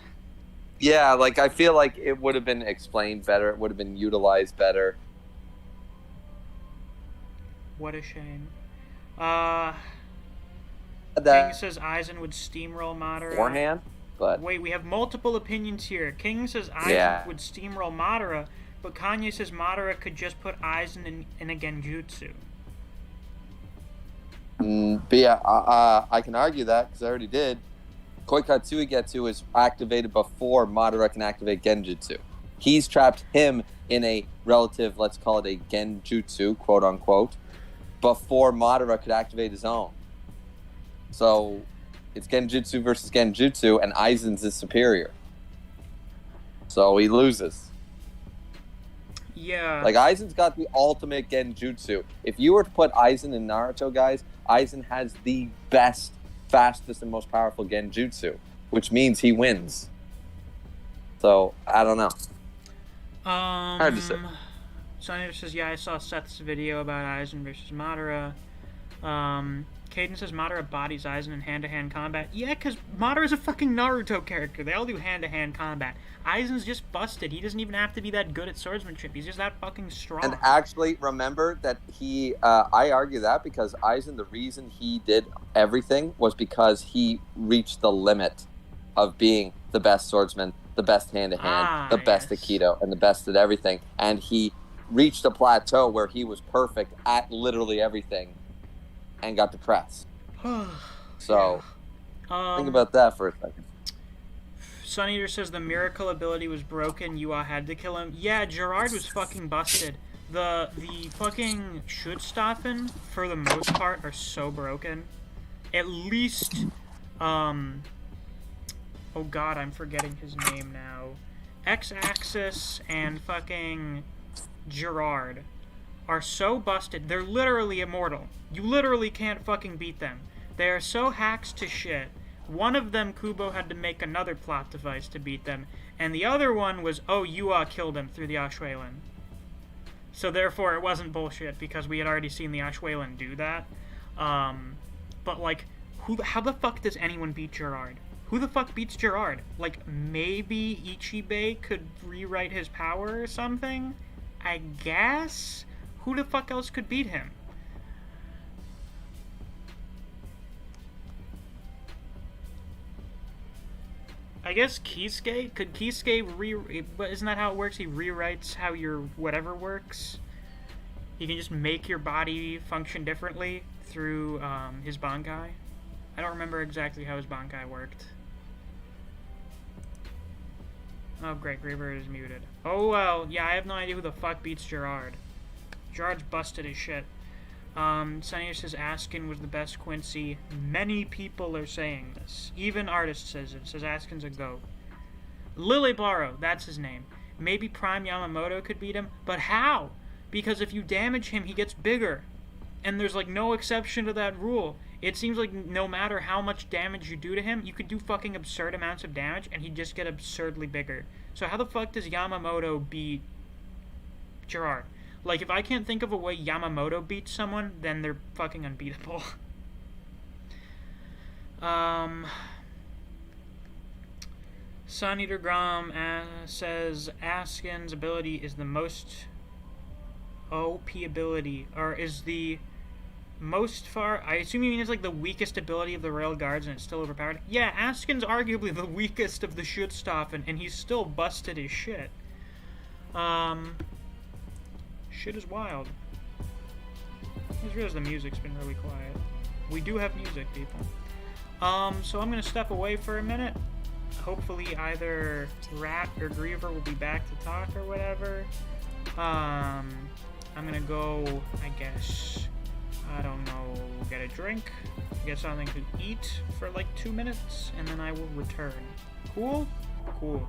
Yeah, like, I feel like it would have been explained better. It would have been utilized better. What a shame. King says Aizen would steamroll Madara. Beforehand, but... Wait, we have multiple opinions here. King says Aizen would steamroll Madara, but Kanye says Madara could just put Aizen in a Genjutsu. But yeah, I can argue that, because I already did. Koikatsui Getsu is activated before Madara can activate Genjutsu. He's trapped him in a relative, let's call it a Genjutsu, quote-unquote, before Madara could activate his own. So, it's Genjutsu versus Genjutsu, and Aizen's is superior. So, he loses. Yeah. Like, Aizen's got the ultimate Genjutsu. If you were to put Aizen in Naruto, guys, Aizen has the best, fastest, and most powerful Genjutsu, which means he wins. So, I don't know. Hard to say. Sonya says, yeah, I saw Seth's video about Aizen versus Madara. Caden says Madara bodies Aizen in hand-to-hand combat. Yeah, because Madara's a fucking Naruto character. They all do hand-to-hand combat. Aizen's just busted. He doesn't even have to be that good at swordsmanship. He's just that fucking strong. And actually, remember that I argue that because Aizen, the reason he did everything was because he reached the limit of being the best swordsman, the best hand-to-hand, the best Aikido, and the best at everything. And he reached a plateau where he was perfect at literally everything and got depressed. So, think about that for a second. Sun Eater says the miracle ability was broken, Yua had to kill him. Yeah, Gerard was fucking busted. The fucking Schutzstaffen, for the most part, are so broken. At least, oh god, I'm forgetting his name now. X-Axis and fucking Gerard are so busted. They're literally immortal. You literally can't fucking beat them. They are so hacks to shit. One of them, Kubo had to make another plot device to beat them, and the other one was, oh, Yua killed him through the Ashwalen. So therefore it wasn't bullshit, because we had already seen the Ashwalen do that. But like, how the fuck does anyone beat Gerard? Who the fuck beats Gerard? Like, maybe Ichibei could rewrite his power or something? I guess? Who the fuck else could beat him? I guess Kisuke? Could Kisuke but isn't that how it works? He rewrites how your whatever works? He can just make your body function differently through his Bankai? I don't remember exactly how his Bankai worked. Oh great, Griever is muted. Oh well, yeah, I have no idea who the fuck beats Gerard. Gerard's busted as shit. Sunny says Askin was the best Quincy. Many people are saying this. Even artist says it. Says Askin's a goat. Lily Barrow, that's his name. Maybe Prime Yamamoto could beat him, but how? Because if you damage him, he gets bigger. And there's like no exception to that rule. It seems like no matter how much damage you do to him, you could do fucking absurd amounts of damage and he'd just get absurdly bigger. So how the fuck does Yamamoto beat Gerard? Like, if I can't think of a way Yamamoto beats someone, then they're fucking unbeatable. Sun Eater Grom says Askin's ability is the most... OP ability, or is the most far... I assume you mean it's like the weakest ability of the Royal Guards and it's still overpowered? Yeah, Askin's arguably the weakest of the Schutzstaffen, and he's still busted as shit. Shit is wild. I just realized the music's been really quiet. We do have music, people. So I'm gonna step away for a minute. Hopefully either Rat or Griever will be back to talk or whatever. I'm gonna go, I guess, I don't know, get a drink, get something to eat for like 2 minutes, and then I will return. Cool? Cool.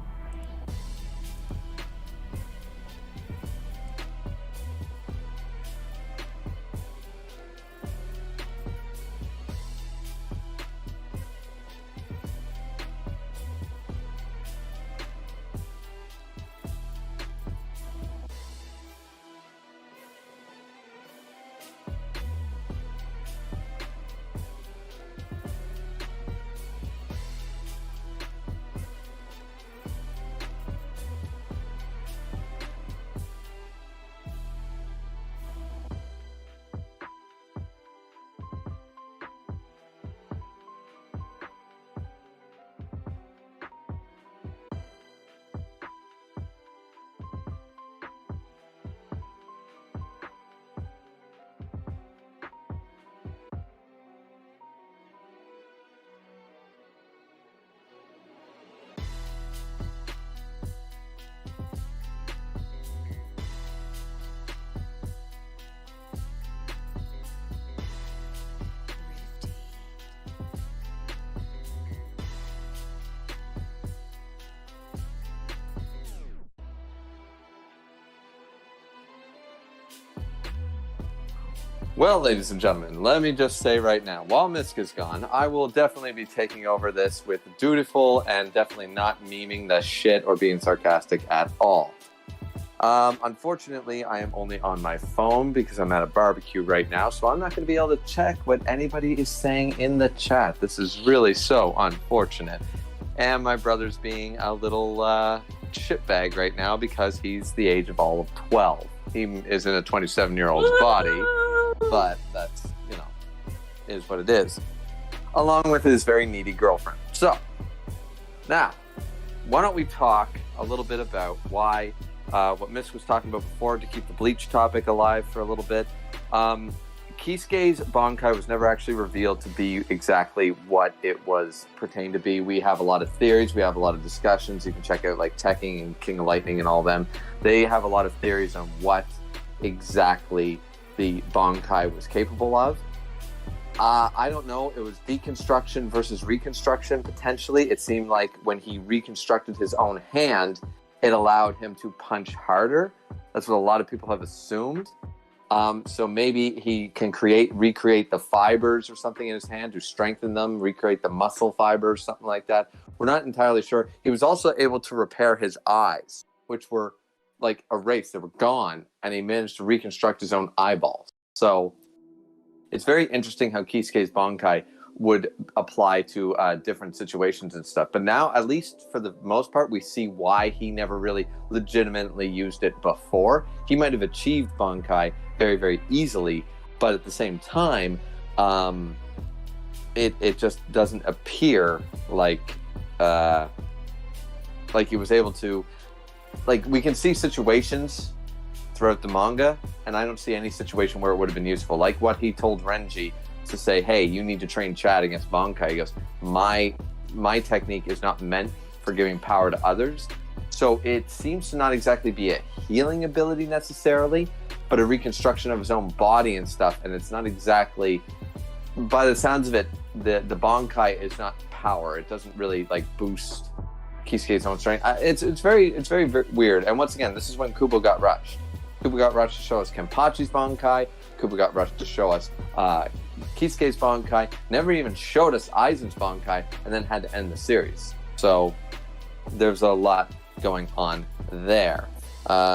Well, ladies and gentlemen, let me just say right now, while Misc is gone, I will definitely be taking over this with dutiful and definitely not memeing the shit or being sarcastic at all. Unfortunately, I am only on my phone because I'm at a barbecue right now, so I'm not going to be able to check what anybody is saying in the chat. This is really so unfortunate. And my brother's being a little shitbag right now because he's the age of all of 12. He is in a 27-year-old's body, but that's, you know, is what it is. Along with his very needy girlfriend. So, now, why don't we talk a little bit about why, what Misc was talking about before, to keep the Bleach topic alive for a little bit. Kisuke's Bankai was never actually revealed to be exactly what it was pertained to be. We have a lot of theories, we have a lot of discussions. You can check out like Tekking and King of Lightning and all them. They have a lot of theories on what exactly the Bankai was capable of. I don't know. It was deconstruction versus reconstruction, potentially. It seemed like when he reconstructed his own hand, it allowed him to punch harder. That's what a lot of people have assumed. So maybe he can recreate the fibers or something in his hand to strengthen them, recreate the muscle fibers, something like that. We're not entirely sure. He was also able to repair his eyes, which were like erased. They were gone, and he managed to reconstruct his own eyeballs. So it's very interesting how Kisuke's Bankai would apply to different situations and stuff. But now, at least for the most part, we see why he never really legitimately used it before. He might have achieved Bankai very, very easily, but at the same time, it just doesn't appear like he was able to. Like, we can see situations throughout the manga, and I don't see any situation where it would have been useful. Like what he told Renji to say, hey, you need to train Chad against Bankai. He goes, my technique is not meant for giving power to others. So it seems to not exactly be a healing ability necessarily, but a reconstruction of his own body and stuff. And it's not exactly, by the sounds of it, the Bankai is not power. It doesn't really like boost Kisuke's own strength. It's very weird. And once again, this is when Kubo got rushed. Kubo got rushed to show us Kenpachi's Bankai. Kubo got rushed to show us Kisuke's Bankai. Never even showed us Aizen's Bankai, and then had to end the series. So there's a lot going on there.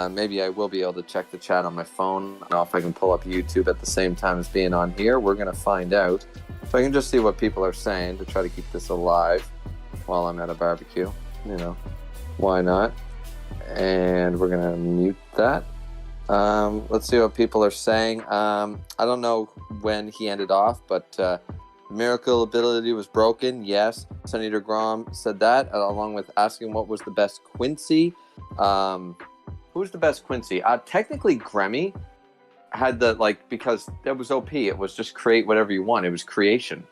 Maybe I will be able to check the chat on my phone. I don't know if I can pull up YouTube at the same time as being on here. We're going to find out. So I can just see what people are saying to try to keep this alive while I'm at a barbecue. You know, why not? And we're going to mute that. Let's see what people are saying. I don't know when he ended off, but miracle ability was broken. Yes, Sunny DeGrom said that, along with asking what was the best Quincy. Who's the best Quincy? Technically, Gremmy had because that was OP. It was just create whatever you want. It was creation.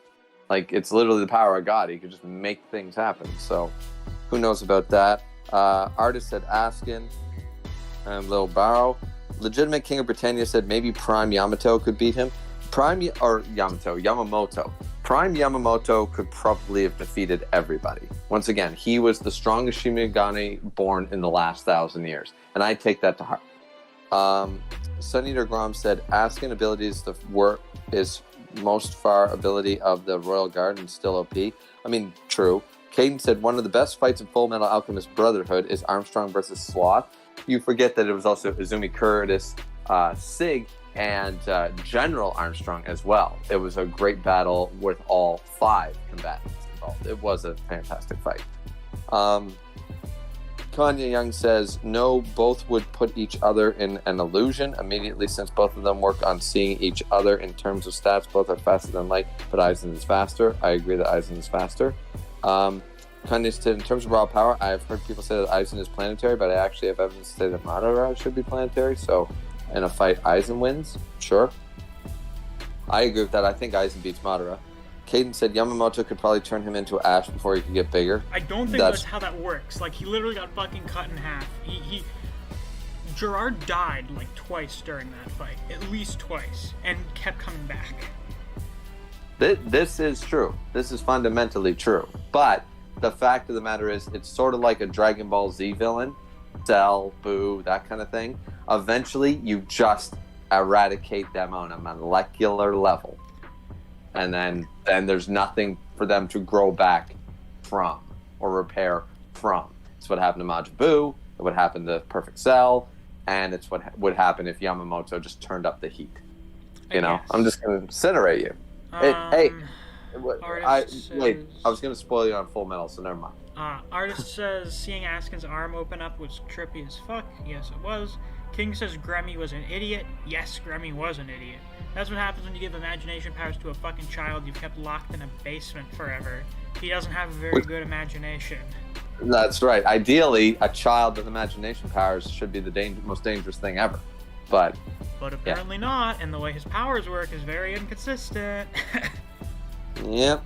Like, it's literally the power of God. He could just make things happen. So, who knows about that? Artist said Askin. Little Barrow. Legitimate King of Britannia said maybe Prime Yamato could beat him. Yamamoto. Prime Yamamoto could probably have defeated everybody. Once again, he was the strongest Shinigami born in the last 1,000 years. And I take that to heart. Sunny DeGrom said Askin ability is most far ability of the Royal Guard and still OP. I mean, true. Caden said one of the best fights in Full Metal Alchemist Brotherhood is Armstrong versus Sloth. You forget that it was also Izumi Curtis, Sig, and General Armstrong as well. It was a great battle with all 5 combatants involved. It was a fantastic fight. Kanye Young says, no, both would put each other in an illusion immediately since both of them work on seeing each other in terms of stats. Both are faster than light, but Aizen is faster. I agree that Aizen is faster. Kanye said, in terms of raw power, I have heard people say that Aizen is planetary, but I actually have evidence to say that Madara should be planetary. So in a fight, Aizen wins. Sure. I agree with that. I think Aizen beats Madara. Caden said Yamamoto could probably turn him into Ash before he could get bigger. I don't think that's how that works. Like, he literally got fucking cut in half. Gerard died like twice during that fight, at least twice, and kept coming back. This is true. This is fundamentally true. But the fact of the matter is, it's sort of like a Dragon Ball Z villain, Cell, Boo, that kind of thing. Eventually, you just eradicate them on a molecular level. And then there's nothing for them to grow back from or repair from. It's what happened to Majin Buu, it would happen to Perfect Cell, and it's what would happen if Yamamoto just turned up the heat. You know, I'm just going to incinerate you. I was going to spoil you on Full Metal, so never mind. Artist says seeing Askin's arm open up was trippy as fuck. Yes, it was. King says Gremmy was an idiot. Yes, Gremmy was an idiot. That's what happens when you give imagination powers to a fucking child you've kept locked in a basement forever. He doesn't have a very good imagination. That's right. Ideally, a child with imagination powers should be the most dangerous thing ever. But apparently not, and the way his powers work is very inconsistent. Yep.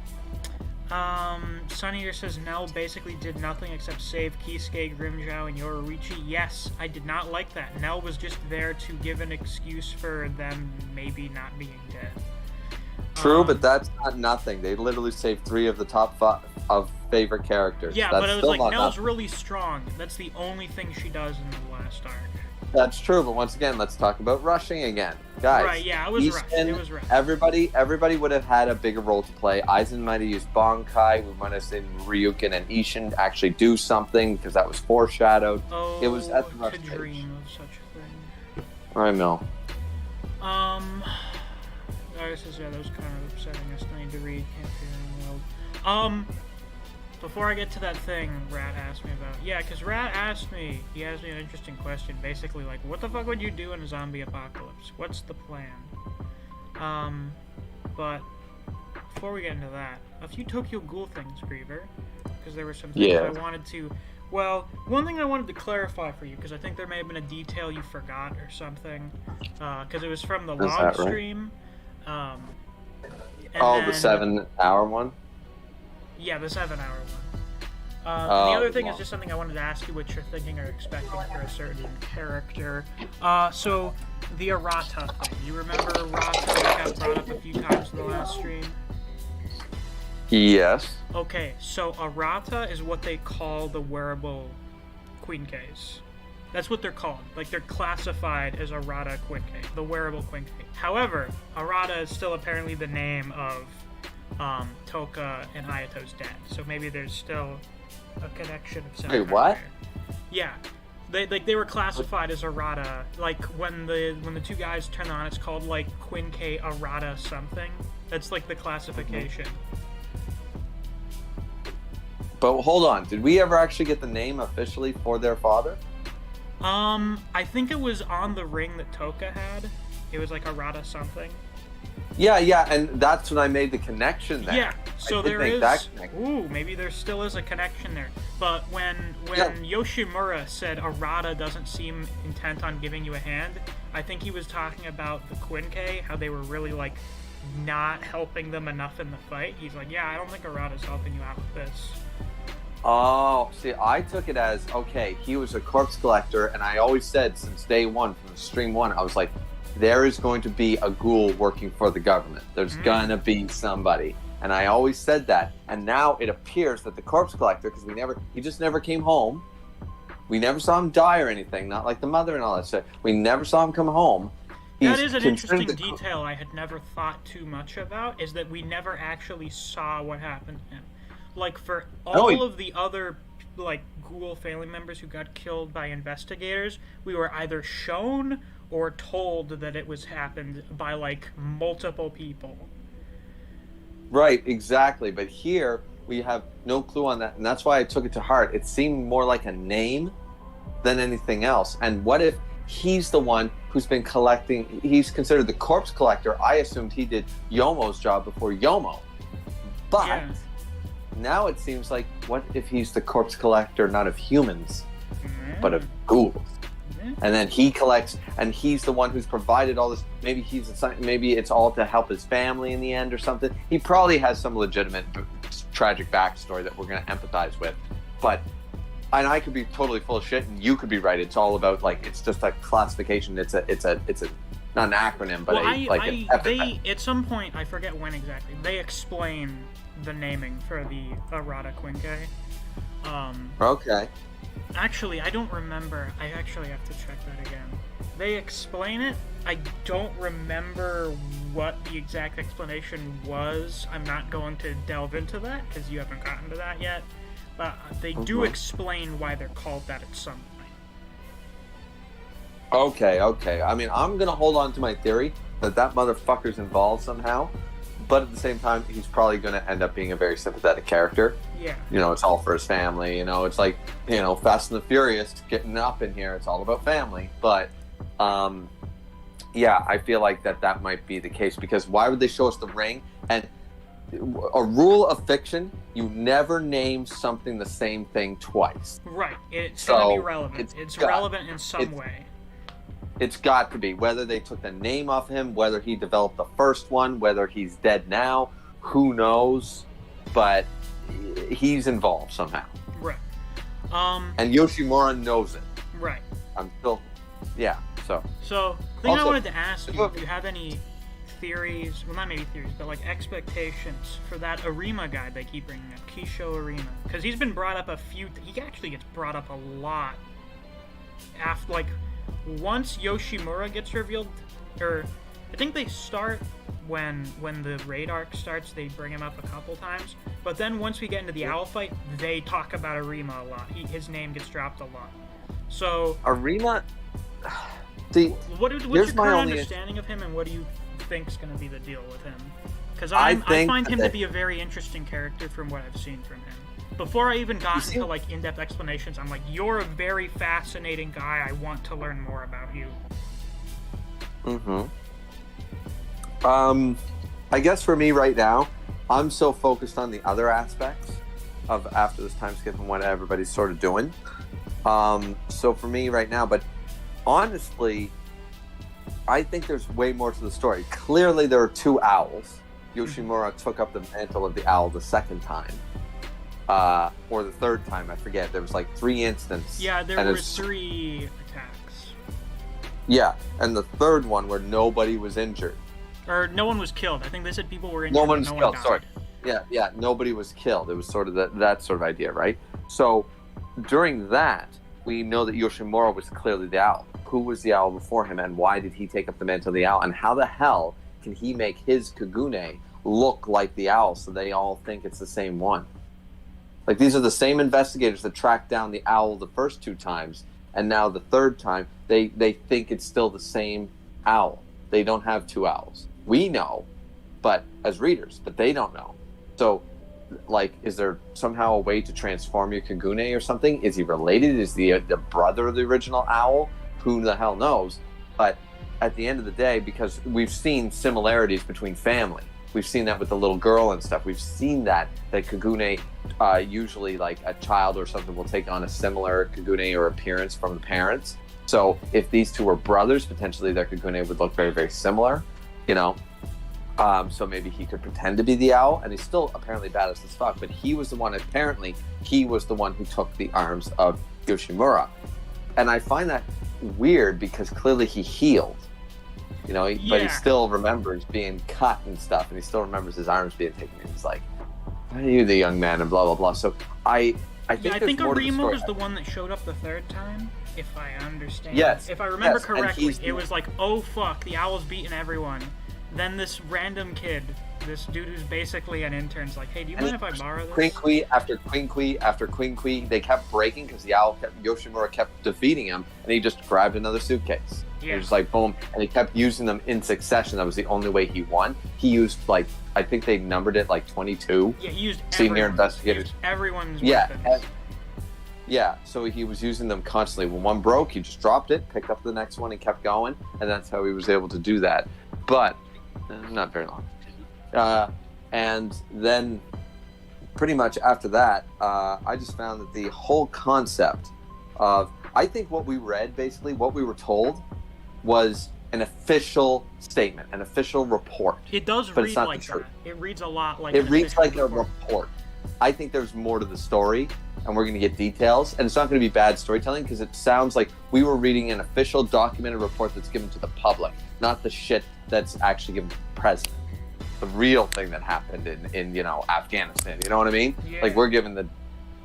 Sunny here says Nell basically did nothing except save Kisuke, Grimmjow, and Yoruichi. Yes, I did not like that. Nell was just there to give an excuse for them maybe not being dead. True, but that's not nothing. They literally saved 3 of the top 5 of favorite characters. Yeah, that's but it was like Nell's nothing. really strong. That's the only thing she does in the last arc. That's true, but once again, let's talk about rushing again. Guys, right, yeah, it was rushed. It was rushed. Everybody would have had a bigger role to play. Aizen might have used Bankai. We might have seen Ryukin and Ishin actually do something because that was foreshadowed. Oh, it was at the rush to stage. dream of such a thing. I know. This is, yeah, that was kind of upsetting. I still need to read. Can't figure it out. Before I get to that thing Rat asked me about, yeah, because Rat asked me, he asked me an interesting question, basically like, what the fuck would you do in a zombie apocalypse? What's the plan? But before we get into that, a few Tokyo Ghoul things, Griever, because there were some things I wanted to, well, one thing I wanted to clarify for you, because I think there may have been a detail you forgot or something, because it was from the log stream. The then, 7-hour one? Yeah, the 7-hour one. The other thing is just something I wanted to ask you what you're thinking or expecting for a certain character. So, the Arata thing. You remember Arata that got brought up a few times in the last stream? Yes. Okay, so Arata is what they call the wearable Queen Case. That's what they're called. Like, they're classified as Arata Queen Case, the wearable Queen Case. However, Arata is still apparently the name of Toka and Hayato's dad. So maybe there's still a connection of some kind. Wait, what? There. Yeah. They were classified as Arata. Like when the two guys turn on, it's called like Quinque Arata something. That's like the classification. But hold on, did we ever actually get the name officially for their father? I think it was on the ring that Toka had. It was like a Rada something. Yeah, and that's when I made the connection there. Yeah, so I did there make is. that connection. Ooh, maybe there still is a connection there. But when Yoshimura said Arata doesn't seem intent on giving you a hand, I think he was talking about the Quinkei, how they were really like not helping them enough in the fight. He's like, yeah, I don't think Arata's helping you out with this. Oh, see, I took it as, okay, he was a corpse collector, and I always said since day one, from stream one, I was like, there is going to be a ghoul working for the government. There's gonna be somebody. And I always said that. And now it appears that the corpse collector, because he just never came home. We never saw him die or anything, not like the mother and all that stuff. We never saw him come home. That is an interesting detail I had never thought too much about, is that we never actually saw what happened to him. Like, for all of the other, like, ghoul family members who got killed by investigators, we were either shown or told that it was happened by, like, multiple people. Right, exactly. But here, we have no clue on that, and that's why I took it to heart. It seemed more like a name than anything else. And what if he's the one who's been collecting, he's considered the corpse collector. I assumed he did Yomo's job before Yomo. But... yeah. Now it seems like, what if he's the corpse collector, not of humans, but of ghouls? And then he collects, and he's the one who's provided all this. Maybe maybe it's all to help his family in the end or something. He probably has some legitimate, tragic backstory that we're going to empathize with. But, and I could be totally full of shit, and you could be right. It's all about, like, it's just a classification. It's a not an acronym, but they at some point, I forget when exactly, they explain the naming for the Arata Quinkei. Okay. Actually, I don't remember. I actually have to check that again. They explain it. I don't remember what the exact explanation was. I'm not going to delve into that, because you haven't gotten to that yet. But they do explain why they're called that at some point. Okay. I mean, I'm going to hold on to my theory that motherfucker's involved somehow. But at the same time, he's probably going to end up being a very sympathetic character. Yeah. You know, it's all for his family. You know, it's like, you know, Fast and the Furious getting up in here. It's all about family. But, yeah, I feel like that might be the case. Because why would they show us the ring? And a rule of fiction, you never name something the same thing twice. Right. It's going to be relevant. It's relevant in some way. It's got to be. Whether they took the name off him, whether he developed the first one, whether he's dead now, who knows? But he's involved somehow. Right. And Yoshimura knows it. Right. I'm still... yeah, so... So, the thing I wanted to ask you, if you have any theories, well, not maybe theories, but like expectations for that Arima guy they keep bringing up, Kisho Arima. Because he's been brought up he actually gets brought up a lot after, like... once Yoshimura gets revealed, or I think they start when the raid arc starts, they bring him up a couple times. But then once we get into the owl fight, they talk about Arima a lot. His name gets dropped a lot. So Arima, see, what's your current understanding of him, and what do you think's going to be the deal with him? Because I find him to be a very interesting character from what I've seen from him. Before I even got into like in-depth explanations, I'm like, you're a very fascinating guy. I want to learn more about you. I guess for me right now, I'm so focused on the other aspects of after this time skip and what everybody's sort of doing. So for me right now, but honestly, I think there's way more to the story. Clearly, there are two owls. Yoshimura took up the mantle of the owl the second time. Or the third time, I forget. There was like 3 instances. Yeah, there were 3 attacks. Yeah, and the third one where nobody was injured. Or no one was killed. I think they said people were injured. No one was killed, died. sorry. Yeah, nobody was killed. It was sort of that sort of idea, right? So, during that, we know that Yoshimura was clearly the owl. Who was the owl before him, and why did he take up the mantle of the owl? And how the hell can he make his Kagune look like the owl so they all think it's the same one? Like, these are the same investigators that tracked down the owl the first 2 times, and now the third time, they think it's still the same owl. They don't have 2 owls. We know, but as readers, but they don't know. So like, is there somehow a way to transform your Kagune or something? Is he related? Is the brother of the original owl? Who the hell knows? But at the end of the day, because we've seen similarities between family, we've seen that with the little girl and stuff. We've seen that Kagune, usually like a child or something, will take on a similar Kagune or appearance from the parents. So if these two were brothers, potentially their Kagune would look very, very similar, you know? So maybe he could pretend to be the owl, and he's still apparently badass as fuck, but he was the one, apparently, he was the one who took the arms of Yoshimura. And I find that weird because clearly he healed, you know, but he still remembers being cut and stuff, and he still remembers his arms being taken. And he's like, "Why are you the young man?" and blah blah blah. So I think Arima was the one that showed up the third time, if I understand. Yes. If I remember correctly, it was like, oh fuck, the owl's beating everyone. Then this random kid, this dude who's basically an intern's like, hey, do you mind if I borrow this? Quinkui after Quinkui after Quinkui, they kept breaking because the owl Yoshimura kept defeating him, and he just grabbed another suitcase. Yeah. It was like boom, and he kept using them in succession. That was the only way he won. He used like, I think they numbered it like 22. Yeah, he used senior investigators. Everyone's weapons. Yeah, so he was using them constantly. When one broke, he just dropped it, picked up the next one, and kept going, and that's how he was able to do that. But not very long. And then pretty much after that, I just found that the whole concept of, I think what we read, basically, what we were told, was an official statement, an official report. It does but read it's not like the truth. that. It reads a lot like it reads like a report. I think there's more to the story, and we're going to get details, and it's not going to be bad storytelling because it sounds like we were reading an official documented report that's given to the public, not the shit that's actually given to the president. The real thing that happened in you know, Afghanistan. You know what I mean? Yeah. Like, we're given the,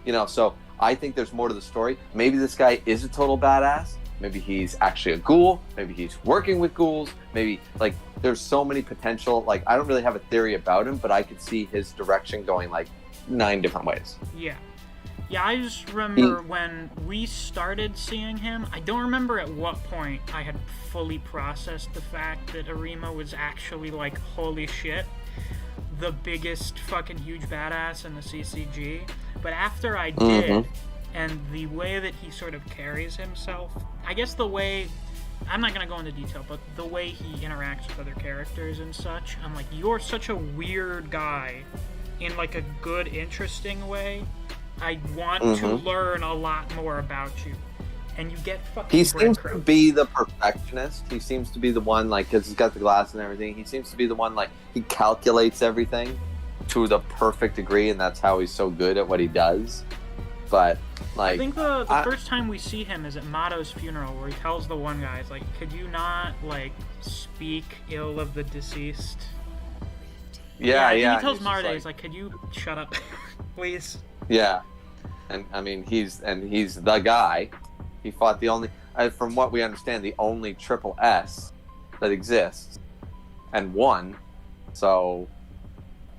you know, so I think there's more to the story. Maybe this guy is a total badass. Maybe he's actually a ghoul. Maybe he's working with ghouls. Maybe, like, there's so many potential, like, I don't really have a theory about him, but I could see his direction going like 9 different ways. Yeah. Yeah, I just remember when we started seeing him, I don't remember at what point I had fully processed the fact that Arima was actually, like, holy shit, the biggest fucking huge badass in the CCG. But after I did, and the way that he sort of carries himself, I guess the way, I'm not going to go into detail, but the way he interacts with other characters and such, I'm like, you're such a weird guy in, like, a good, interesting way. I want to learn a lot more about you. And you get fucking He seems to be the perfectionist. He seems to be the one, like, because he's got the glass and everything, he seems to be the one, like, he calculates everything to the perfect degree, and that's how he's so good at what he does. But, like, I think the first time we see him is at Mato's funeral, where he tells the one guy, like, could you not, like, speak ill of the deceased? Yeah. He tells Marde, he's like, could you shut up, please? Yeah, and I mean, he's the guy. He fought the only, from what we understand, the only triple S that exists, and won. So,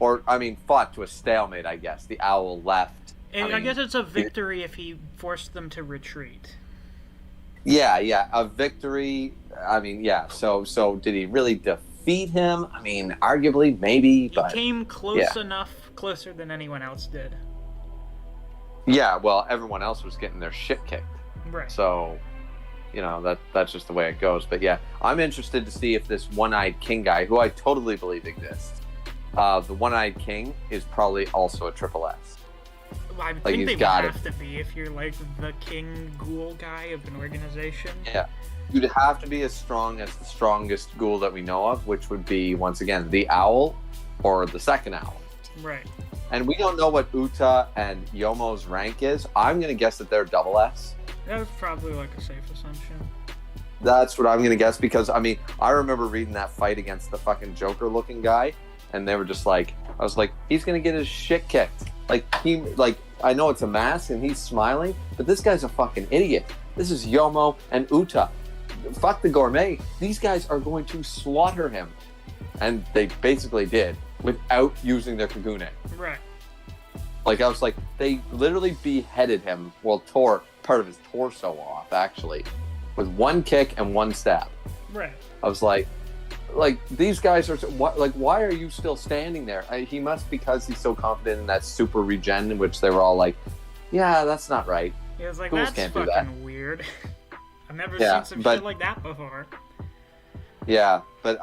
or I mean, fought to a stalemate. I guess the owl left. And I guess it's a victory if he forced them to retreat. Yeah, a victory. I mean, yeah. So did he really defeat him? I mean, arguably, maybe. But he came close enough, closer than anyone else did. Yeah, well, everyone else was getting their shit kicked. Right. So, you know, that's just the way it goes. But yeah, I'm interested to see if this one-eyed king guy, who I totally believe exists, the one-eyed king is probably also a triple S. I think they would have to be if you're like the king ghoul guy of an organization. Yeah. You'd have to be as strong as the strongest ghoul that we know of, which would be, once again, the owl or the second owl. Right. And we don't know what Uta and Yomo's rank is. I'm going to guess that they're double S. That's probably like a safe assumption. That's what I'm going to guess because, I mean, I remember reading that fight against the fucking Joker-looking guy, and they were just like, I was like, he's going to get his shit kicked. I know it's a mask and he's smiling, but this guy's a fucking idiot. This is Yomo and Uta. Fuck the gourmet. These guys are going to slaughter him. And they basically did, without using their Kagune. Right. Like, I was like, they literally beheaded him, well, tore part of his torso off, actually, with one kick and one stab. Right. I was like, like these guys are why are you still standing there? He must, because he's so confident in that super regen, in which they were all like, yeah, that's not right. He was like, Ghouls that's can't do fucking that. weird. I've never Yeah, seen some but- shit like that before. Yeah, but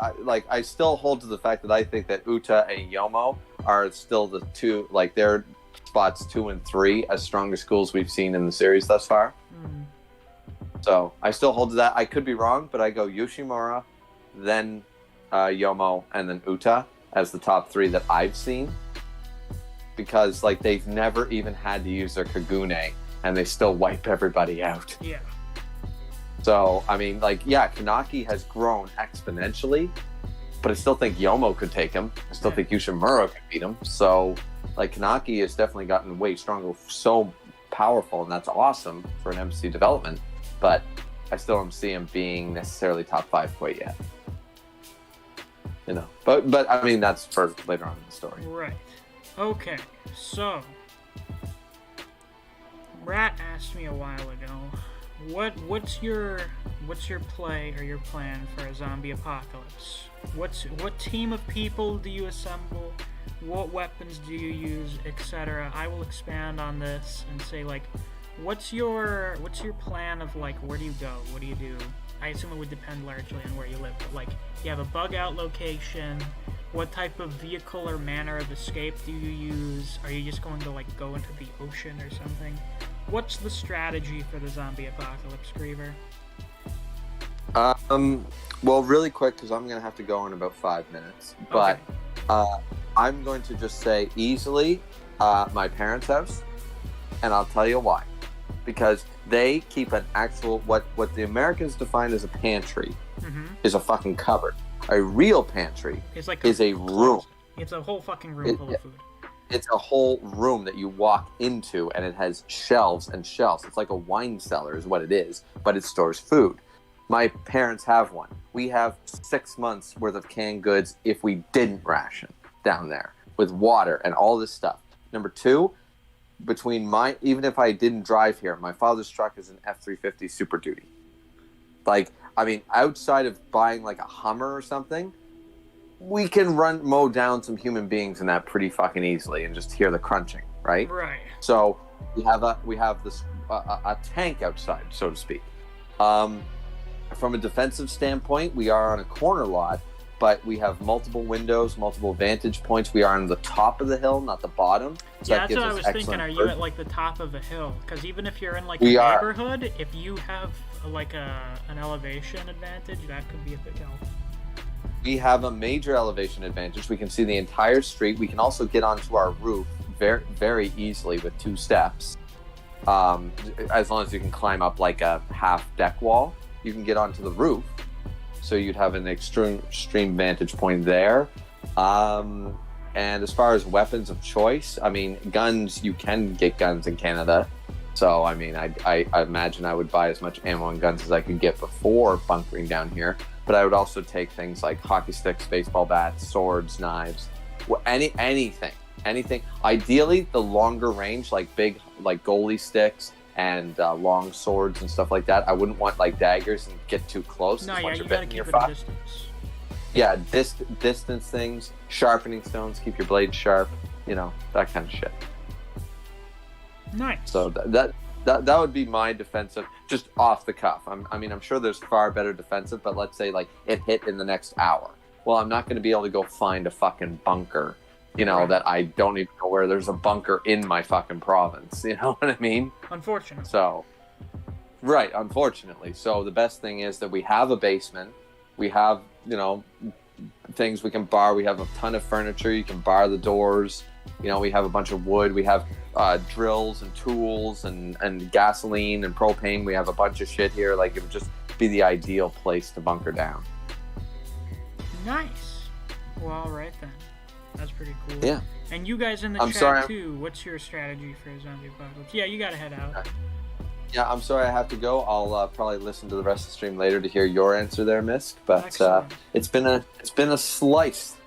I still hold to the fact that I think that Uta and Yomo are still the two, like they're spots 2 and 3 as strongest schools we've seen in the series thus far. Mm. So I still hold to that. I could be wrong, but I go Yoshimura, then Yomo, and then Uta as the top 3 that I've seen. Because like they've never even had to use their Kagune, and they still wipe everybody out. Yeah. So I mean, like, yeah, Kanaki has grown exponentially, but I still think Yomo could take him. I still think Yoshimura could beat him. So like Kanaki has definitely gotten way stronger, so powerful, and that's awesome for an MC development. But I still don't see him being necessarily top 5 quite yet. You know, but I mean that's for later on in the story. Right. Okay. So, Rat asked me a while ago, what's your play or your plan for a zombie apocalypse? What team of people do you assemble? What weapons do you use, etc.? I will expand on this and say, like, what's your plan of, like, where do you go? What do you do? I assume it would depend largely on where you live, but, like, you have a bug out location. What type of vehicle or manner of escape do you use? Are you just going to, like, go into the ocean or something? What's the strategy for the zombie apocalypse, Griever? Well, really quick, because I'm gonna have to go in about 5 minutes. But I'm going to just say easily my parents' house, and I'll tell you why. Because they keep an actual what the Americans define as a pantry is a fucking cupboard. A real pantry It's like is a room. It's a whole fucking room full of food. It's a whole room that you walk into, and it has shelves and shelves. It's like a wine cellar is what it is, but it stores food. My parents have one. We have 6 months worth of canned goods if we didn't ration down there with water and all this stuff. Number 2, even if I didn't drive here, my father's truck is an F-350 Super Duty. Like, I mean, outside of buying like a Hummer or something, we can mow down some human beings in that pretty fucking easily and just hear the crunching, right? Right. So we have this a tank outside, so to speak. From a defensive standpoint, we are on a corner lot, but we have multiple windows, multiple vantage points. We are on the top of the hill, not the bottom. So Yeah, that that's what I gives was us thinking. Are excellent you view. at, like, the top of a hill? Because even if you're in, like, We a are. neighborhood, if you have, like, an elevation advantage, that could be a big help. We have a major elevation advantage. We can see the entire street. We can also get onto our roof very, very easily with 2 steps. As long as you can climb up like a half deck wall, you can get onto the roof. So you'd have an extreme vantage point there. And as far as weapons of choice, I mean, guns, you can get guns in Canada. So, I mean, I imagine I would buy as much ammo and guns as I could get before bunkering down here. But I would also take things like hockey sticks, baseball bats, swords, knives, anything. Ideally, the longer range, like big, like goalie sticks and long swords and stuff like that. I wouldn't want like daggers and get too close. No, once yeah, you're you gotta bitten, keep you're it a fucked. distance. Yeah, distance things, sharpening stones, keep your blade sharp, you know, that kind of shit. Nice. So that would be my defensive, just off the cuff. I'm sure there's far better defensive, but let's say like it hit in the next hour. Well, I'm not going to be able to go find a fucking bunker, you know, that I don't even know where there's a bunker in my fucking province. You know what I mean? Unfortunately. So, right, unfortunately. So the best thing is that we have a basement. We have, you know, things we can bar. We have a ton of furniture. You can bar the doors. You know, we have a bunch of wood. We have drills and tools and gasoline and propane. We have a bunch of shit here. Like, it would just be the ideal place to bunker down. Nice. Well, all right then. That's pretty cool. Yeah. And you guys in the chat too, what's your strategy for a zombie apocalypse? Yeah, you gotta head out. Yeah, I'm sorry I have to go. I'll probably listen to the rest of the stream later to hear your answer there, Misc. But it's been a slice.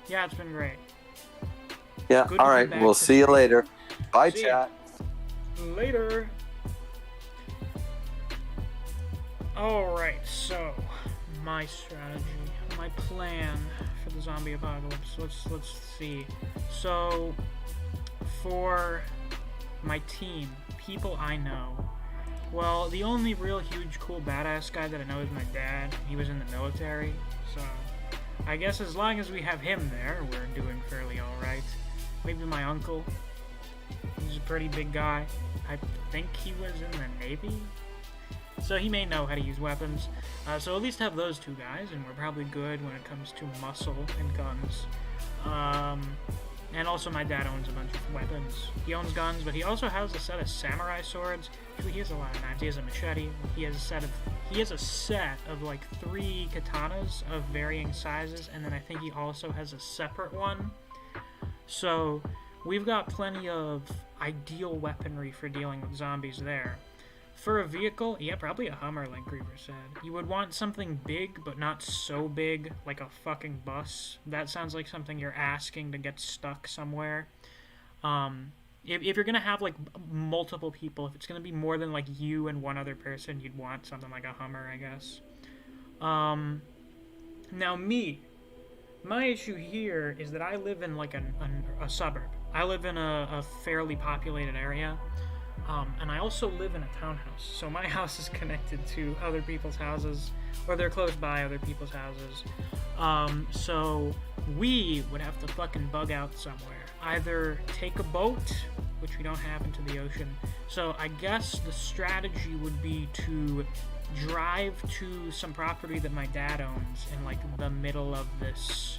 Yeah, it's been great. Yeah. Good All to be right. back We'll to see you stream. later. Bye, See ya. chat. Later. Alright, so my strategy. my plan for the zombie apocalypse. Let's see. So, for my team, people I know. Well, the only real huge cool badass guy that I know is my dad. He was in the military, so I guess as long as we have him there, we're doing fairly alright. Maybe my uncle. He's a pretty big guy. I think he was in the Navy, so he may know how to use weapons. So at least have those two guys, and we're probably good when it comes to muscle and guns. And also my dad owns a bunch of weapons. He owns guns, but he also has a set of samurai swords. Actually, he has a lot of knives. He has a machete. He has a set of like 3 katanas of varying sizes, and then I think he also has a separate one. So we've got plenty of ideal weaponry for dealing with zombies there. For a vehicle, yeah, probably a Hummer, like Griever said. You would want something big, but not so big, like a fucking bus. That sounds like something you're asking to get stuck somewhere. If you're gonna have, like, multiple people, if it's gonna be more than, like, you and one other person, you'd want something like a Hummer, I guess. Now my issue here is that I live in, like, a suburb. I live in a fairly populated area. And I also live in a townhouse, so my house is connected to other people's houses, or they're close by other people's houses. So we would have to fucking bug out somewhere. Either take a boat, which we don't have, into the ocean. So I guess the strategy would be to drive to some property that my dad owns in, like, the middle of this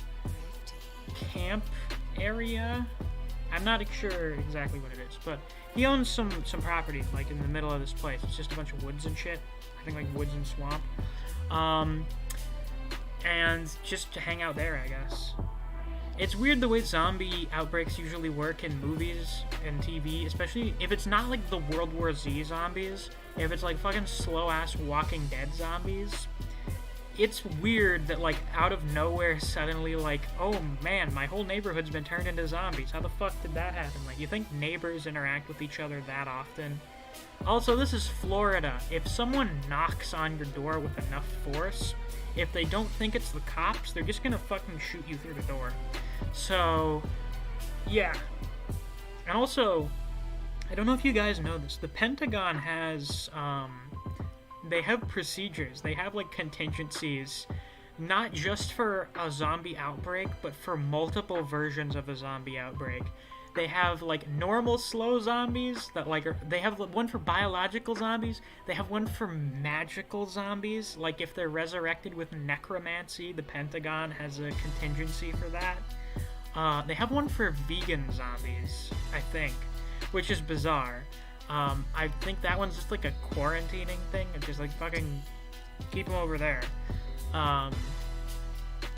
camp area. I'm not sure exactly what it is, but he owns some property, like, in the middle of this place. It's just a bunch of woods and shit. I think, like, woods and swamp. And just to hang out there, I guess. It's weird the way zombie outbreaks usually work in movies and TV, especially if it's not, like, the World War Z zombies. If it's, like, fucking slow-ass Walking Dead zombies. It's weird that, like, out of nowhere, suddenly, like, oh man, my whole neighborhood's been turned into zombies. How the fuck did that happen? Like, you think neighbors interact with each other that often? Also, this is Florida. If someone knocks on your door with enough force, if they don't think it's the cops, they're just gonna fucking shoot you through the door. So, yeah. And also, I don't know if you guys know this, the Pentagon has, they have procedures, they have, like, contingencies, not just for a zombie outbreak, but for multiple versions of a zombie outbreak. They have, like, normal slow zombies that, like, they have one for biological zombies, they have one for magical zombies, like, if they're resurrected with necromancy, the Pentagon has a contingency for that. They have one for vegan zombies, I think, which is bizarre. I think that one's just like a quarantining thing. It's just like fucking keep them over there.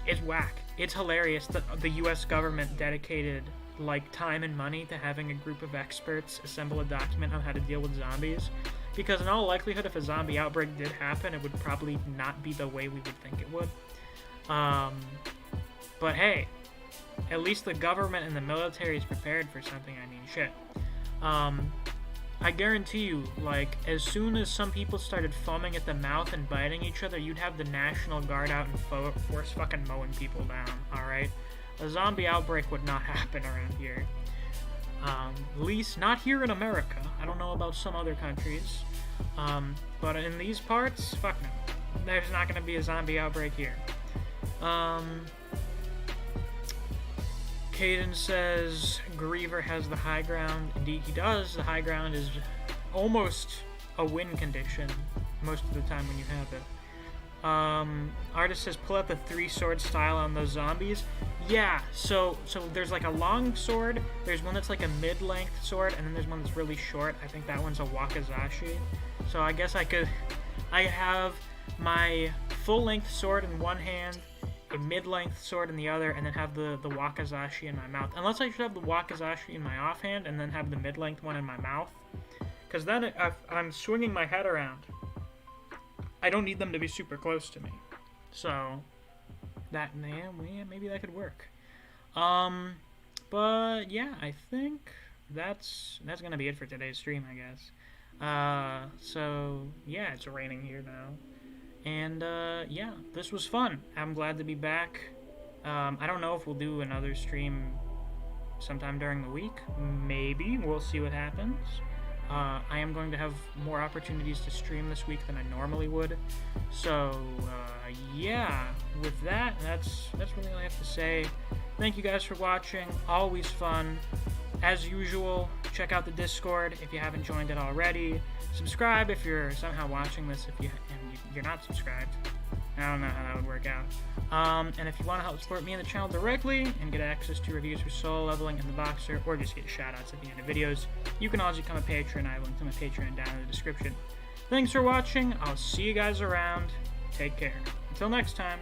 It's whack. It's hilarious that the US government dedicated like time and money to having a group of experts assemble a document on how to deal with zombies. Because in all likelihood, if a zombie outbreak did happen, it would probably not be the way we would think it would. But hey, at least the government and the military is prepared for something. I mean, shit. I guarantee you, like, as soon as some people started foaming at the mouth and biting each other, you'd have the National Guard out and force fucking mowing people down, alright? A zombie outbreak would not happen around here. At least not here in America. I don't know about some other countries. But in these parts, fuck no. There's not gonna be a zombie outbreak here. Caden says Griever has the high ground. Indeed he does. The high ground is almost a win condition most of the time when you have it. Artist says pull out the 3-sword style on those zombies. Yeah, so there's like a long sword, there's one that's like a mid-length sword, and then there's one that's really short. I think that one's a wakizashi. So I guess I have my full-length sword in one hand, a mid-length sword in the other, and then have the wakizashi in my mouth. Unless I should have the wakizashi in my offhand and then have the mid-length one in my mouth. Because then if I'm swinging my head around, I don't need them to be super close to me. So, maybe that could work. But yeah, I think that's gonna be it for today's stream, I guess. So, yeah, it's raining here now. And yeah, this was fun. I'm glad to be back. I don't know if we'll do another stream sometime during the week. Maybe. We'll see what happens. I am going to have more opportunities to stream this week than I normally would. So, yeah, with that, that's really all I have to say. Thank you guys for watching. Always fun. As usual, check out the Discord if you haven't joined it already. Subscribe if you're somehow watching this and you're not subscribed. I don't know how that would work out. And if you want to help support me and the channel directly and get access to reviews for solo leveling and the Boxer, or just get shoutouts at the end of videos, you can always become a patron. I have a link to my Patreon down in the description. Thanks for watching. I'll see you guys around. Take care. Until next time.